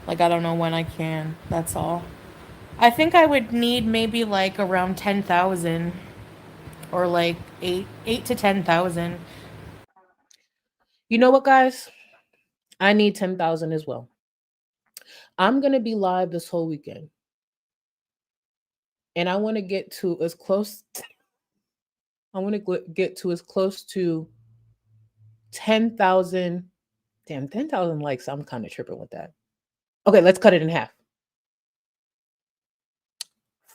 Like, I don't know when I can. That's all. I think I would need maybe like around 10,000 or like 8 to 10,000. You know what, guys? I need 10,000 as well. I'm going to be live this whole weekend. And I want to get to as close to 10,000. Damn, 10,000 likes. I'm kind of tripping with that. Okay, let's cut it in half.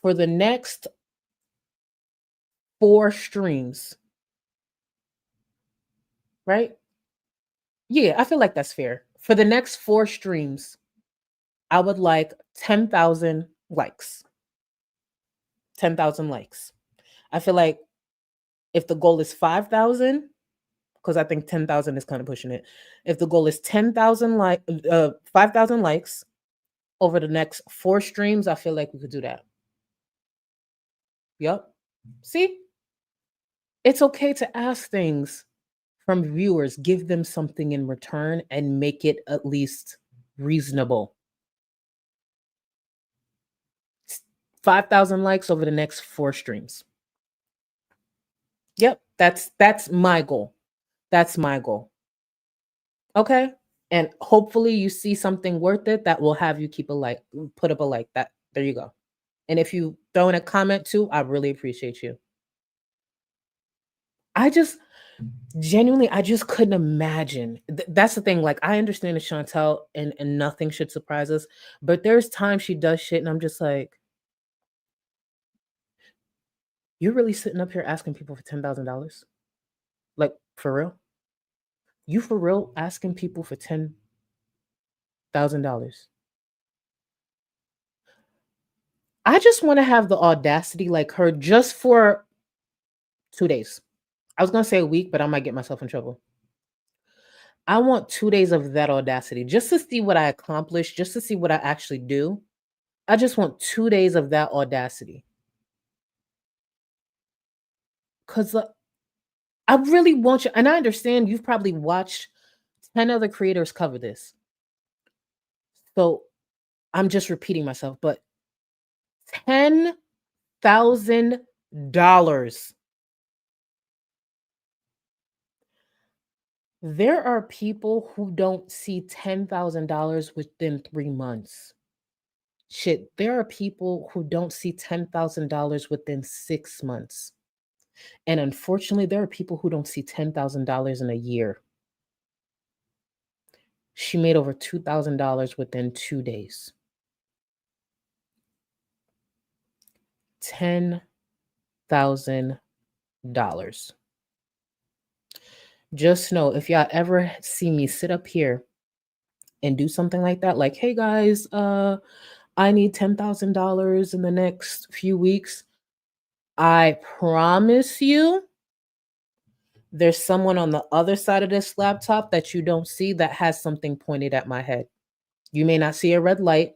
For the next 4 streams, right? Yeah, I feel like that's fair. For the next 4 streams, I would like 10,000 likes. 10,000 likes. I feel like if the goal is 5,000, because I think 10,000 is kind of pushing it. If the goal is 5,000 likes over the next 4 streams, I feel like we could do that. Yep. See? It's okay to ask things from viewers, give them something in return and make it at least reasonable. 5,000 likes over the next 4 streams. Yep, that's my goal. That's my goal. Okay? And hopefully you see something worth it that will have you keep a like, put up a like. That there you go. And if you throw in a comment too, I really appreciate you. I just couldn't imagine. That's the thing. Like, I understand that Chantel and nothing should surprise us, but there's times she does shit and I'm just like, you're really sitting up here asking people for $10,000? Like, for real? You for real asking people for $10,000? I just want to have the audacity like her just for 2 days. I was going to say a week, but I might get myself in trouble. I want 2 days of that audacity just to see what I accomplish, just to see what I actually do. I just want 2 days of that audacity. Because I really want you, and I understand you've probably watched 10 other creators cover this. So I'm just repeating myself, but $10,000. There are people who don't see $10,000 within 3 months. Shit, there are people who don't see $10,000 within 6 months. And unfortunately, there are people who don't see $10,000 in a year. She made over $2,000 within 2 days. $10,000. Just know, if y'all ever see me sit up here and do something like that, like, hey guys, I need $10,000 in the next few weeks, I promise you there's someone on the other side of this laptop that you don't see that has something pointed at my head. You may not see a red light.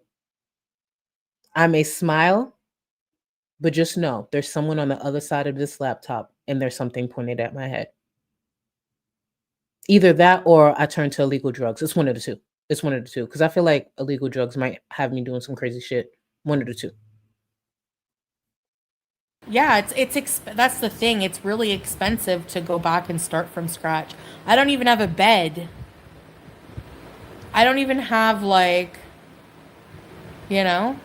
I may smile, but just know there's someone on the other side of this laptop and there's something pointed at my head. Either that or I turn to illegal drugs. It's one of the two. It's one of the two. Because I feel like illegal drugs might have me doing some crazy shit. One of the two. Yeah, that's the thing. It's really expensive to go back and start from scratch. I don't even have a bed. I don't even have like, I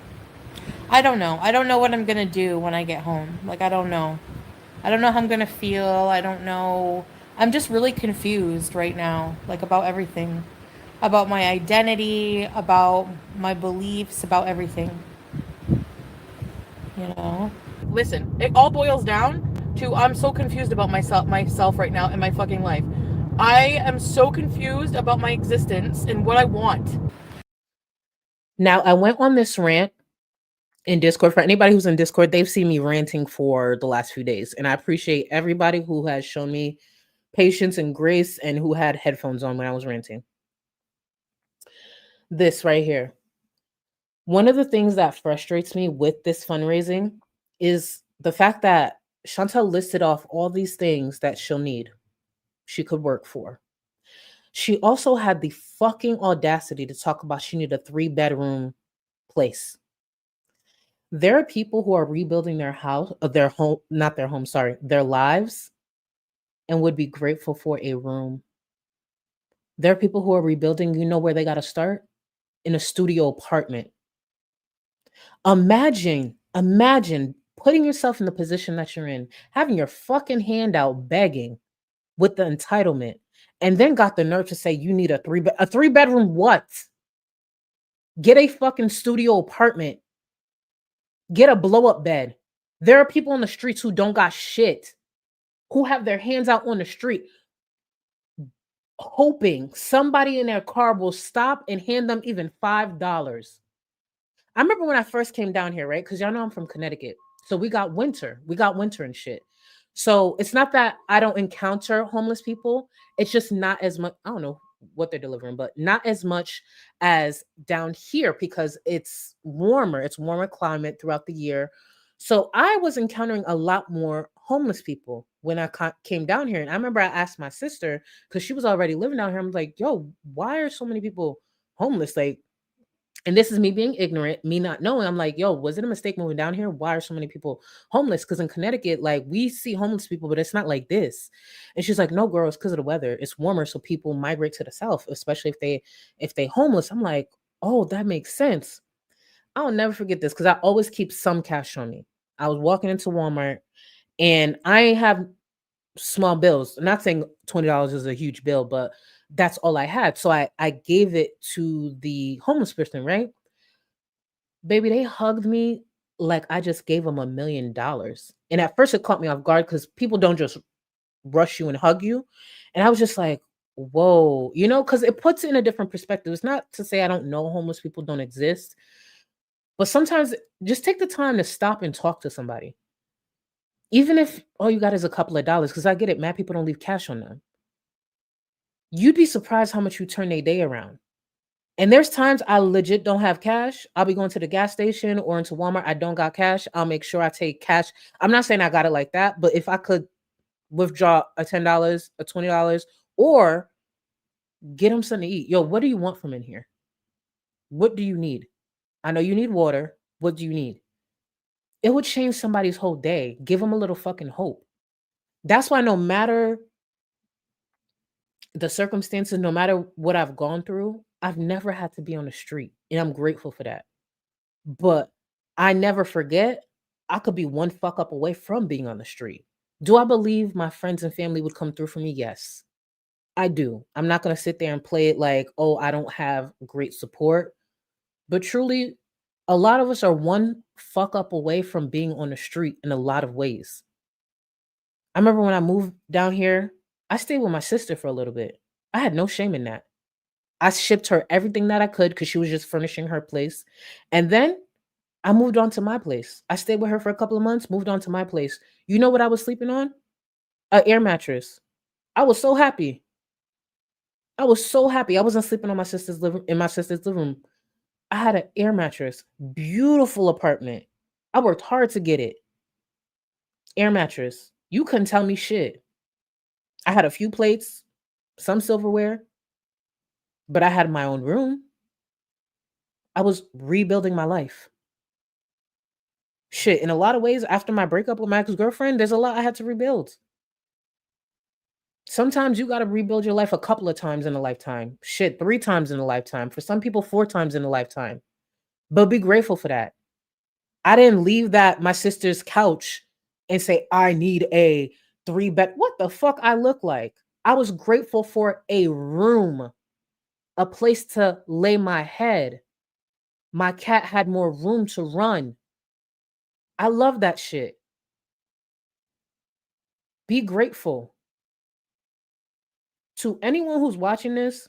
don't know. I don't know what I'm going to do when I get home. Like, I don't know. I don't know how I'm going to feel. I don't know. I'm just really confused right now, like about everything, about my identity, about my beliefs, about everything. Listen, it all boils down to I'm so confused about myself right now and my fucking life. I am so confused about my existence and what I want. Now, I went on this rant in Discord. For anybody who's in Discord, they've seen me ranting for the last few days. And I appreciate everybody who has shown me patience and grace and who had headphones on when I was ranting. This right here. One of the things that frustrates me with this fundraising is the fact that Chantel listed off all these things that she'll need, she could work for. She also had the fucking audacity to talk about she needed a 3-bedroom place. There are people who are rebuilding their house, their home, not their home, sorry, their lives, and would be grateful for a room. There are people who are rebuilding, you know where they got to start? In a studio apartment. Imagine putting yourself in the position that you're in, having your fucking hand out begging with the entitlement, and then got the nerve to say you need a 3-bedroom what? Get a fucking studio apartment. Get a blow-up bed. There are people on the streets who don't got shit, who have their hands out on the street, hoping somebody in their car will stop and hand them even $5. I remember when I first came down here, right? Because y'all know I'm from Connecticut. So we got winter. We got winter and shit. So it's not that I don't encounter homeless people. It's just not as much. I don't know what they're delivering, but not as much as down here because it's warmer. It's warmer climate throughout the year. So I was encountering a lot more homeless people when I came down here. And I remember I asked my sister, because she was already living down here. I'm like, yo, why are so many people homeless? Like, and this is me being ignorant, me not knowing. I'm like, yo, was it a mistake moving down here? Why are so many people homeless? Because in Connecticut, like, we see homeless people, but it's not like this. And she's like, no, girl, it's because of the weather. It's warmer, so people migrate to the south, especially if they homeless. I'm like, oh, that makes sense. I'll never forget this because I always keep some cash on me. I was walking into Walmart and I have small bills. I'm not saying $20 is a huge bill, but that's all I had. So I gave it to the homeless person, right? Baby, they hugged me like I just gave them $1 million. And at first it caught me off guard because people don't just rush you and hug you. And I was just like, whoa, because it puts it in a different perspective. It's not to say I don't know homeless people don't exist, but sometimes just take the time to stop and talk to somebody. Even if all you got is a couple of dollars, because I get it, mad people don't leave cash on them. You'd be surprised how much you turn their day around. And there's times I legit don't have cash. I'll be going to the gas station or into Walmart. I don't got cash. I'll make sure I take cash. I'm not saying I got it like that, but if I could withdraw a $10, a $20, or get them something to eat. Yo, what do you want from in here? What do you need? I know you need water. What do you need? It would change somebody's whole day. Give them a little fucking hope. That's why no matter the circumstances, no matter what I've gone through, I've never had to be on the street. And I'm grateful for that. But I never forget, I could be one fuck up away from being on the street. Do I believe my friends and family would come through for me? Yes, I do. I'm not going to sit there and play it like, oh, I don't have great support. But truly, a lot of us are one fuck up away from being on the street in a lot of ways. I remember when I moved down here, I stayed with my sister for a little bit. I had no shame in that. I shipped her everything that I could because she was just furnishing her place. And then I moved on to my place. I stayed with her for a couple of months, moved on to my place. You know what I was sleeping on? An air mattress. I was so happy. I was so happy. I wasn't sleeping on my sister's living room. I had an air mattress. Beautiful apartment. I worked hard to get it. Air mattress. You couldn't tell me shit. I had a few plates, some silverware, but I had my own room. I was rebuilding my life. Shit, in a lot of ways, after my breakup with my ex-girlfriend, there's a lot I had to rebuild. Sometimes you got to rebuild your life a couple of times in a lifetime. Shit, 3 times in a lifetime. For some people, 4 times in a lifetime. But be grateful for that. I didn't leave my sister's couch and say, I need a 3-bed. What the fuck I look like? I was grateful for a room, a place to lay my head. My cat had more room to run. I love that shit. Be grateful. To anyone who's watching this,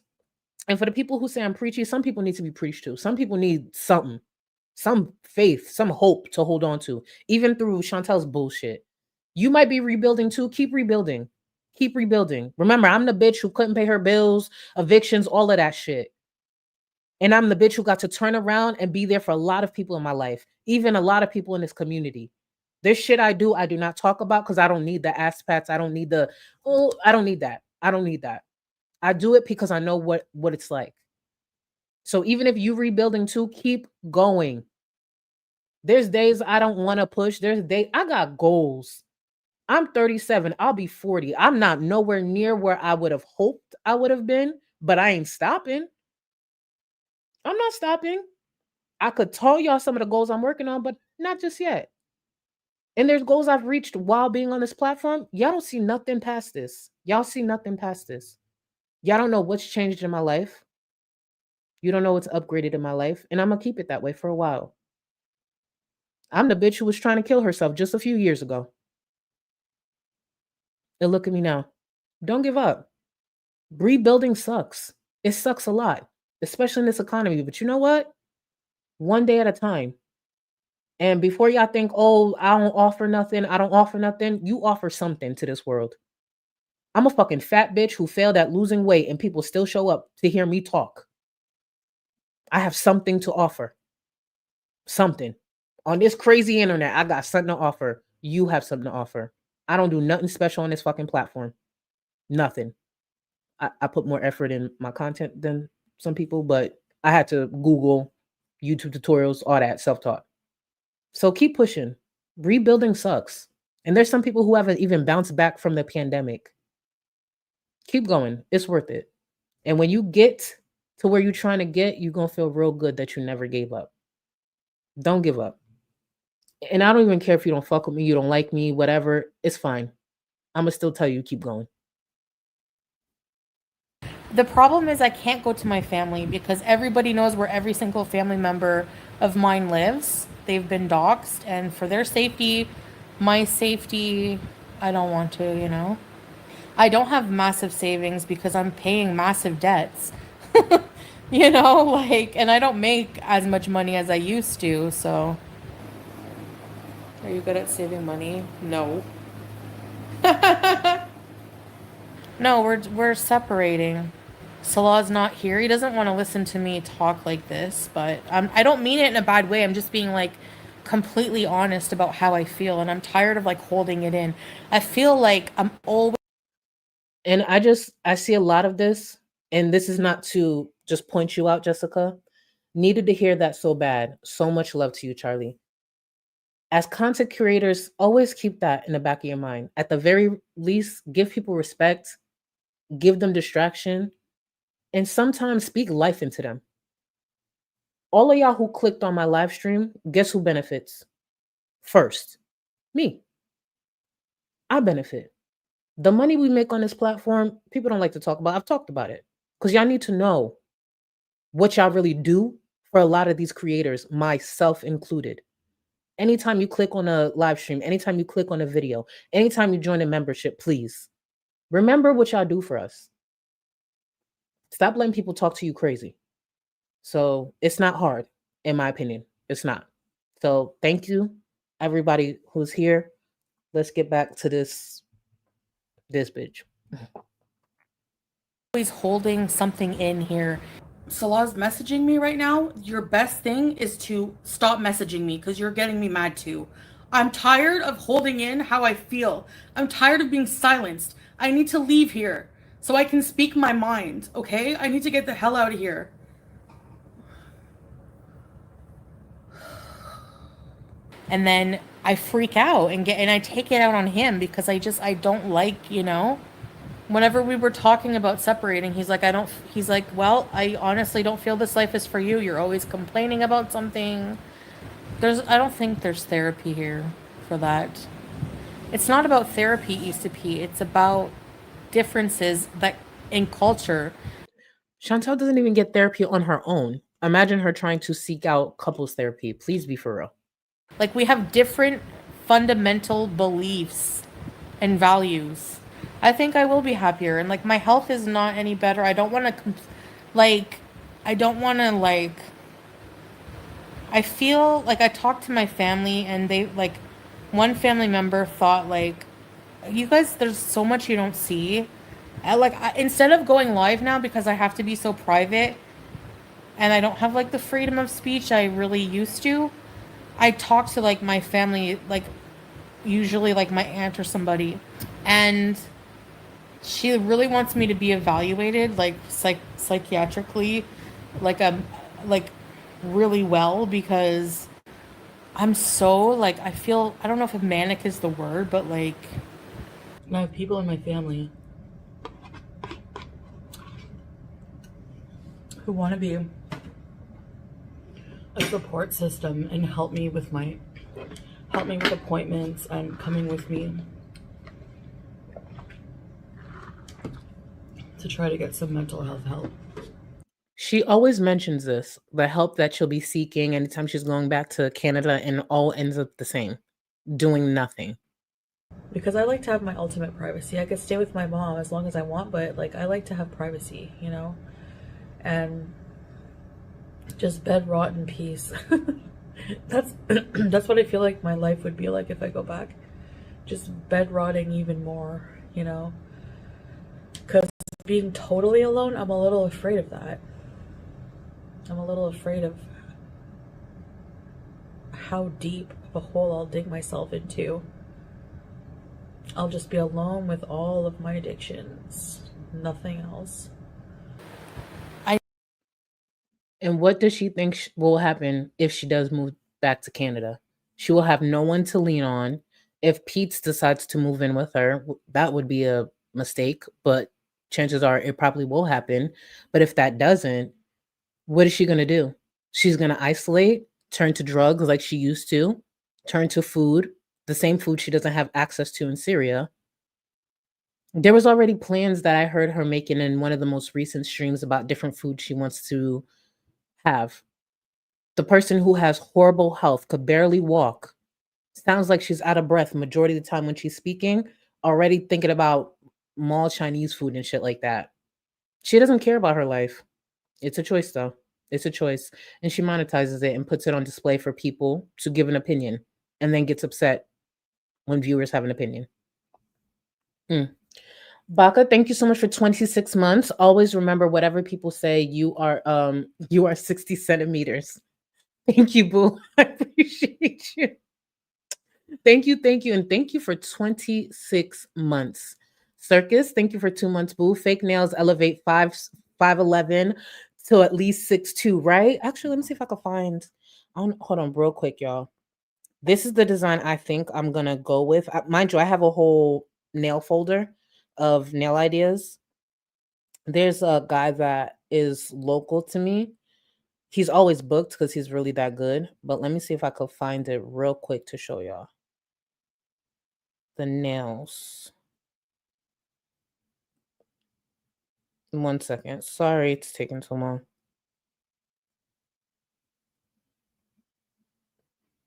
and for the people who say I'm preachy, some people need to be preached to. Some people need something. some faith, some hope to hold on to, even through Chantel's bullshit. You might be rebuilding too. Keep rebuilding. Keep rebuilding. Remember, I'm the bitch who couldn't pay her bills, evictions, all of that shit. And I'm the bitch who got to turn around and be there for a lot of people in my life, even a lot of people in this community. This shit I do not talk about because I don't need the ass pats. I don't need I don't need that. I don't need that. I do it because I know what it's like. So even if you rebuilding too, keep going. There's days I don't want to push. There's days I got goals. I'm 37. I'll be 40. I'm not nowhere near where I would have hoped I would have been, but I ain't stopping. I'm not stopping. I could tell y'all some of the goals I'm working on, but not just yet. And there's goals I've reached while being on this platform. Y'all don't see nothing past this. Y'all see nothing past this. Y'all don't know what's changed in my life. You don't know what's upgraded in my life. And I'm going to keep it that way for a while. I'm the bitch who was trying to kill herself just a few years ago. And look at me now. Don't give up. Rebuilding sucks. It sucks a lot, especially in this economy. But you know what? One day at a time. And before y'all think, oh, I don't offer nothing, you offer something to this world. I'm a fucking fat bitch who failed at losing weight and people still show up to hear me talk. I have something to offer. Something. On this crazy internet, I got something to offer. You have something to offer. I don't do nothing special on this fucking platform. Nothing. I put more effort in my content than some people, but I had to Google, YouTube tutorials, all that, self-taught. So keep pushing. Rebuilding sucks. And there's some people who haven't even bounced back from the pandemic. Keep going. It's worth it. And when you get to where you're trying to get, you're going to feel real good that you never gave up. Don't give up. And I don't even care if you don't fuck with me, you don't like me, whatever. It's fine. I'm going to still tell you, keep going. The problem is I can't go to my family because everybody knows where every single family member of mine lives. They've been doxxed, and for their safety, my safety, I don't want to, you know. I don't have massive savings because I'm paying massive debts. You know, like, and I don't make as much money as I used to, so. Are you good at saving money? No. No, we're separating. Salah's not here. He doesn't want to listen to me talk like this, but I don't mean it in a bad way. I'm just being like completely honest about how I feel, and I'm tired of like holding it in. I feel like I'm always. And I see a lot of this, and this is not to just point you out, Jessica. Needed to hear that so bad. So much love to you, Charlie. As content creators, always keep that in the back of your mind. At the very least, give people respect, give them distraction, and sometimes speak life into them. All of y'all who clicked on my live stream, guess who benefits? First, me. I benefit. The money we make on this platform, people don't like to talk about. I've talked about it because y'all need to know what y'all really do for a lot of these creators, myself included. Anytime you click on a live stream, anytime you click on a video, anytime you join a membership, please remember what y'all do for us. Stop letting people talk to you crazy. So it's not hard, in my opinion. It's not. So thank you, everybody who's here. Let's get back to this bitch. Always holding something in here. Salah's messaging me right now. Your best thing is to stop messaging me because you're getting me mad too. I'm tired of holding in how I feel. I'm tired of being silenced. I need to leave here so I can speak my mind, okay? I need to get the hell out of here. And then I freak out and I take it out on him because I don't like, you know, whenever we were talking about separating, he's like, well, I honestly don't feel this life is for you. You're always complaining about something. I don't think there's therapy here for that. It's not about therapy, E2P. It's about differences that in culture. Chantel doesn't even get therapy on her own. Imagine her trying to seek out couples therapy. Please be for real. Like, we have different fundamental beliefs and values. I think I will be happier. And, like, my health is not any better. I don't want to, I feel like I talked to my family and they like one family member thought like you guys there's so much you don't see. Instead of going live now because I have to be so private and I don't have like the freedom of speech I really used to, I talk to like my family like usually like my aunt or somebody, and she really wants me to be evaluated like psychiatrically like like really well because I'm so like I feel I don't know if manic is the word, but like I have people in my family who want to be a support system and help me with appointments and coming with me to try to get some mental health help. She always mentions this, the help that she'll be seeking anytime she's going back to Canada, and it all ends up the same, doing nothing. Because I like to have my ultimate privacy. I could stay with my mom as long as I want, but like I like to have privacy, you know? And just bed rot in peace. That's that's what I feel like my life would be like if I go back. Just bed rotting even more, you know? Because being totally alone, I'm a little afraid of that. I'm a little afraid of how deep of a hole I'll dig myself into. I'll just be alone with all of my addictions, nothing else. And what does she think will happen if she does move back to Canada? She will have no one to lean on. If Pete decides to move in with her, that would be a mistake, but chances are it probably will happen. But if that doesn't, what is she going to do? She's going to isolate, turn to drugs like she used to, turn to food, the same food she doesn't have access to in Syria. There was already plans that I heard her making in one of the most recent streams about different food she wants to have. The person who has horrible health, could barely walk, sounds like she's out of breath majority of the time when she's speaking, already thinking about mall Chinese food and shit like that. She doesn't care about her life. It's a choice, though. It's a choice. And she monetizes it and puts it on display for people to give an opinion and then gets upset when viewers have an opinion. Baka, thank you so much for 26 months. Always remember, whatever people say, you are 60 centimeters. Thank you, boo. I appreciate you. Thank you, and thank you for 26 months. Circus, thank you for 2 months, boo. Fake nails elevate 5'11" to at least 6'2", right? Actually, let me see if I can find. Hold on, real quick, y'all. This is the design I think I'm gonna go with. Mind you, I have a whole nail folder of nail ideas. There's a guy that is local to me. He's always booked because he's really that good. But let me see if I could find it real quick to show y'all. The nails. 1 second. Sorry it's taking so long.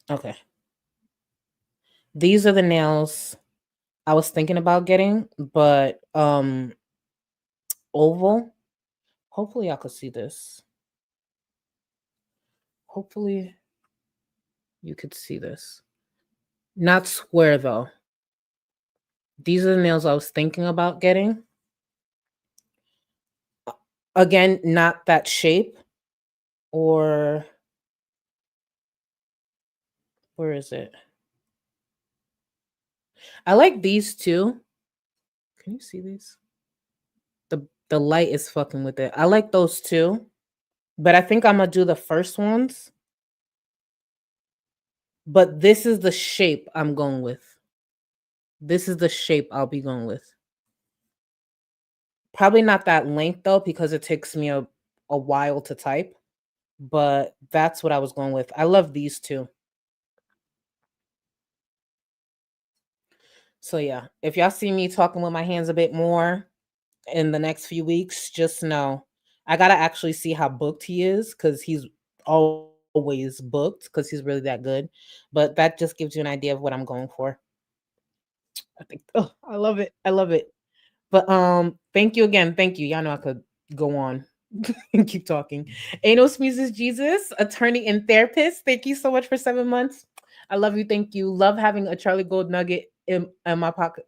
Okay. These are the nails I was thinking about getting, but oval. Hopefully I could see this. Hopefully you could see this. Not square though. These are the nails I was thinking about getting. Again, not that shape. Or where is it? I like these too. Can you see these? The light is fucking with it. I like those too. But I think I'm gonna do the first ones. But this is the shape I'm going with. This is the shape I'll be going with. Probably not that length though, because it takes me a while to type. But that's what I was going with. I love these two. So yeah, if y'all see me talking with my hands a bit more in the next few weeks, just know I gotta actually see how booked he is, because he's always booked because he's really that good. But that just gives you an idea of what I'm going for. I think I love it. I love it. But thank you again. Thank you. Y'all know I could go on. Keep talking. Anos Muses Jesus, attorney and therapist. Thank you so much for 7 months. I love you. Thank you. Love having a Charlie Gold nugget in my pocket.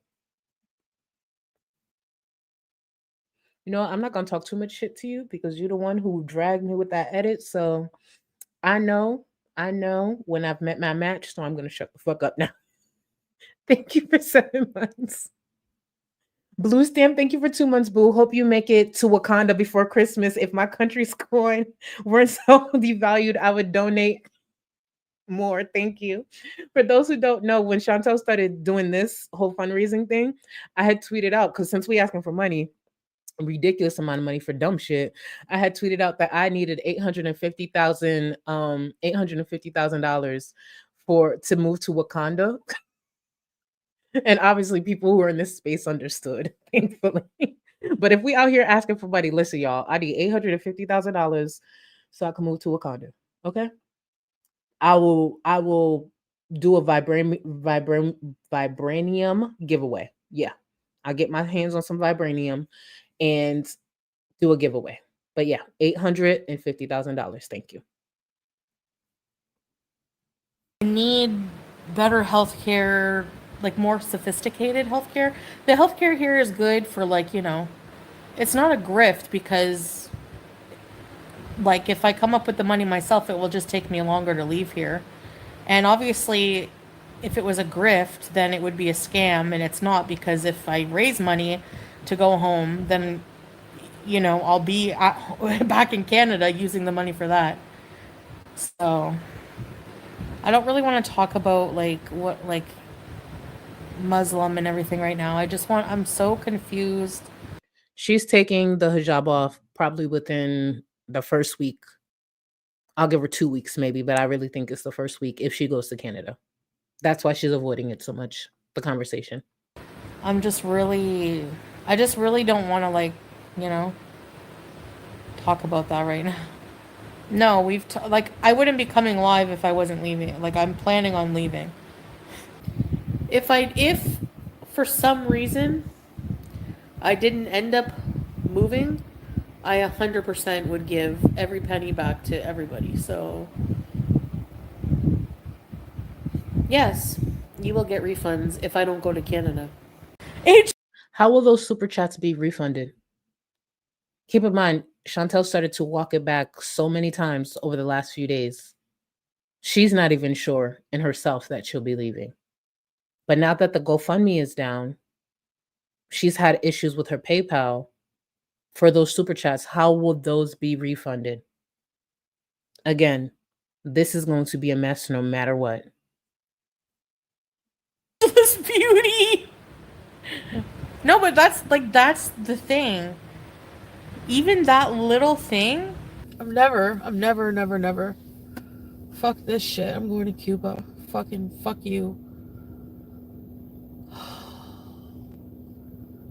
You know, I'm not gonna talk too much shit to you because you're the one who dragged me with that edit. So I know, when I've met my match, so I'm gonna shut the fuck up now. Thank you for 7 months. Blue Stamp, thank you for 2 months, Boo. Hope you make it to Wakanda before Christmas. If my country's coin weren't so devalued, I would donate more. Thank you. For those who don't know, when Chantel started doing this whole fundraising thing, I had tweeted out, because since we asking for money, a ridiculous amount of money for dumb shit, I had tweeted out that I needed $850,000 for to move to Wakanda. And obviously people who are in this space understood, thankfully. But if we out here asking for money, listen, y'all, I need $850,000 so I can move to Wakanda. Okay. I will do a vibranium giveaway. Yeah. I'll get my hands on some vibranium and do a giveaway. But yeah, $850,000. Thank you. Need better healthcare, like more sophisticated healthcare. The healthcare here is good for, like, you know, it's not a grift because, like, if I come up with the money myself, it will just take me longer to leave here. And obviously, if it was a grift, then it would be a scam, and it's not, because if I raise money to go home, then, you know, I'll be back in Canada using the money for that. So I don't really want to talk about like Muslim and everything right now. I'm so confused. She's taking the hijab off probably within the first week. I'll give her 2 weeks maybe, but I really think it's the first week if she goes to Canada. That's why she's avoiding it so much, the conversation. I just really don't want to, like, you know, talk about that right now. No, like, I wouldn't be coming live if I wasn't leaving. Like, I'm planning on leaving. If for some reason I didn't end up moving, I 100% would give every penny back to everybody. So yes, you will get refunds if I don't go to Canada. How will those super chats be refunded? Keep in mind, Chantel started to walk it back so many times over the last few days. She's not even sure in herself that she'll be leaving. But now that the GoFundMe is down, she's had issues with her PayPal for those super chats. How will those be refunded? Again, this is going to be a mess no matter what. This beauty. No, but that's the thing. Even that little thing, I'm never. Fuck this shit. I'm going to Cuba. Fucking fuck you.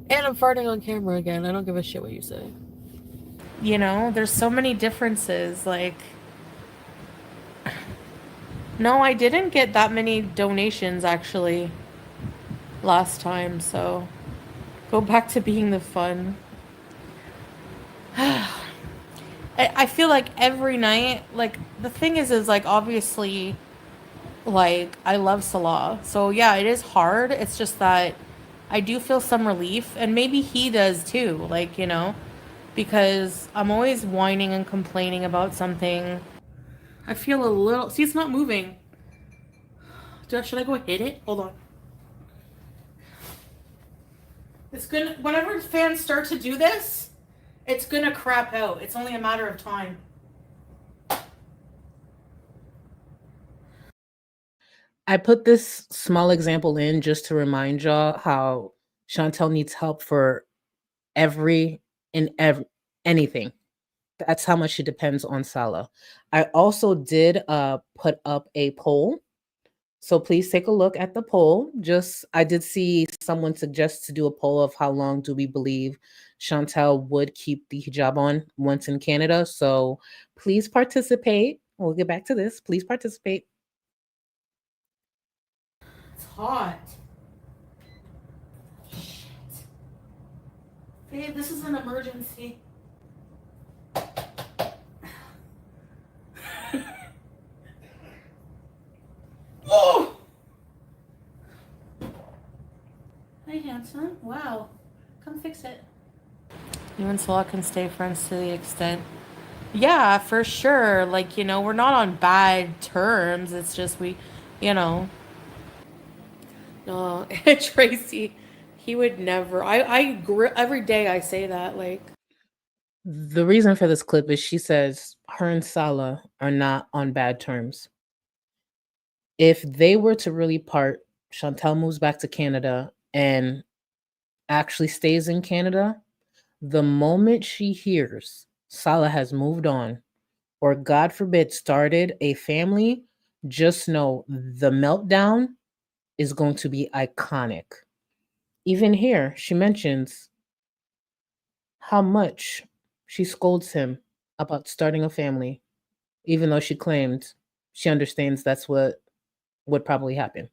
And I'm farting on camera again. I don't give a shit what you say. You know, there's so many differences. Like, no, I didn't get that many donations actually last time, so go back to being the fun. I feel like every night, like, the thing is like, obviously, like, I love Salah. So yeah, it is hard. It's just that I do feel some relief, and maybe he does too, like, you know, because I'm always whining and complaining about something. I feel a little, see, it's not moving. Should I go hit it? Hold on. It's gonna, whenever fans start to do this, it's gonna crap out. It's only a matter of time. I put this small example in just to remind y'all how Chantel needs help for anything. That's how much she depends on Salah. I also did put up a poll. So please take a look at the poll. I did see someone suggest to do a poll of how long do we believe Chantel would keep the hijab on once in Canada. So please participate. We'll get back to this. Please participate. It's hot. Shit. Babe, this is an emergency. handsome. Wow. Come fix it. You and Sola can stay friends to the extent. Yeah, for sure. Like, we're not on bad terms. It's just you know. No, Tracy, he would never. Every day I say that. Like, The reason for this clip is she says her and Salah are not on bad terms. If they were to really part, Chantel moves back to Canada and actually stays in Canada. The moment she hears Salah has moved on, or God forbid, started a family, just know the meltdown is going to be iconic. Even here, she mentions how much she scolds him about starting a family, even though she claimed she understands that's what would probably happen.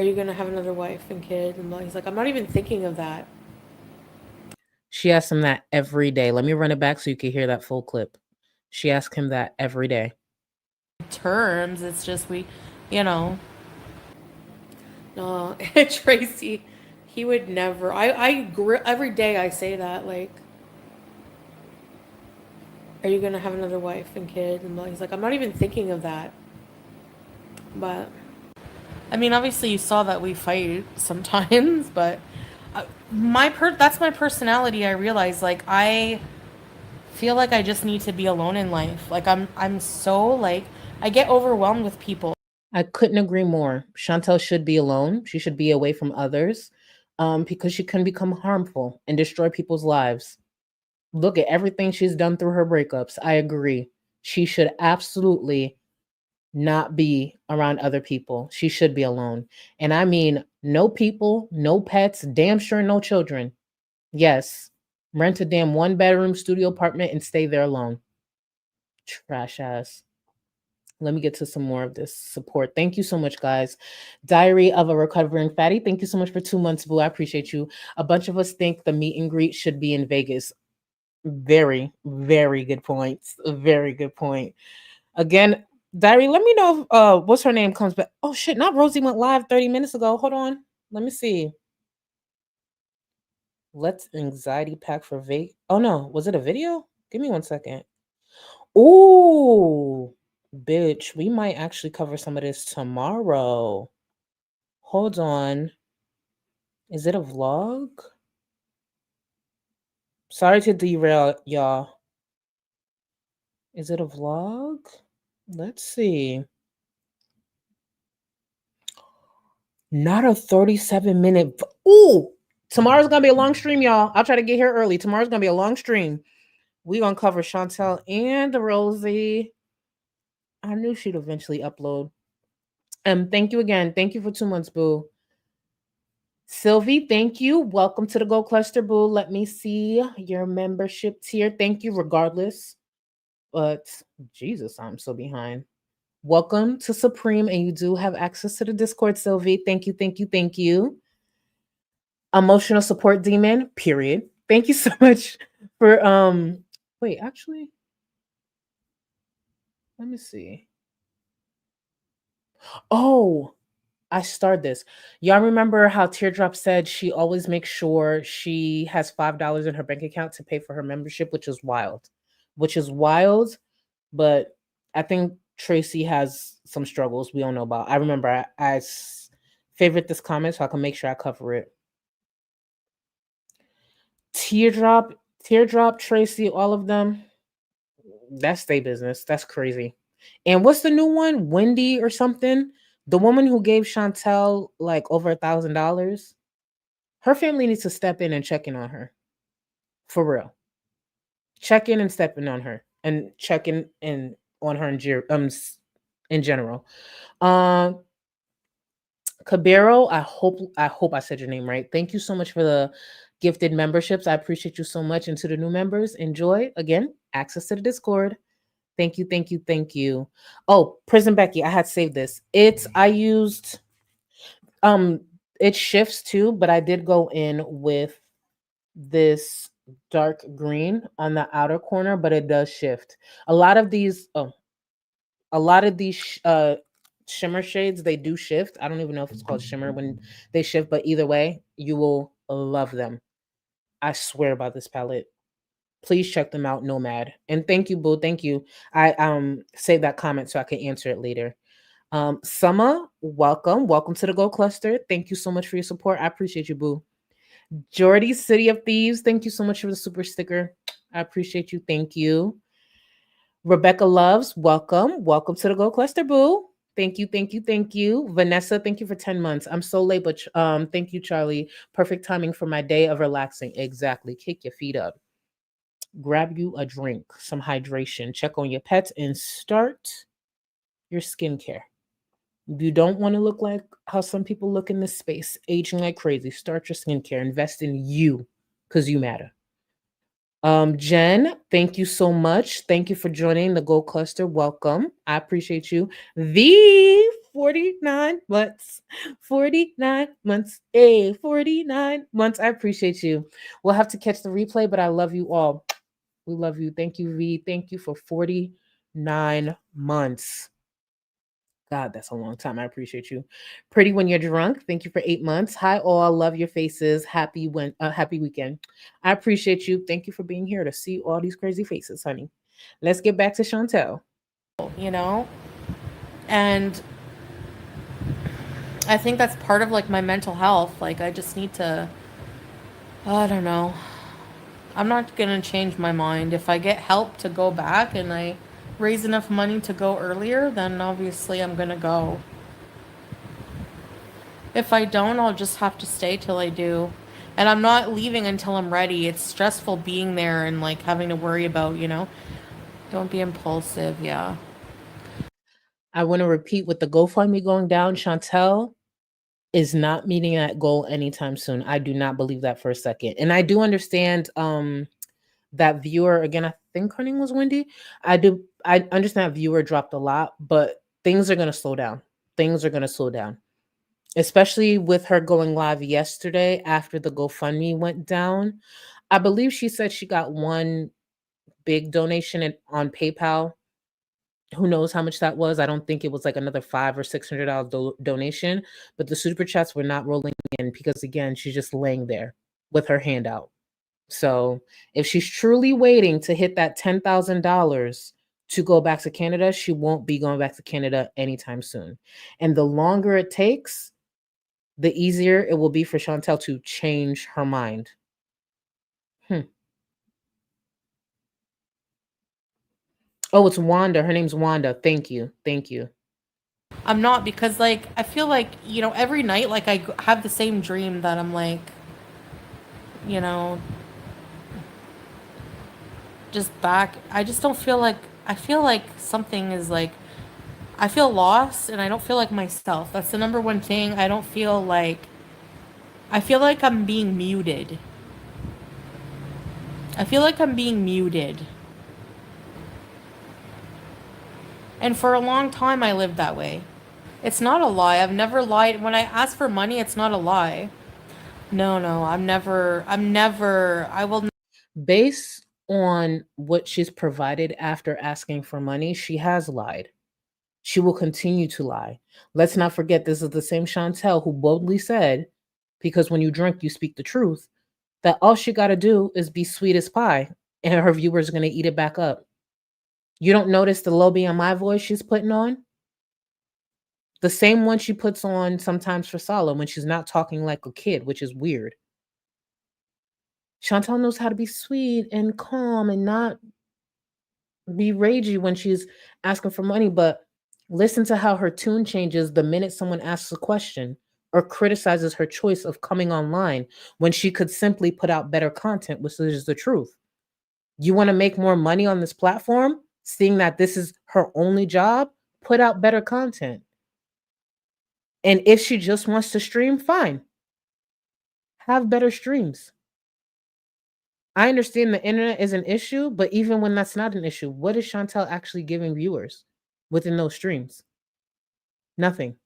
are you gonna have another wife and kid? And he's like, I'm not even thinking of that. She asks him that every day. Let me run it back so you can hear that full clip. She asks him that every day. Terms, it's just No, Tracy, he would never. Every day I say that. Like, are you gonna have another wife and kid? And he's like, I'm not even thinking of that. But I mean, obviously you saw that we fight sometimes, but that's my personality. I realize, like, I feel like I just need to be alone in life. Like, I'm so, like, I get overwhelmed with people. I couldn't agree more. Chantel should be alone. She should be away from others, because she can become harmful and destroy people's lives. Look at everything she's done through her breakups. I agree. She should absolutely not be around other people. She should be alone. And I mean, no people, no pets, damn sure no children. Yes, rent a damn 1-bedroom studio apartment and stay there alone. Trash ass. Let me get to some more of this support. Thank you so much, guys. Diary of a Recovering Fatty. Thank you so much for 2 months, Boo. I appreciate you. A bunch of us think the meet and greet should be in Vegas. Very, very good points. A very good point. Again, Diary, let me know if what's her name comes back. Oh shit, not Rosie went live 30 minutes ago. Hold on. Let me see. Let's anxiety pack for vape. Oh no, was it a video? Give me 1 second. Ooh, bitch, we might actually cover some of this tomorrow. Hold on. Is it a vlog? Sorry to derail y'all. Is it a vlog? Let's see. Not a 37-minute. Ooh, tomorrow's gonna be a long stream, y'all. I'll try to get here early. Tomorrow's gonna be a long stream. We gonna cover Chantel and Rosie. I knew she'd eventually upload. Thank you again. Thank you for 2 months, Boo. Sylvie, thank you. Welcome to the Gold Cluster, Boo. Let me see your membership tier. Thank you, regardless. But Jesus, I'm so behind. Welcome to Supreme, and you do have access to the Discord, Sylvie. Thank you, thank you, thank you. Emotional support demon, period. Thank you so much for wait, actually. Let me see. Oh, I started this. Y'all remember how Teardrop said she always makes sure she has $5 in her bank account to pay for her membership, which is wild. Which is wild, but I think Tracy has some struggles we don't know about. I remember I favorite this comment so I can make sure I cover it. Teardrop, Tracy, all of them. That's their business. That's crazy. And what's the new one? Wendy or something? The woman who gave Chantel like over $1,000. Her family needs to step in and check in on her. For real. Check in and step in on her. And check in on her in general. Cabero, I hope I said your name right. Thank you so much for the gifted memberships. I appreciate you so much. And to the new members, enjoy again access to the Discord. Thank you, thank you, thank you. Oh, Prison Becky, I had saved this. I used it shifts too, but I did go in with this dark green on the outer corner, but it does shift. A lot of these shimmer shades, they do shift. I don't even know if it's called shimmer when they shift, but either way, you will love them. I swear by this palette. Please check them out, Nomad. And thank you, Boo. Thank you. I saved that comment so I can answer it later. Summer, welcome. Welcome to the Go Cluster. Thank you so much for your support. I appreciate you, Boo. Jordy, City of Thieves, thank you so much for the super sticker. I appreciate you. Thank you. Rebecca Loves, welcome. Welcome to the Go Cluster, Boo. Thank you, thank you, thank you. Vanessa, thank you for 10 months. I'm so late, but thank you, Charlie. Perfect timing for my day of relaxing. Exactly. Kick your feet up. Grab you a drink, some hydration, check on your pets, and start your skincare. You don't want to look like how some people look in this space, aging like crazy. Start your skincare. Invest in you because you matter. Jen, thank you so much. Thank you for joining the Gold Cluster. Welcome. I appreciate you. The 49 months. 49 months. 49 months. I appreciate you. We'll have to catch the replay, but I love you all. We love you. Thank you, V. Thank you for 49 months. God, that's a long time. I appreciate you. Pretty when you're drunk. Thank you for 8 months. Hi, all. Love your faces. Happy weekend. I appreciate you. Thank you for being here to see all these crazy faces, honey. Let's get back to Chantel. You know, and I think that's part of like my mental health. Like I just need to. I don't know. I'm not gonna change my mind. If I get help to go back and I raise enough money to go earlier, then obviously I'm gonna go. If I don't, I'll just have to stay till I do. And I'm not leaving until I'm ready. It's stressful being there and like having to worry about, you know, don't be impulsive. Yeah. I want to repeat with the GoFundMe going down, Chantel is not meeting that goal anytime soon. I do not believe that for a second. And I do understand that viewer, again, I think her name was Wendy. I understand that viewer dropped a lot, but things are going to slow down. Things are going to slow down. Especially with her going live yesterday after the GoFundMe went down. I believe she said she got one big donation on PayPal. Who knows how much that was? I don't think it was like another $500 or $600 donation, but the super chats were not rolling in because, again, she's just laying there with her hand out. So if she's truly waiting to hit that $10,000 to go back to Canada, she won't be going back to Canada anytime soon. And the longer it takes, the easier it will be for Chantel to change her mind. Oh, it's Wanda. Her name's Wanda. Thank you. Thank you. I'm not, because like I feel like, you know, every night like I have the same dream that I'm like, you know, just back. I just don't feel like, I feel like something is like, I feel lost and I don't feel like myself. That's the number one thing. I don't feel like, I feel like I'm being muted. I feel like I'm being muted. And for a long time I lived that way. It's not a lie. I've never lied. When I ask for money, it's not a lie. No, I will. Based on what she's provided after asking for money, she has lied. She will continue to lie. Let's not forget, this is the same Chantel who boldly said, because when you drink, you speak the truth, that all she got to do is be sweet as pie and her viewers are going to eat it back up. You don't notice the low BMI voice she's putting on? The same one she puts on sometimes for Sala when she's not talking like a kid, which is weird. Chantel knows how to be sweet and calm and not be ragey when she's asking for money, but listen to how her tune changes the minute someone asks a question or criticizes her choice of coming online when she could simply put out better content, which is the truth. You want to make more money on this platform, seeing that this is her only job? Put out better content. And if she just wants to stream, fine. Have better streams. I understand the internet is an issue, but even when that's not an issue, what is Chantel actually giving viewers within those streams? Nothing.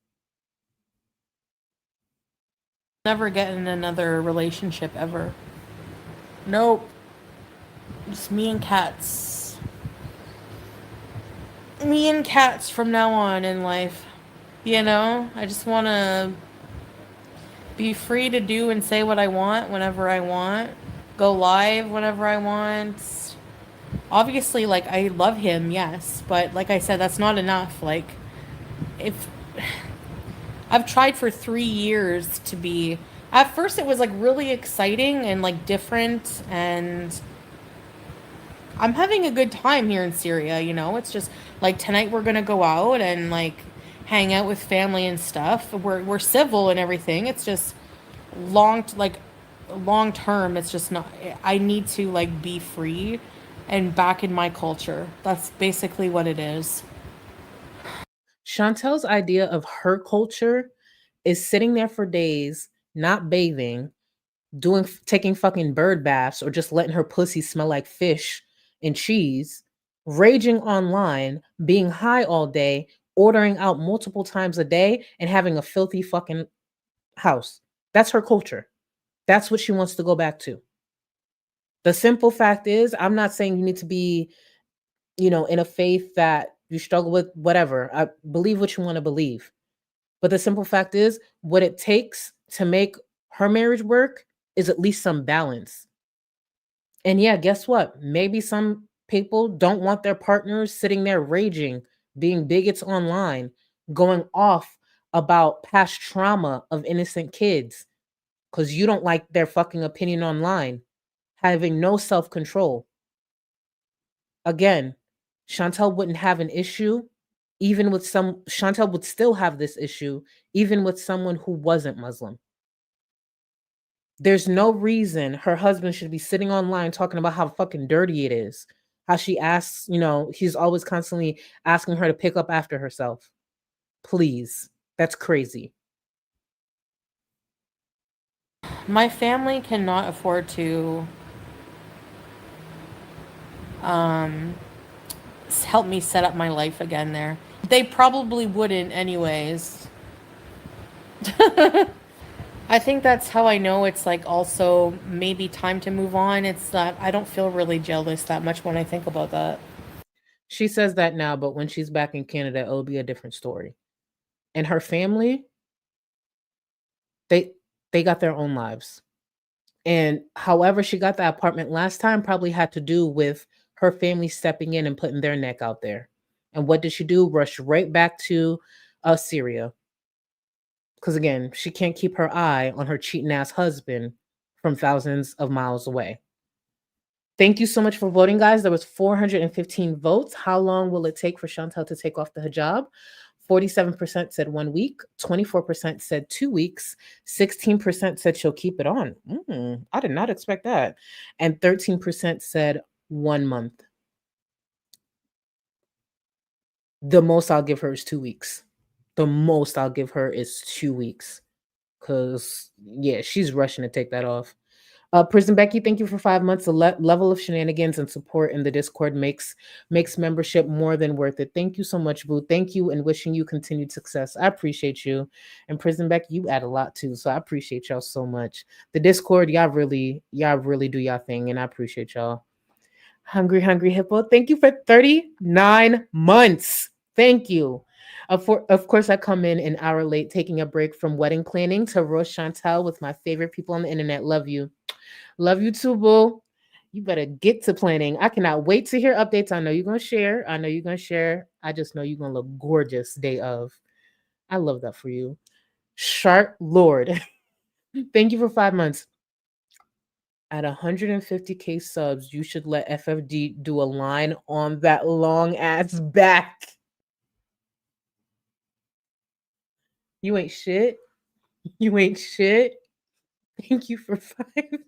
Never get in another relationship ever. Nope. Just me and cats. Me and cats from now on in life. You know, I just want to be free to do and say what I want whenever I want, go live whenever I want. Obviously, like, I love him, yes, but like I said, that's not enough. Like, if I've tried for 3 years to be, at first it was like really exciting and like different, and I'm having a good time here in Syria, you know? It's just like tonight we're gonna go out and like hang out with family and stuff. We're civil and everything. It's just like long term, it's just not, I need to like be free and back in my culture. That's basically what it is. Chantel's idea of her culture is sitting there for days, not bathing, taking fucking bird baths, or just letting her pussy smell like fish and cheese, raging online, being high all day, ordering out multiple times a day, and having a filthy fucking house. That's her culture. That's what she wants to go back to. The simple fact is, I'm not saying you need to be, in a faith that you struggle with, whatever. I believe what you want to believe. But the simple fact is, what it takes to make her marriage work is at least some balance. And yeah, guess what? Maybe some people don't want their partners sitting there raging, being bigots online, going off about past trauma of innocent kids because you don't like their fucking opinion online, having no self control. Again, Chantel wouldn't have an issue Chantel would still have this issue even with someone who wasn't Muslim. There's no reason her husband should be sitting online talking about how fucking dirty it is. How she asks, he's always constantly asking her to pick up after herself. Please. That's crazy. My family cannot afford to help me set up my life again there. They probably wouldn't anyways. I think that's how I know it's like also maybe time to move on. It's that I don't feel really jealous that much when I think about that. She says that now, but when she's back in Canada, it'll be a different story. And her family, they got their own lives. And however she got that apartment last time probably had to do with her family stepping in and putting their neck out there. And what did she do? Rush right back to Syria. Because again, she can't keep her eye on her cheating ass husband from thousands of miles away. Thank you so much for voting, guys. There was 415 votes. How long will it take for Chantel to take off the hijab? 47% said 1 week, 24% said 2 weeks, 16% said she'll keep it on. I did not expect that. And 13% said 1 month. The most I'll give her is 2 weeks. The most I'll give her is 2 weeks. Because, yeah, she's rushing to take that off. Prison Becky, thank you for 5 months. The level of shenanigans and support in the Discord makes membership more than worth it. Thank you so much, Boo. Thank you, and wishing you continued success. I appreciate you. And Prison Becky, you add a lot too, so I appreciate y'all so much. The Discord, y'all really do y'all thing, and I appreciate y'all. Hungry Hippo, thank you for 39 months. Thank you. Of course, I come in an hour late, taking a break from wedding planning to Rose Chantel with my favorite people on the internet. Love you. Love you too, boo. You better get to planning. I cannot wait to hear updates. I know you're going to share. I just know you're going to look gorgeous day of. I love that for you. Shark Lord. Thank you for 5 months. At 150K subs, you should let FFD do a line on that long ass back. You ain't shit. You ain't shit. Thank you for 5 months.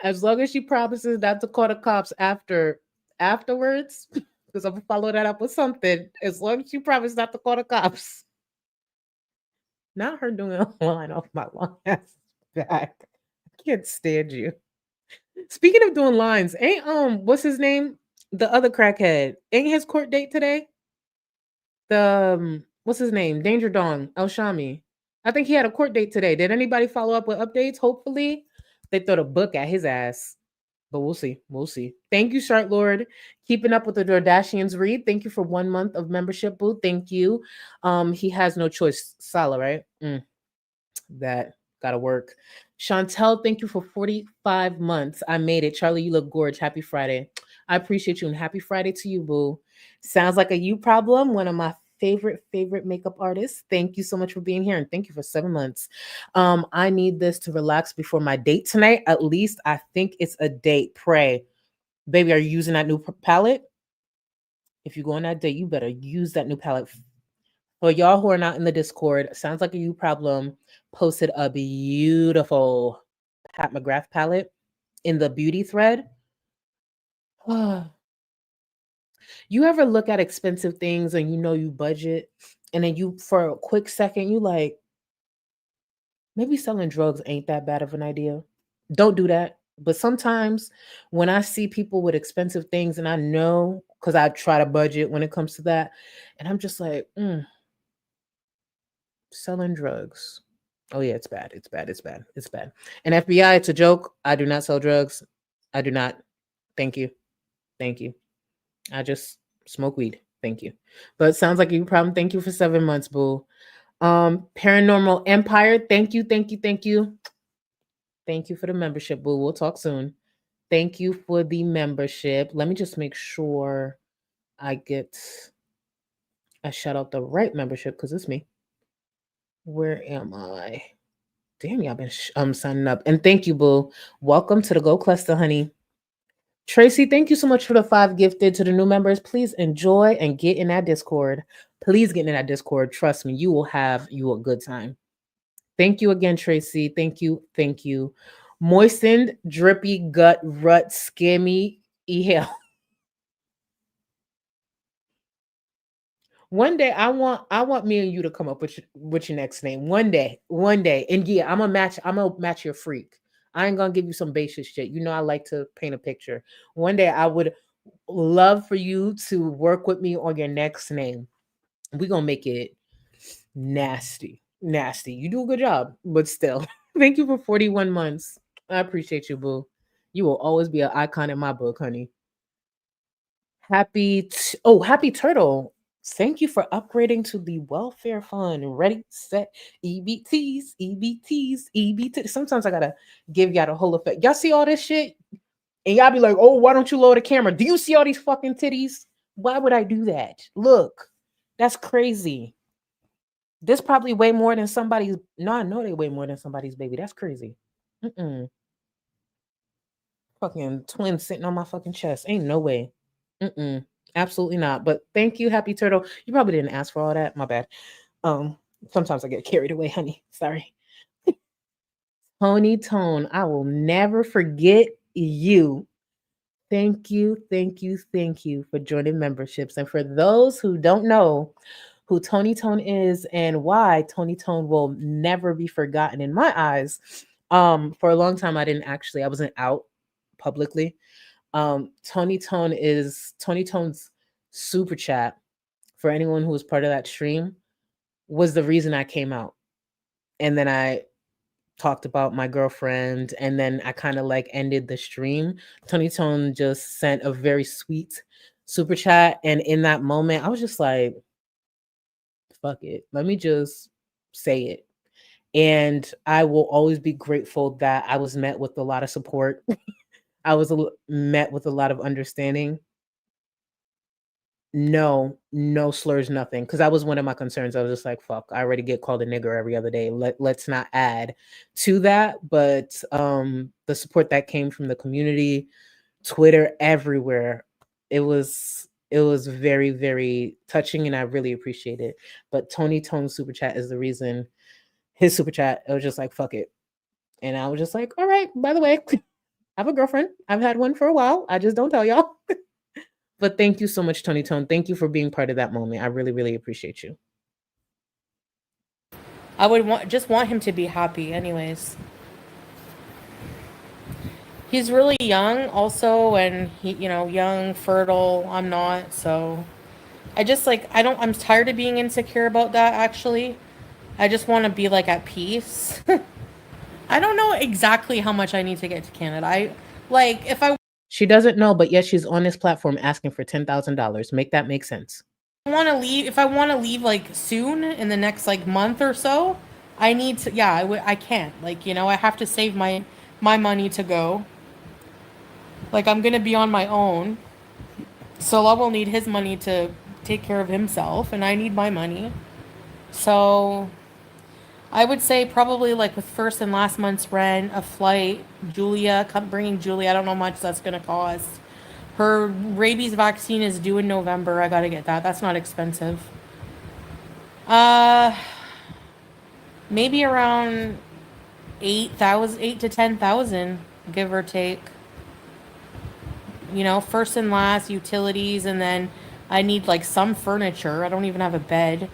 As long as she promises not to call the cops afterwards, because I'm gonna follow that up with something. As long as she promises not to call the cops. Not her doing a line off my long ass back. I can't stand you. Speaking of doing lines, ain't what's his name? The other crackhead. Ain't his court date today? The what's his name? Danger Dong, El Shami. I think he had a court date today. Did anybody follow up with updates? Hopefully. They throw the book at his ass. But we'll see. We'll see. Thank you, Shart Lord. Keeping up with the Dordashians read. Thank you for 1 month of membership, boo. Thank you. He has no choice. Salah, right? That gotta work. Chantel, thank you for 45 months. I made it. Charlie, you look gorgeous. Happy Friday. I appreciate you and happy Friday to you, boo. Sounds like a you problem. One of my favorite makeup artists. Thank you so much for being here and thank you for 7 months. I need this to relax before my date tonight. At least I think it's a date. Pray. Baby, are you using that new palette? If you go on that date, you better use that new palette. For y'all who are not in the Discord, sounds like a you problem posted a beautiful Pat McGrath palette in the beauty thread. You ever look at expensive things and you know you budget and then you for a quick second you like maybe selling drugs ain't that bad of an idea. Don't do that. But sometimes when I see people with expensive things and I know because I try to budget when it comes to that, and I'm just like, selling drugs. Oh yeah, it's bad. It's bad. It's bad. It's bad. And FBI, it's a joke. I do not sell drugs. I do not. Thank you. Thank you. I just smoke weed. Thank you. But it sounds like you problem. Thank you for 7 months, boo. Paranormal Empire. Thank you. Thank you. Thank you. Thank you for the membership, boo. We'll talk soon. Thank you for the membership. Let me just make sure I shout out the right membership because it's me. Where am I? Damn, y'all been signing up. And thank you, boo. Welcome to the Go Cluster, honey. Tracy, thank you so much for the 5 gifted to the new members. Please enjoy and get in that Discord. Please get in that Discord. Trust me, you will have you a good time. Thank you again, Tracy. Thank you. Thank you. Moistened, drippy, gut, rut, scammy, EL. One day I want me and you to come up with your next name. One day. And yeah, I'm gonna match your freak. I ain't gonna give you some basic shit. You know I like to paint a picture. One day I would love for you to work with me on your next name. We're gonna make it nasty. Nasty. You do a good job, but still. Thank you for 41 months. I appreciate you, boo. You will always be an icon in my book, honey. Happy Turtle. Thank you for upgrading to the welfare fund. Ready, set, EBTs, EBTs, EBTs. Sometimes I gotta give y'all the whole effect. Y'all see all this shit? And y'all be like, oh, why don't you lower the camera? Do you see all these fucking titties? Why would I do that? Look, that's crazy. This probably way more than somebody's. No, I know they way more than somebody's baby. That's crazy. Fucking twins sitting on my fucking chest. Ain't no way. Absolutely not. But thank you, Happy Turtle. You probably didn't ask for all that. My bad. Sometimes I get carried away, honey. Sorry. Tony Tone, I will never forget you. Thank you for joining memberships. And for those who don't know who Tony Tone is and why Tony Tone will never be forgotten in my eyes, for a long time I wasn't out publicly. Tony Tone's super chat for anyone who was part of that stream was the reason I came out. And then I talked about my girlfriend and then I kind of like ended the stream. Tony Tone just sent a very sweet super chat. And in that moment, I was just like, fuck it. Let me just say it. And I will always be grateful that I was met with a lot of support. I was met with a lot of understanding. No slurs, nothing. Because that was one of my concerns. I was just like, fuck, I already get called a nigger every other day. Let's not add to that. But the support that came from the community, Twitter, everywhere, it was very, very touching and I really appreciate it. But Tony Tone's super chat is the reason. His super chat, it was just like, fuck it. And I was just like, all right, by the way, I have a girlfriend. I've had one for a while. I just don't tell y'all. But thank you so much, Tony Tone. Thank you for being part of that moment. I really, really appreciate you. I would just want him to be happy anyways. He's really young also, and he, young, fertile. I'm not, so I'm tired of being insecure about that, actually. I just want to be like at peace. I don't know exactly how much I need to get to Canada. If I She doesn't know, but yet she's on this platform asking for $10,000. Make that make sense. If I want to leave like soon in the next like month or so, I need to, yeah, I can't. Like, you know, I have to save my money to go. Like, I'm gonna be on my own. Salah will need his money to take care of himself, and I need my money. So I would say probably like with first and last month's rent, a flight, bringing Julia. I don't know how much that's gonna cost. Her rabies vaccine is due in November. I gotta get that. That's not expensive. Maybe around 8 to 10,000, give or take. You know, first and last, utilities, and then I need like some furniture. I don't even have a bed.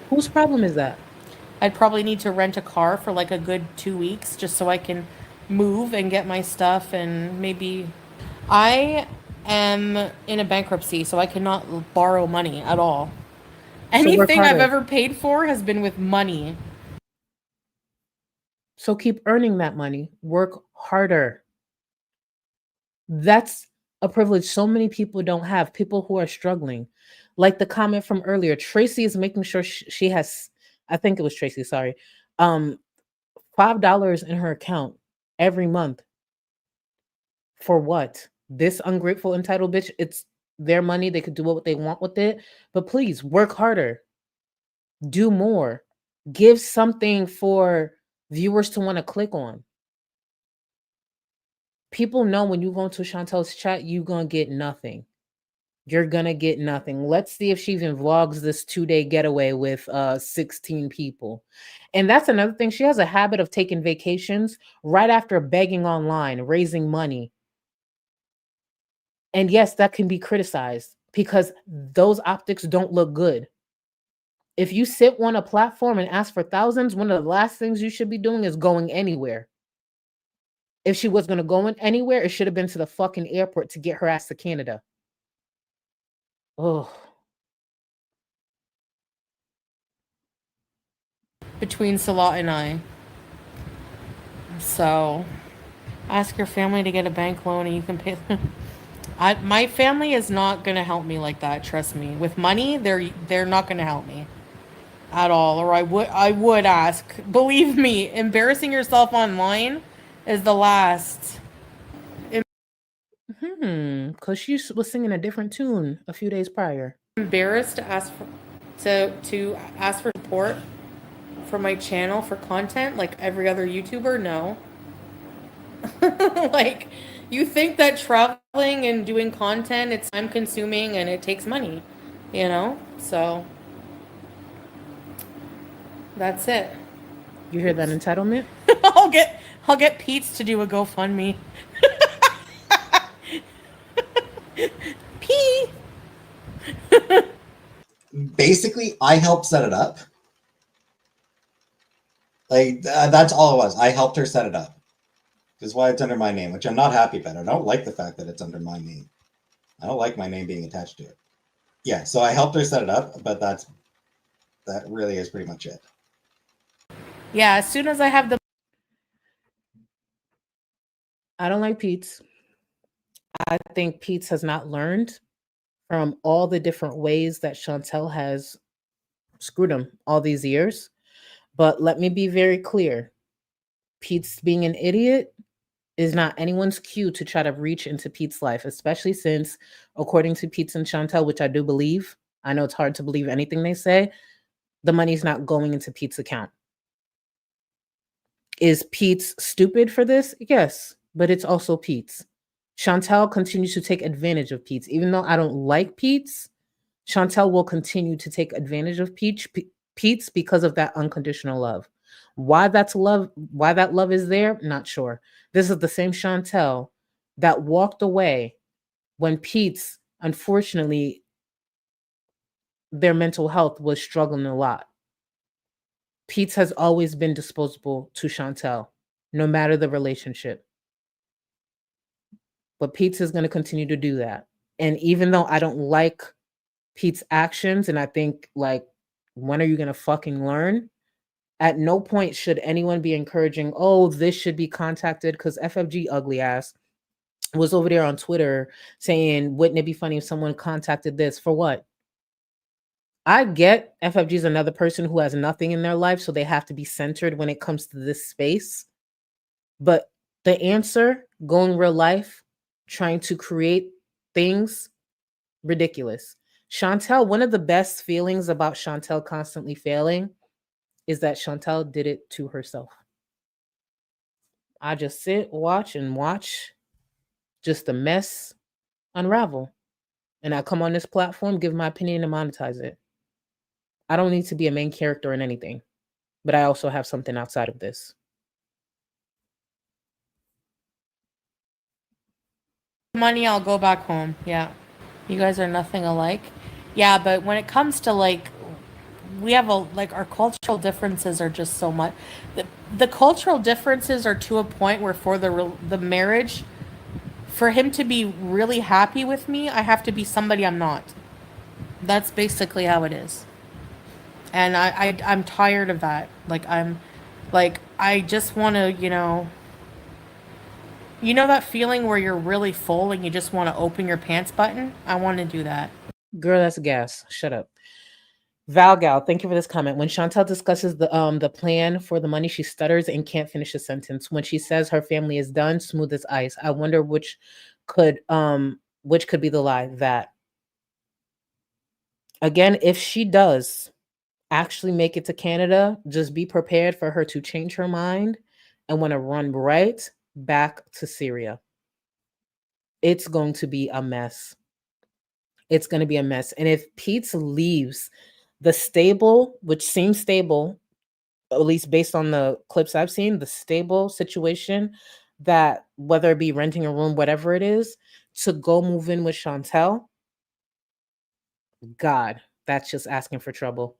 Whose problem is that? I'd probably need to rent a car for like a good 2 weeks just so I can move and get my stuff, and maybe I am in a bankruptcy, so I cannot borrow money at all. Anything I've ever paid for has been with money. So keep earning that money. Work harder. That's a privilege so many people don't have. People who are struggling. Like the comment from earlier, Tracy is making sure she has, I think it was Tracy, sorry, $5 in her account every month. For what? This ungrateful, entitled bitch, it's their money. They could do what they want with it. But please work harder. Do more. Give something for viewers to want to click on. People know when you go into Chantel's chat, you're going to get nothing. You're going to get nothing. Let's see if she even vlogs this 2-day getaway with 16 people. And that's another thing. She has a habit of taking vacations right after begging online, raising money. And yes, that can be criticized because those optics don't look good. If you sit on a platform and ask for thousands, one of the last things you should be doing is going anywhere. If she was going to go anywhere, it should have been to the fucking airport to get her ass to Canada. Oh. Between Salah and I. So, ask your family to get a bank loan and you can pay. My family is not going to help me like that, trust me. With money, they're not going to help me at all, or I would ask. Believe me, embarrassing yourself online is the last. Because she was singing a different tune a few days prior. Embarrassed to ask to ask for support for my channel for content like every other YouTuber? No. Like, you think that traveling and doing content, it's time consuming and it takes money, you know? So that's it. You hear that entitlement? I'll get Pete's to do a GoFundMe. P. Basically, I helped set it up. Like, that's all it was. I helped her set it up. That's why it's under my name, which I'm not happy about. I don't like the fact that it's under my name. I don't like my name being attached to it. Yeah, so I helped her set it up, but that really is pretty much it. Yeah, as soon as I have the... I don't like Pete's. I think Pete's has not learned from all the different ways that Chantel has screwed him all these years. But let me be very clear. Pete's being an idiot is not anyone's cue to try to reach into Pete's life, especially since, according to Pete's and Chantel, which I do believe, I know it's hard to believe anything they say, the money's not going into Pete's account. Is Pete's stupid for this? Yes, but it's also Pete's. Chantel continues to take advantage of Pete's. Even though I don't like Pete's, Chantel will continue to take advantage of Pete's because of that unconditional love. Why that love is there, not sure. This is the same Chantel that walked away when Pete's, unfortunately, their mental health was struggling a lot. Pete's has always been disposable to Chantel, no matter the relationship. But Pete's is going to continue to do that. And even though I don't like Pete's actions, and I think, like, when are you going to fucking learn? At no point should anyone be encouraging, oh, this should be contacted, because FFG ugly ass was over there on Twitter saying, wouldn't it be funny if someone contacted this? For what? I get FFG is another person who has nothing in their life, so they have to be centered when it comes to this space. But the answer, going real life, trying to create things, ridiculous. Chantel, one of the best feelings about Chantel constantly failing is that Chantel did it to herself. I just sit, watch, and watch just the mess unravel. And I come on this platform, give my opinion, and monetize it. I don't need to be a main character in anything, but I also have something outside of this. Money, I'll go back home. Yeah. You guys are nothing alike. Yeah, but when it comes to like, we have our cultural differences are just so much. The cultural differences are to a point where for the marriage, for him to be really happy with me, I have to be somebody I'm not. That's basically how it is. And I'm tired of that. I just want to, that feeling where you're really full and you just want to open your pants button? I want to do that. Girl, that's gas. Shut up. Valgal, thank you for this comment. When Chantel discusses the plan for the money, she stutters and can't finish a sentence. When she says her family is done, smooth as ice. I wonder which could be the lie. That. Again, if she does actually make it to Canada, just be prepared for her to change her mind and want to run right back to Syria. It's going to be a mess. It's going to be a mess. And if Pete leaves the stable, which seems stable, at least based on the clips I've seen, the stable situation, that whether it be renting a room, whatever it is, to go move in with Chantel, God, that's just asking for trouble.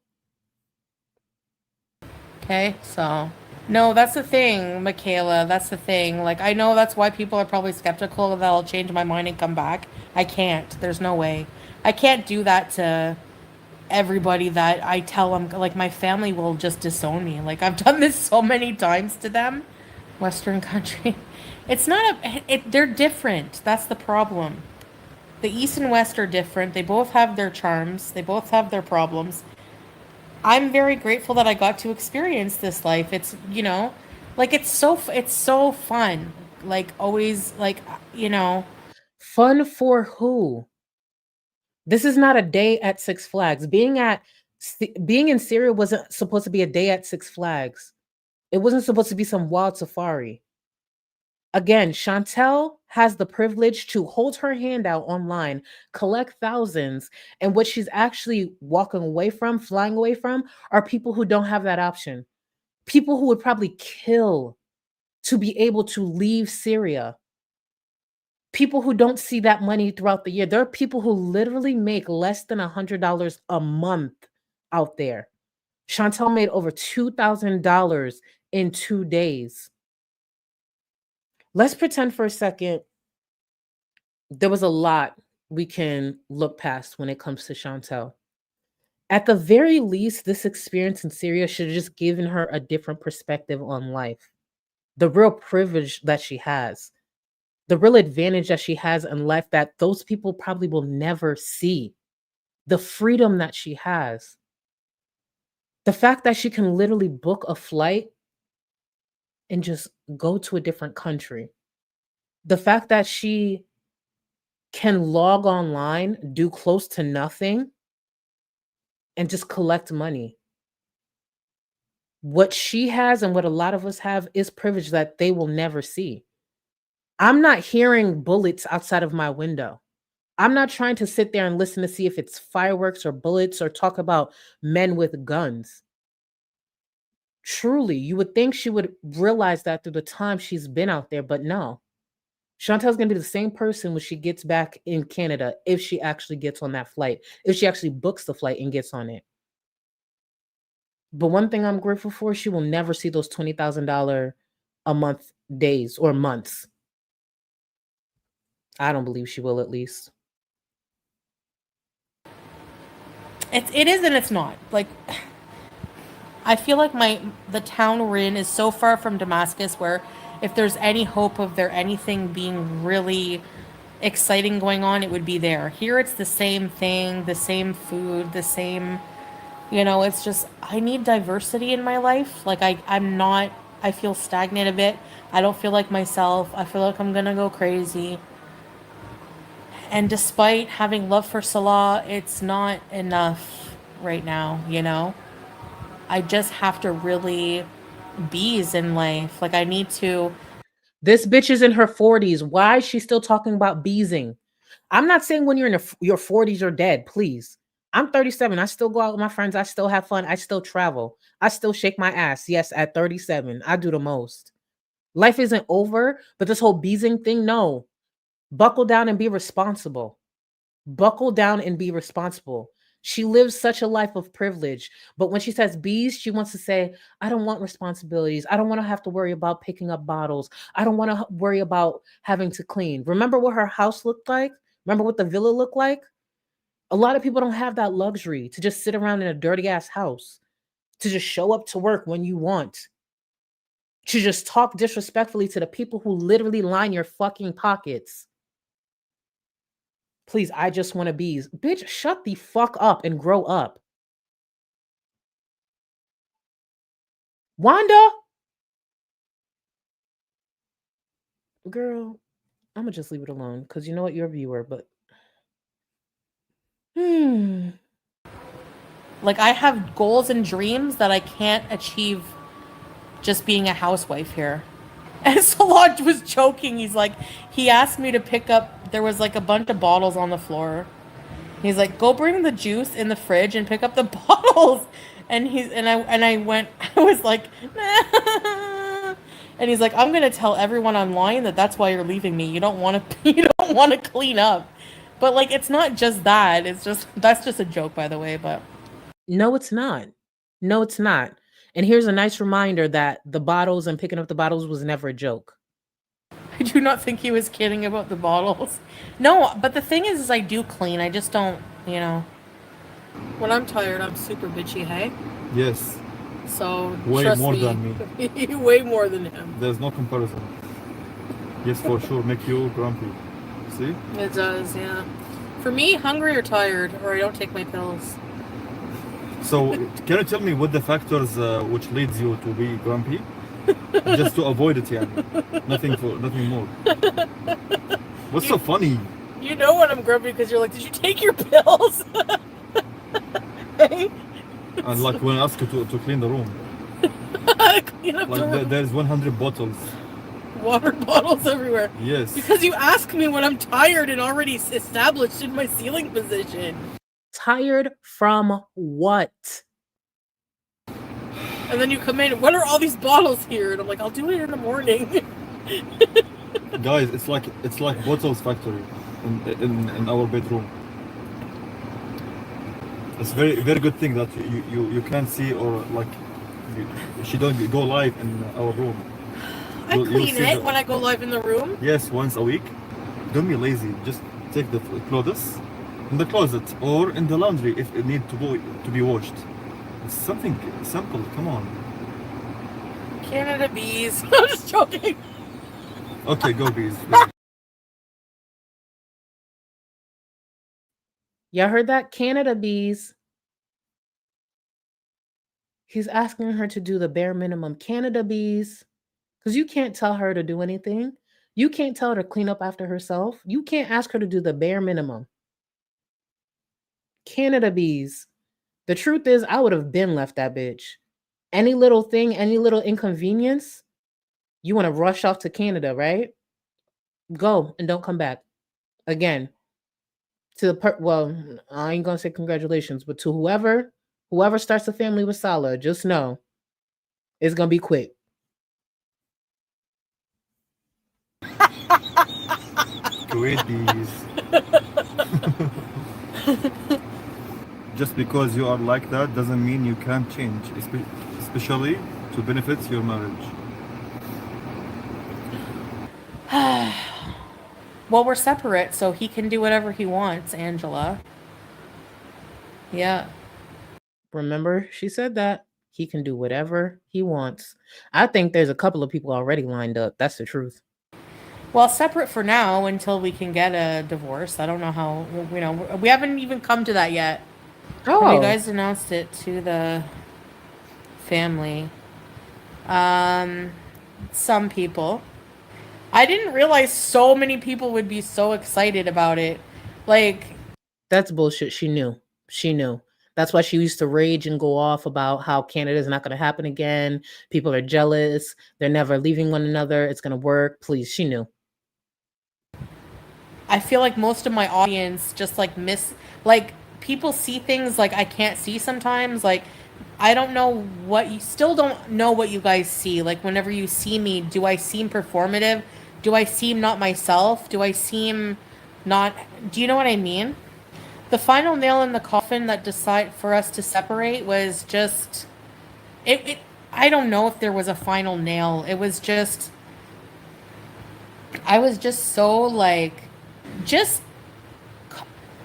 Okay, so no, that's the thing, Michaela. That's the thing. Like, I know that's why people are probably skeptical that I'll change my mind and come back. I can't. There's no way. I can't do that to everybody that I tell them. Like, my family will just disown me. Like, I've done this so many times to them. Western country. It's not they're different. That's the problem. The East and West are different. They both have their charms. They both have their problems. I'm very grateful that I got to experience this life. It's, it's so fun. Like, always, Fun for who? This is not a day at Six Flags. Being in Syria wasn't supposed to be a day at Six Flags. It wasn't supposed to be some wild safari. Again, Chantel has the privilege to hold her hand out online, collect thousands, and what she's actually flying away from, are people who don't have that option. People who would probably kill to be able to leave Syria. People who don't see that money throughout the year. There are people who literally make less than $100 a month out there. Chantel made over $2,000 in 2 days. Let's pretend for a second there was a lot we can look past when it comes to Chantel. At the very least, this experience in Syria should have just given her a different perspective on life. The real privilege that she has. The real advantage that she has in life that those people probably will never see. The freedom that she has. The fact that she can literally book a flight and just go to a different country. The fact that she can log online, do close to nothing, and just collect money. What she has and what a lot of us have is privilege that they will never see. I'm not hearing bullets outside of my window. I'm not trying to sit there and listen to see if it's fireworks or bullets or talk about men with guns. Truly, you would think she would realize that through the time she's been out there, but no. Chantel's going to be the same person when she gets back in Canada, if she actually gets on that flight, if she actually books the flight and gets on it. But one thing I'm grateful for, she will never see those $20,000 a month days or months. I don't believe she will, at least. It is and it's not. Like, I feel like the town we're in is so far from Damascus where if there's any hope of there anything being really exciting going on, it would be there. Here it's the same thing, the same food, the same, it's just, I need diversity in my life. Like I'm not, I feel stagnant a bit. I don't feel like myself. I feel like I'm gonna go crazy. And despite having love for Salah, it's not enough right now. I just have to really bees in life. Like I need to. This bitch is in her 40s. Why is she still talking about beesing? I'm not saying when you're in your 40s you're dead, please. I'm 37. I still go out with my friends. I still have fun. I still travel. I still shake my ass. Yes, at 37, I do the most. Life isn't over, but this whole beesing thing, no. Buckle down and be responsible. Buckle down and be responsible. She lives such a life of privilege, but when she says bees, she wants to say, I don't want responsibilities. I don't want to have to worry about picking up bottles. I don't want to worry about having to clean. Remember what her house looked like? Remember what the villa looked like? A lot of people don't have that luxury to just sit around in a dirty ass house, to just show up to work when you want, to just talk disrespectfully to the people who literally line your fucking pockets. Please, I just want to bees. Bitch, shut the fuck up and grow up. Wanda? Girl, I'm going to just leave it alone because you know what? You're a viewer, but... Like I have goals and dreams that I can't achieve just being a housewife here. And Solange was joking. He's like, he asked me to pick up, there was like a bunch of bottles on the floor. He's like, go bring the juice in the fridge and pick up the bottles. And I went, I was like, nah. And he's like, I'm going to tell everyone online that's why you're leaving me. You don't want to clean up. But like, it's not just that. That's just a joke, by the way, but. No, it's not. No, it's not. And here's a nice reminder that the bottles and picking up the bottles was never a joke. I do not think he was kidding about the bottles. No, but the thing is I do clean. I just don't, When I'm tired, I'm super bitchy, hey? Yes. So, way trust more me, than me. Way more than him. There's no comparison. Yes, for sure. Make you grumpy. See? It does, yeah. For me, hungry or tired, or I don't take my pills. So, can you tell me what the factors which leads you to be grumpy? Just to avoid it, yeah. Nothing more. What's so funny? You know when I'm grumpy because you're like, did you take your pills? Hey? And like when I ask you to clean the room. Clean up like the room. There's 100 bottles. Water bottles everywhere. Yes. Because you ask me when I'm tired and already established in my ceiling position. Tired from what? And then you come in, what are all these bottles here? And I'm like, I'll do it in the morning. Guys, it's like bottles factory in our bedroom. It's very very good thing that you can't see, or like she don't go live in our room. I clean it when I go live in the room. Yes, once a week. Don't be lazy. Just take the clothes in the closet or in the laundry if it need to be washed. It's something simple. Come on. Canada bees. I'm just joking. Okay, go bees. Y'all heard that? Canada bees. He's asking her to do the bare minimum. Canada bees. Because you can't tell her to do anything. You can't tell her to clean up after herself. You can't ask her to do the bare minimum. Canada bees. The truth is, I would have been left that bitch. Any little thing, any little inconvenience, you want to rush off to Canada, right? Go and don't come back. Again, to the well, I ain't gonna say congratulations, but to whoever starts a family with Salah, just know it's gonna be quick. Great bees. Just because you are like that doesn't mean you can't change, especially to benefit your marriage. Well, we're separate, so he can do whatever he wants, Angela. Yeah. Remember, she said that. He can do whatever he wants. I think there's a couple of people already lined up. That's the truth. Well, separate for now until we can get a divorce. I don't know how, we haven't even come to that yet. Oh, You guys announced it to the family. Some people. I didn't realize so many people would be so excited about it. Like, that's bullshit. She knew. She knew. That's why she used to rage and go off about how Canada's not going to happen again. People are jealous. They're never leaving one another. It's going to work. Please, she knew. I feel like most of my audience just like people see things like I can't see sometimes. Like, I don't know what you still don't know what you guys see. Like, whenever you see me, do I seem performative? Do I seem not myself? Do I seem not, do you know what I mean? The final nail in the coffin that decided for us to separate was just I don't know if there was a final nail. It was just, I was just so like, just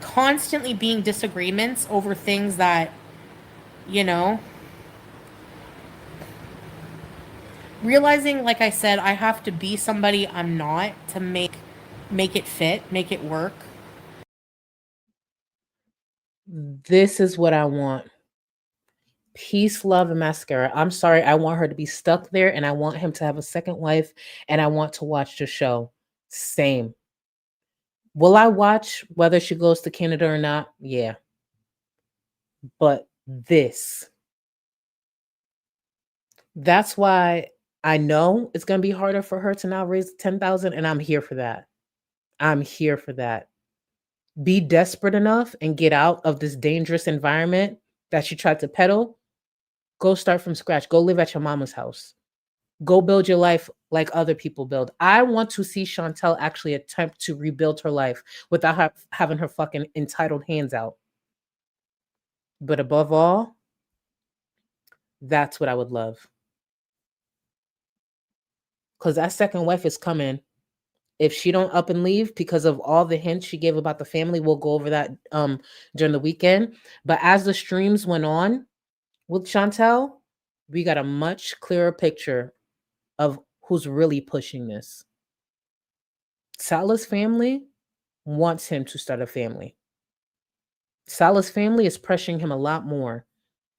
constantly being disagreements over things that, realizing, like I said, I have to be somebody I'm not to make it fit, make it work. This is what I want. Peace, love, and mascara. I'm sorry. I want her to be stuck there, and I want him to have a second wife, and I want to watch the show. Same. Will I watch whether she goes to Canada or not? Yeah. But that's why I know it's going to be harder for her to now raise 10,000, and I'm here for that. I'm here for that. Be desperate enough and get out of this dangerous environment that she tried to peddle. Go start from scratch. Go live at your mama's house. Go build your life like other people build. I want to see Chantel actually attempt to rebuild her life without having her fucking entitled hands out. But above all, that's what I would love. Because that second wife is coming. If she don't up and leave because of all the hints she gave about the family, we'll go over that during the weekend. But as the streams went on with Chantel, we got a much clearer picture of who's really pushing this. Salah's family wants him to start a family. Salah's family is pressuring him a lot more.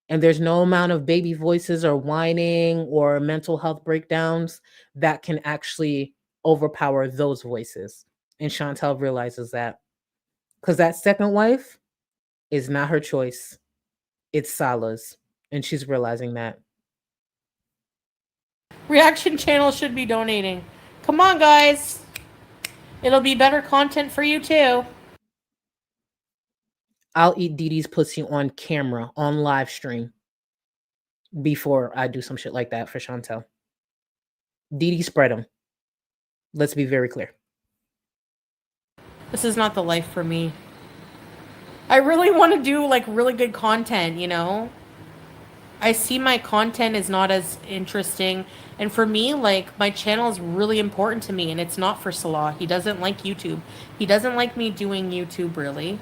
And there's no amount of baby voices or whining or mental health breakdowns that can actually overpower those voices. And Chantel realizes that. Because that second wife is not her choice. It's Salah's. And she's realizing that. Reaction channel should be donating. Come on, guys. It'll be better content for you, too. I'll eat Dee Dee's pussy on camera, on live stream, before I do some shit like that for Chantel. Dee Dee spread them. Let's be very clear. This is not the life for me. I really want to do like really good content, I see my content is not as interesting. And for me, like, my channel is really important to me, and it's not for Salah. He doesn't like YouTube. He doesn't like me doing YouTube, really.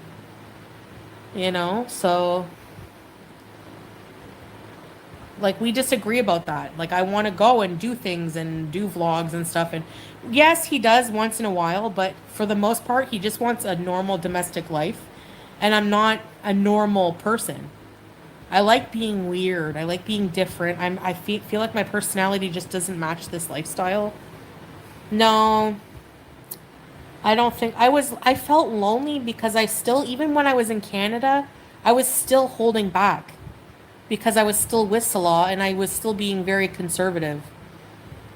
So, like, we disagree about that. Like, I want to go and do things and do vlogs and stuff. And yes, he does once in a while, but for the most part, he just wants a normal domestic life. And I'm not a normal person. I like being weird. I like being different. I feel like my personality just doesn't match this lifestyle. No. I don't think I felt lonely because even when I was in Canada, I was still holding back because I was still with Salah and I was still being very conservative.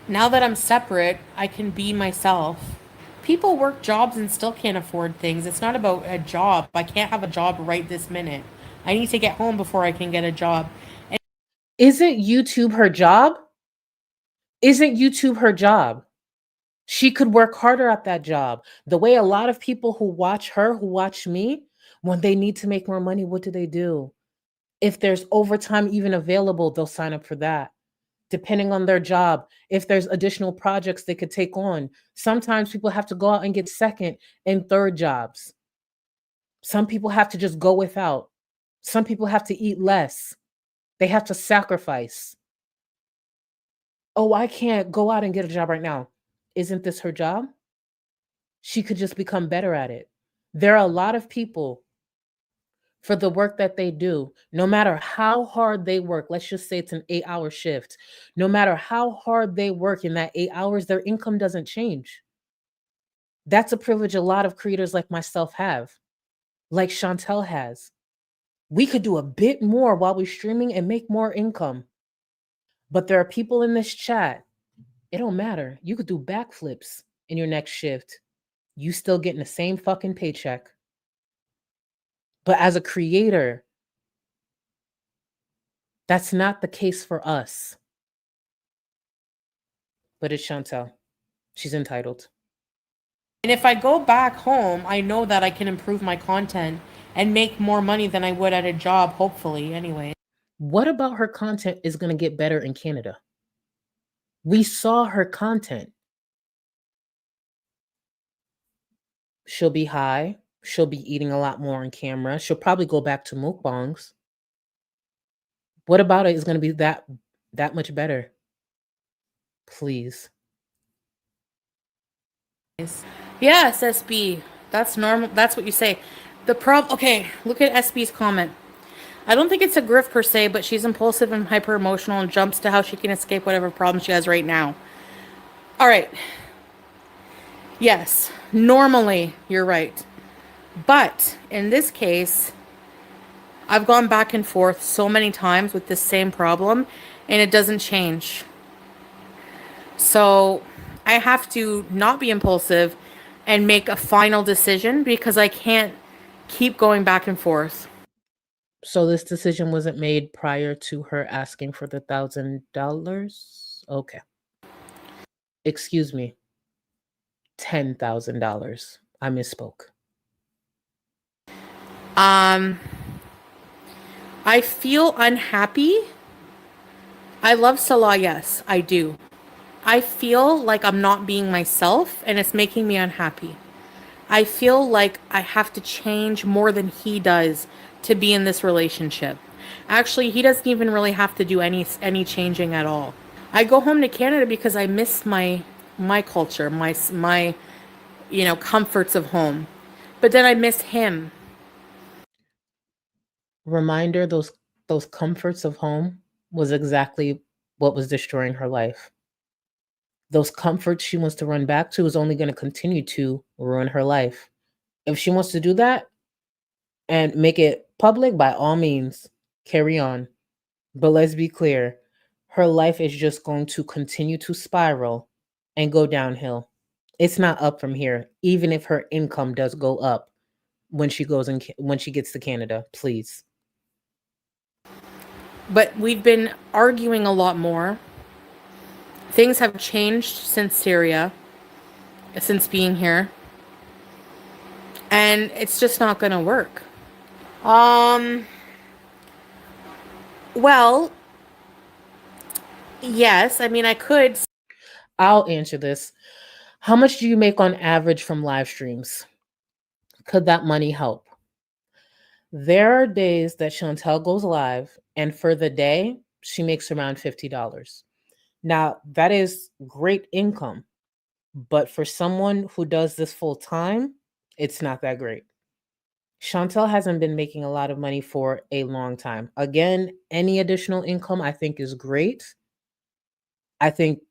Now that I'm separate, I can be myself. People work jobs and still can't afford things. It's not about a job. I can't have a job right this minute. I need to get home before I can get a job. Isn't YouTube her job? Isn't YouTube her job? She could work harder at that job. The way a lot of people who watch her, who watch me, when they need to make more money, what do? If there's overtime even available, they'll sign up for that. Depending on their job, if there's additional projects they could take on. Sometimes people have to go out and get second and third jobs. Some people have to just go without. Some people have to eat less. They have to sacrifice. Oh, I can't go out and get a job right now. Isn't this her job? She could just become better at it. There are a lot of people for the work that they do, no matter how hard they work, let's just say it's an 8-hour shift, no matter how hard they work in that 8 hours, their income doesn't change. That's a privilege a lot of creators like myself have, like Chantel has. We could do a bit more while we're streaming and make more income. But there are people in this chat, it don't matter. You could do backflips in your next shift. You still getting the same fucking paycheck. But as a creator, that's not the case for us. But it's Chantel. She's entitled. And if I go back home, I know that I can improve my content and make more money than I would at a job, hopefully, anyway. What about her content is going to get better in Canada? We saw her content. She'll be high. She'll be eating a lot more on camera. She'll probably go back to mukbangs. What about it is going to be that much better? Please. Yes, SB. That's normal. That's what you say. The problem. Okay, look at SB's comment. I don't think it's a grift per se, but she's impulsive and hyper emotional and jumps to how she can escape whatever problem she has right now. All right. Yes, normally you're right. But in this case, I've gone back and forth so many times with this same problem and it doesn't change. So I have to not be impulsive and make a final decision because I can't keep going back and forth. So this decision wasn't made prior to her asking for the $1,000? Okay. Excuse me. $10,000. I misspoke. I feel unhappy. I love Salah, yes, I do. I feel like I'm not being myself and it's making me unhappy. I feel like I have to change more than he does to be in this relationship. Actually, he doesn't even really have to do any changing at all. I go home to Canada because I miss my culture, my comforts of home. But then I miss him. Reminder, those comforts of home was exactly what was destroying her life. Those comforts she wants to run back to is only going to continue to ruin her life. If she wants to do that and make it public, by all means, carry on. But let's be clear, her life is just going to continue to spiral and go downhill. It's not up from here, even if her income does go up when she gets to Canada, please. But we've been arguing a lot more. Things have changed since Syria, since being here. And it's just not going to work. Well, yes, I mean, I could. I'll answer this. How much do you make on average from live streams? Could that money help? There are days that Chantel goes live, and for the day, she makes around $50. Now, that is great income, but for someone who does this full time, it's not that great. Chantel hasn't been making a lot of money for a long time. Again, any additional income I think is great. I think,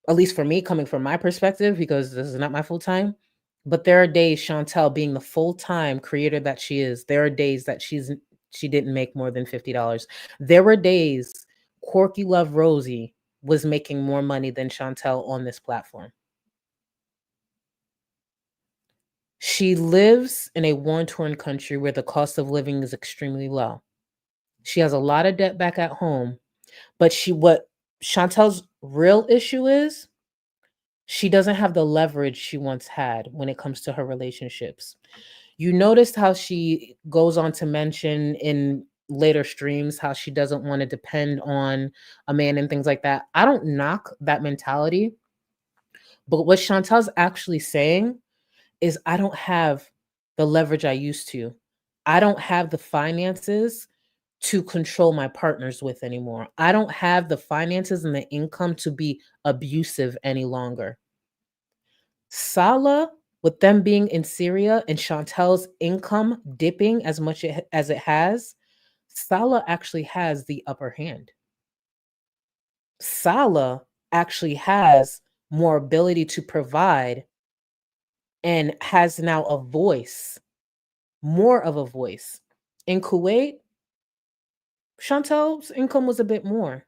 at least for me, coming from my perspective, because this is not my full time, but there are days, Chantel being the full-time creator that she is, there are days that she didn't make more than $50. There were days Corky Love Rosie was making more money than Chantel on this platform. She lives in a war-torn country where the cost of living is extremely low. She has a lot of debt back at home, but what Chantel's real issue is, she doesn't have the leverage she once had when it comes to her relationships. You noticed how she goes on to mention in later streams how she doesn't want to depend on a man and things like that. I don't knock that mentality, but what Chantel's actually saying is, I don't have the leverage I used to. I don't have the finances to control my partners with anymore. I don't have the finances and the income to be abusive any longer. Salah, with them being in Syria and Chantel's income dipping as much as it has, Salah actually has the upper hand. Salah actually has more ability to provide and has now a voice, more of a voice. In Kuwait, Chantel's income was a bit more.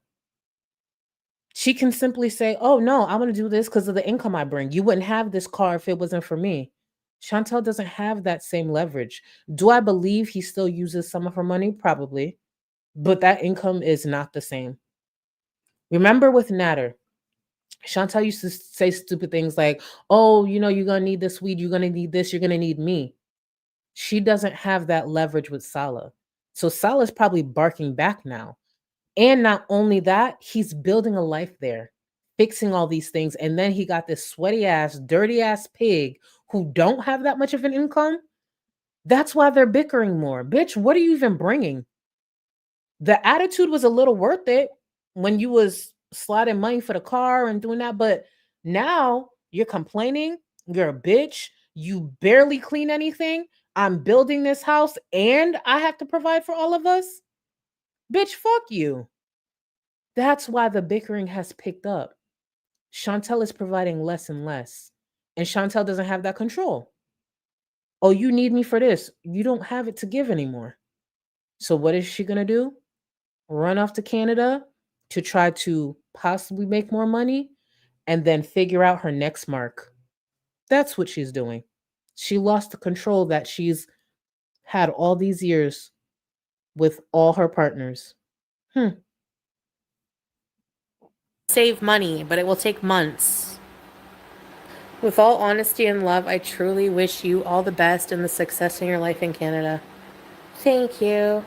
She can simply say, oh no, I'm going to do this because of the income I bring. You wouldn't have this car if it wasn't for me. Chantel doesn't have that same leverage. Do I believe he still uses some of her money? Probably. But that income is not the same. Remember with Natter, Chantel used to say stupid things like, oh, you're going to need this weed. You're going to need this. You're going to need me. She doesn't have that leverage with Salah. So Salah's probably barking back now. And not only that, he's building a life there, fixing all these things. And then he got this sweaty ass, dirty ass pig who don't have that much of an income. That's why they're bickering more. Bitch, what are you even bringing? The attitude was a little worth it when you was sliding money for the car and doing that. But now you're complaining. You're a bitch. You barely clean anything. I'm building this house and I have to provide for all of us. Bitch, fuck you. That's why the bickering has picked up. Chantel is providing less and less. And Chantel doesn't have that control. Oh, you need me for this. You don't have it to give anymore. So what is she going to do? Run off to Canada to try to possibly make more money and then figure out her next mark. That's what she's doing. She lost the control that she's had all these years with all her partners. Save money, but it will take months. With all honesty and love, I truly wish you all the best and the success in your life in Canada. Thank you.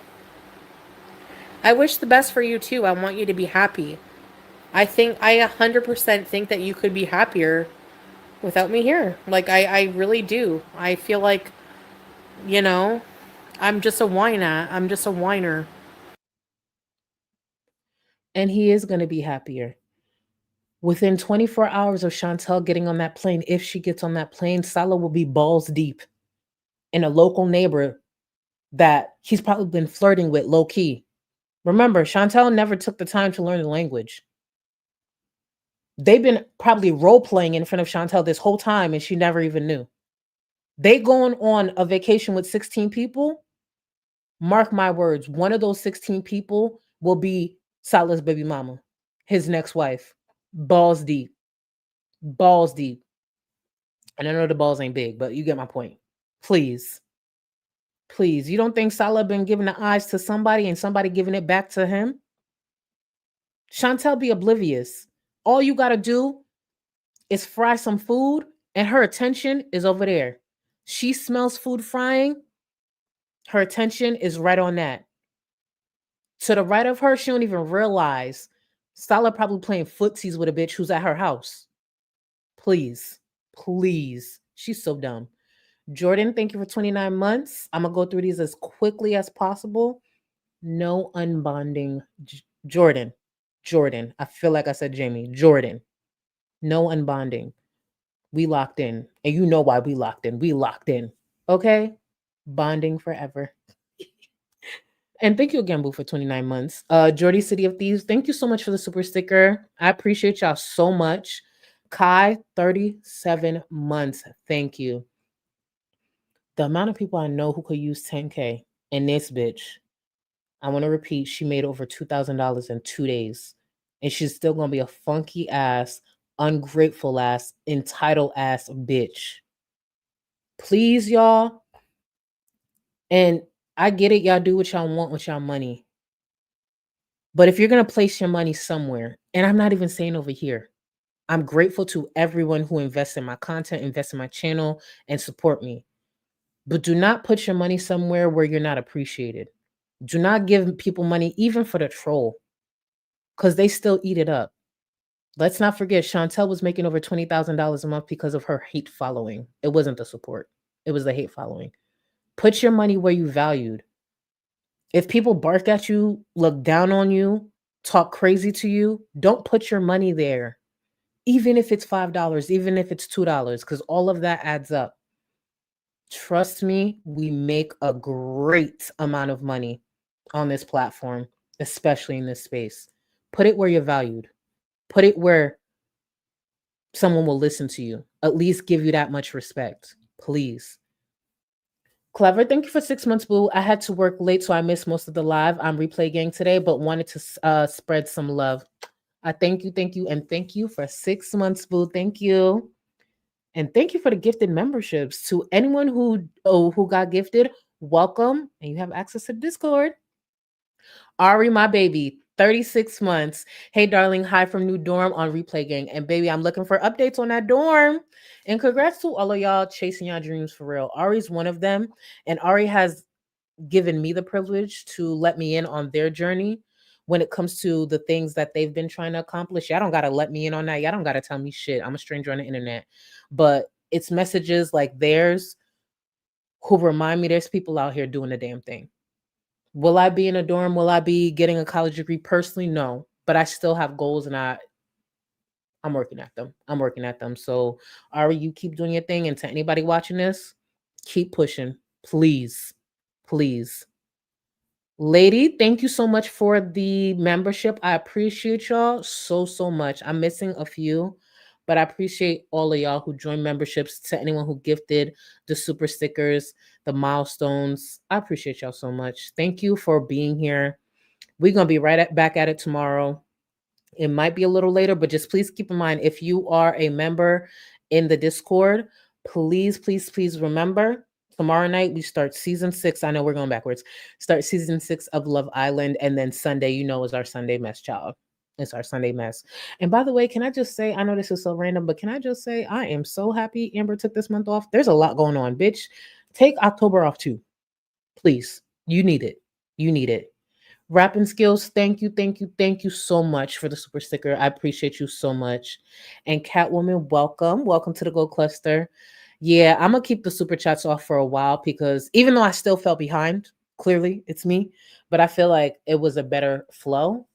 I wish the best for you too. I want you to be happy. I 100% think that you could be happier without me here. Like, I really do. I feel like, I'm just a whiner. I'm just a whiner. And he is going to be happier. Within 24 hours of Chantel getting on that plane, if she gets on that plane, Salah will be balls deep in a local neighbor that he's probably been flirting with low key. Remember, Chantel never took the time to learn the language. They've been probably role playing in front of Chantel this whole time and she never even knew. They going on a vacation with 16 people. Mark my words, one of those 16 people will be Salah's baby mama, his next wife. Balls deep. Balls deep. And I know the balls ain't big, but you get my point. Please. Please. You don't think Salah been giving the eyes to somebody and somebody giving it back to him? Chantel be oblivious. All you got to do is fry some food and her attention is over there. She smells food frying. Her attention is right on that. To the right of her, she don't even realize Salah probably playing footsies with a bitch who's at her house. Please. Please. She's so dumb. Jordan, thank you for 29 months. I'm going to go through these as quickly as possible. No unbonding. Jordan. I feel like I said Jamie. Jordan. No unbonding. We locked in. And you know why we locked in. We locked in. Okay? Bonding forever. And thank you again, Boo, for 29 months. Jordy City of Thieves, thank you so much for the super sticker. I appreciate y'all so much. Kai, 37 months. Thank you. The amount of people I know who could use 10K and this bitch, I want to repeat, she made over $2,000 in 2 days. And she's still going to be a funky ass, ungrateful ass, entitled ass bitch. Please, y'all. And I get it. Y'all do what y'all want with y'all money. But if you're going to place your money somewhere, and I'm not even saying over here, I'm grateful to everyone who invests in my content, invests in my channel, and support me. But do not put your money somewhere where you're not appreciated. Do not give people money, even for the troll, because they still eat it up. Let's not forget, Chantel was making over $20,000 a month because of her hate following. It wasn't the support. It was the hate following. Put your money where you valued. If people bark at you, look down on you, talk crazy to you, don't put your money there. Even if it's $5, even if it's $2, because all of that adds up. Trust me, we make a great amount of money on this platform, especially in this space. Put it where you're valued. Put it where someone will listen to you. At least give you that much respect. Please. Clever, thank you for 6 months, boo. I had to work late, so I missed most of the live. I'm replay gang today, but wanted to spread some love. I thank you, and thank you for 6 months, boo. Thank you. And thank you for the gifted memberships. To anyone who got gifted, welcome. And you have access to Discord. Ari, my baby, 36 months. Hey, darling, hi from New Dorm on Replay Gang. And baby, I'm looking for updates on that dorm. And congrats to all of y'all chasing your dreams for real. Ari's one of them. And Ari has given me the privilege to let me in on their journey when it comes to the things that they've been trying to accomplish. Y'all don't got to let me in on that. Y'all don't got to tell me shit. I'm a stranger on the internet. But it's messages like theirs who remind me there's people out here doing the damn thing. Will I be in a dorm? Will I be getting a college degree? Personally, no. But I still have goals and I'm working at them. So Ari, you keep doing your thing. And to anybody watching this, keep pushing. Please. Please. Lady, thank you so much for the membership. I appreciate y'all so much. I'm missing a few, but I appreciate all of y'all who joined memberships. To anyone who gifted the super stickers, the milestones, I appreciate y'all so much. Thank you for being here. We're going to be back at it tomorrow. It might be a little later, but just please keep in mind, if you are a member in the Discord, please remember, tomorrow night we start season 6. I know we're going backwards. Start season 6 of Love Island, and then Sunday, is our Sunday mess, child. It's our Sunday mess. And by the way, can I just say, I know this is so random, but can I just say, I am so happy Amber took this month off. There's a lot going on, bitch. Take October off too. Please. You need it. Rapping skills, thank you so much for the super sticker. I appreciate you so much. And Catwoman, welcome to the Gold Cluster. Yeah, I'm gonna keep the super chats off for a while because even though I still fell behind, clearly it's me, but I feel like it was a better flow.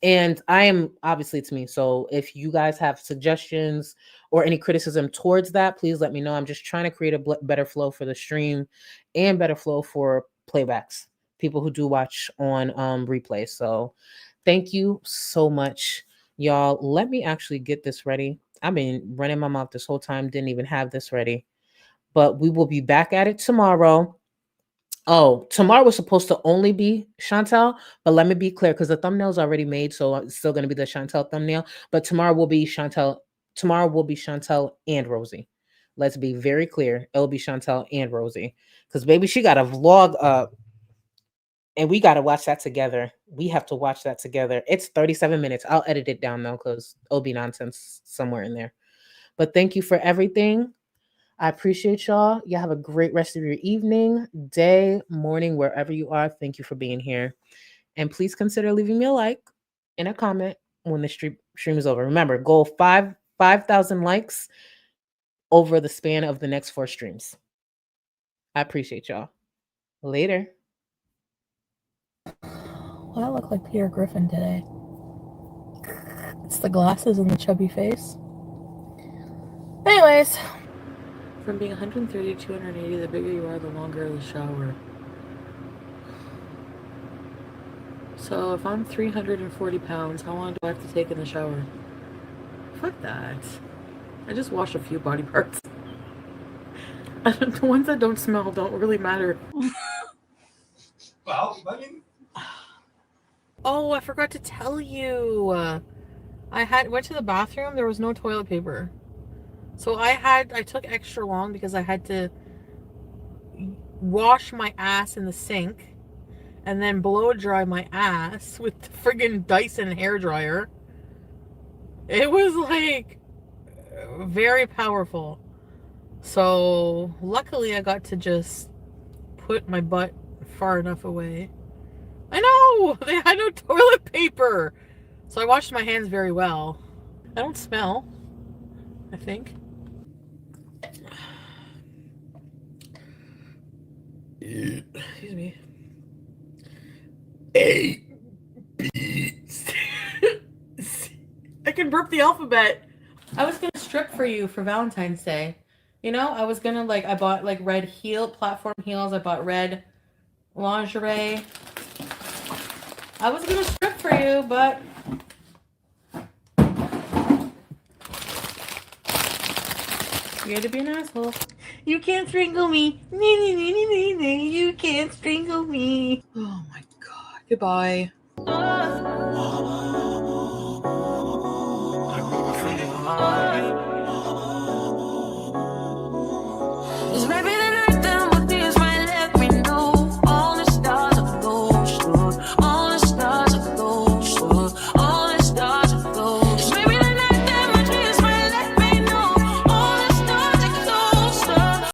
And obviously it's me. So if you guys have suggestions or any criticism towards that, please let me know. I'm just trying to create a better flow for the stream and better flow for playbacks, people who do watch on replay. So thank you so much, y'all. Let me actually get this ready. I've been running my mouth this whole time, didn't even have this ready. But we will be back at it tomorrow. Oh, tomorrow was supposed to only be Chantel, but let me be clear because the thumbnail's already made, so it's still going to be the Chantel thumbnail. But tomorrow will be Chantel. Tomorrow will be Chantel and Rosie. Let's be very clear. It'll be Chantel and Rosie because baby, she got a vlog up, and we got to watch that together. We have to watch that together. It's 37 minutes. I'll edit it down though because it'll be nonsense somewhere in there. But thank you for everything. I appreciate y'all. Y'all have a great rest of your evening, day, morning, wherever you are. Thank you for being here. And please consider leaving me a like and a comment when the stream is over. Remember, goal 5,000 likes over the span of the next 4 streams. I appreciate y'all. Later. Well, I look like Peter Griffin today. It's the glasses and the chubby face. Anyways. From being 130 to 280, the bigger you are, the longer the shower. So if I'm 340 pounds, how long do I have to take in the shower? Fuck that. I just wash a few body parts. The ones that don't smell don't really matter. Well, I mean... Oh, I forgot to tell you. I went to the bathroom. There was no toilet paper. So I took extra long because I had to wash my ass in the sink and then blow dry my ass with the friggin' Dyson hairdryer. It was like very powerful. So luckily I got to just put my butt far enough away. I know! They had no toilet paper! So I washed my hands very well. I don't smell, I think. Excuse me. A, B, C. I can burp the alphabet. I was gonna strip for you for Valentine's Day. You know, I was gonna like I bought like red platform heels. I bought red lingerie. I was gonna strip for you, but you had to be an asshole. You can't strangle me. You can't strangle me. Oh my god. Goodbye.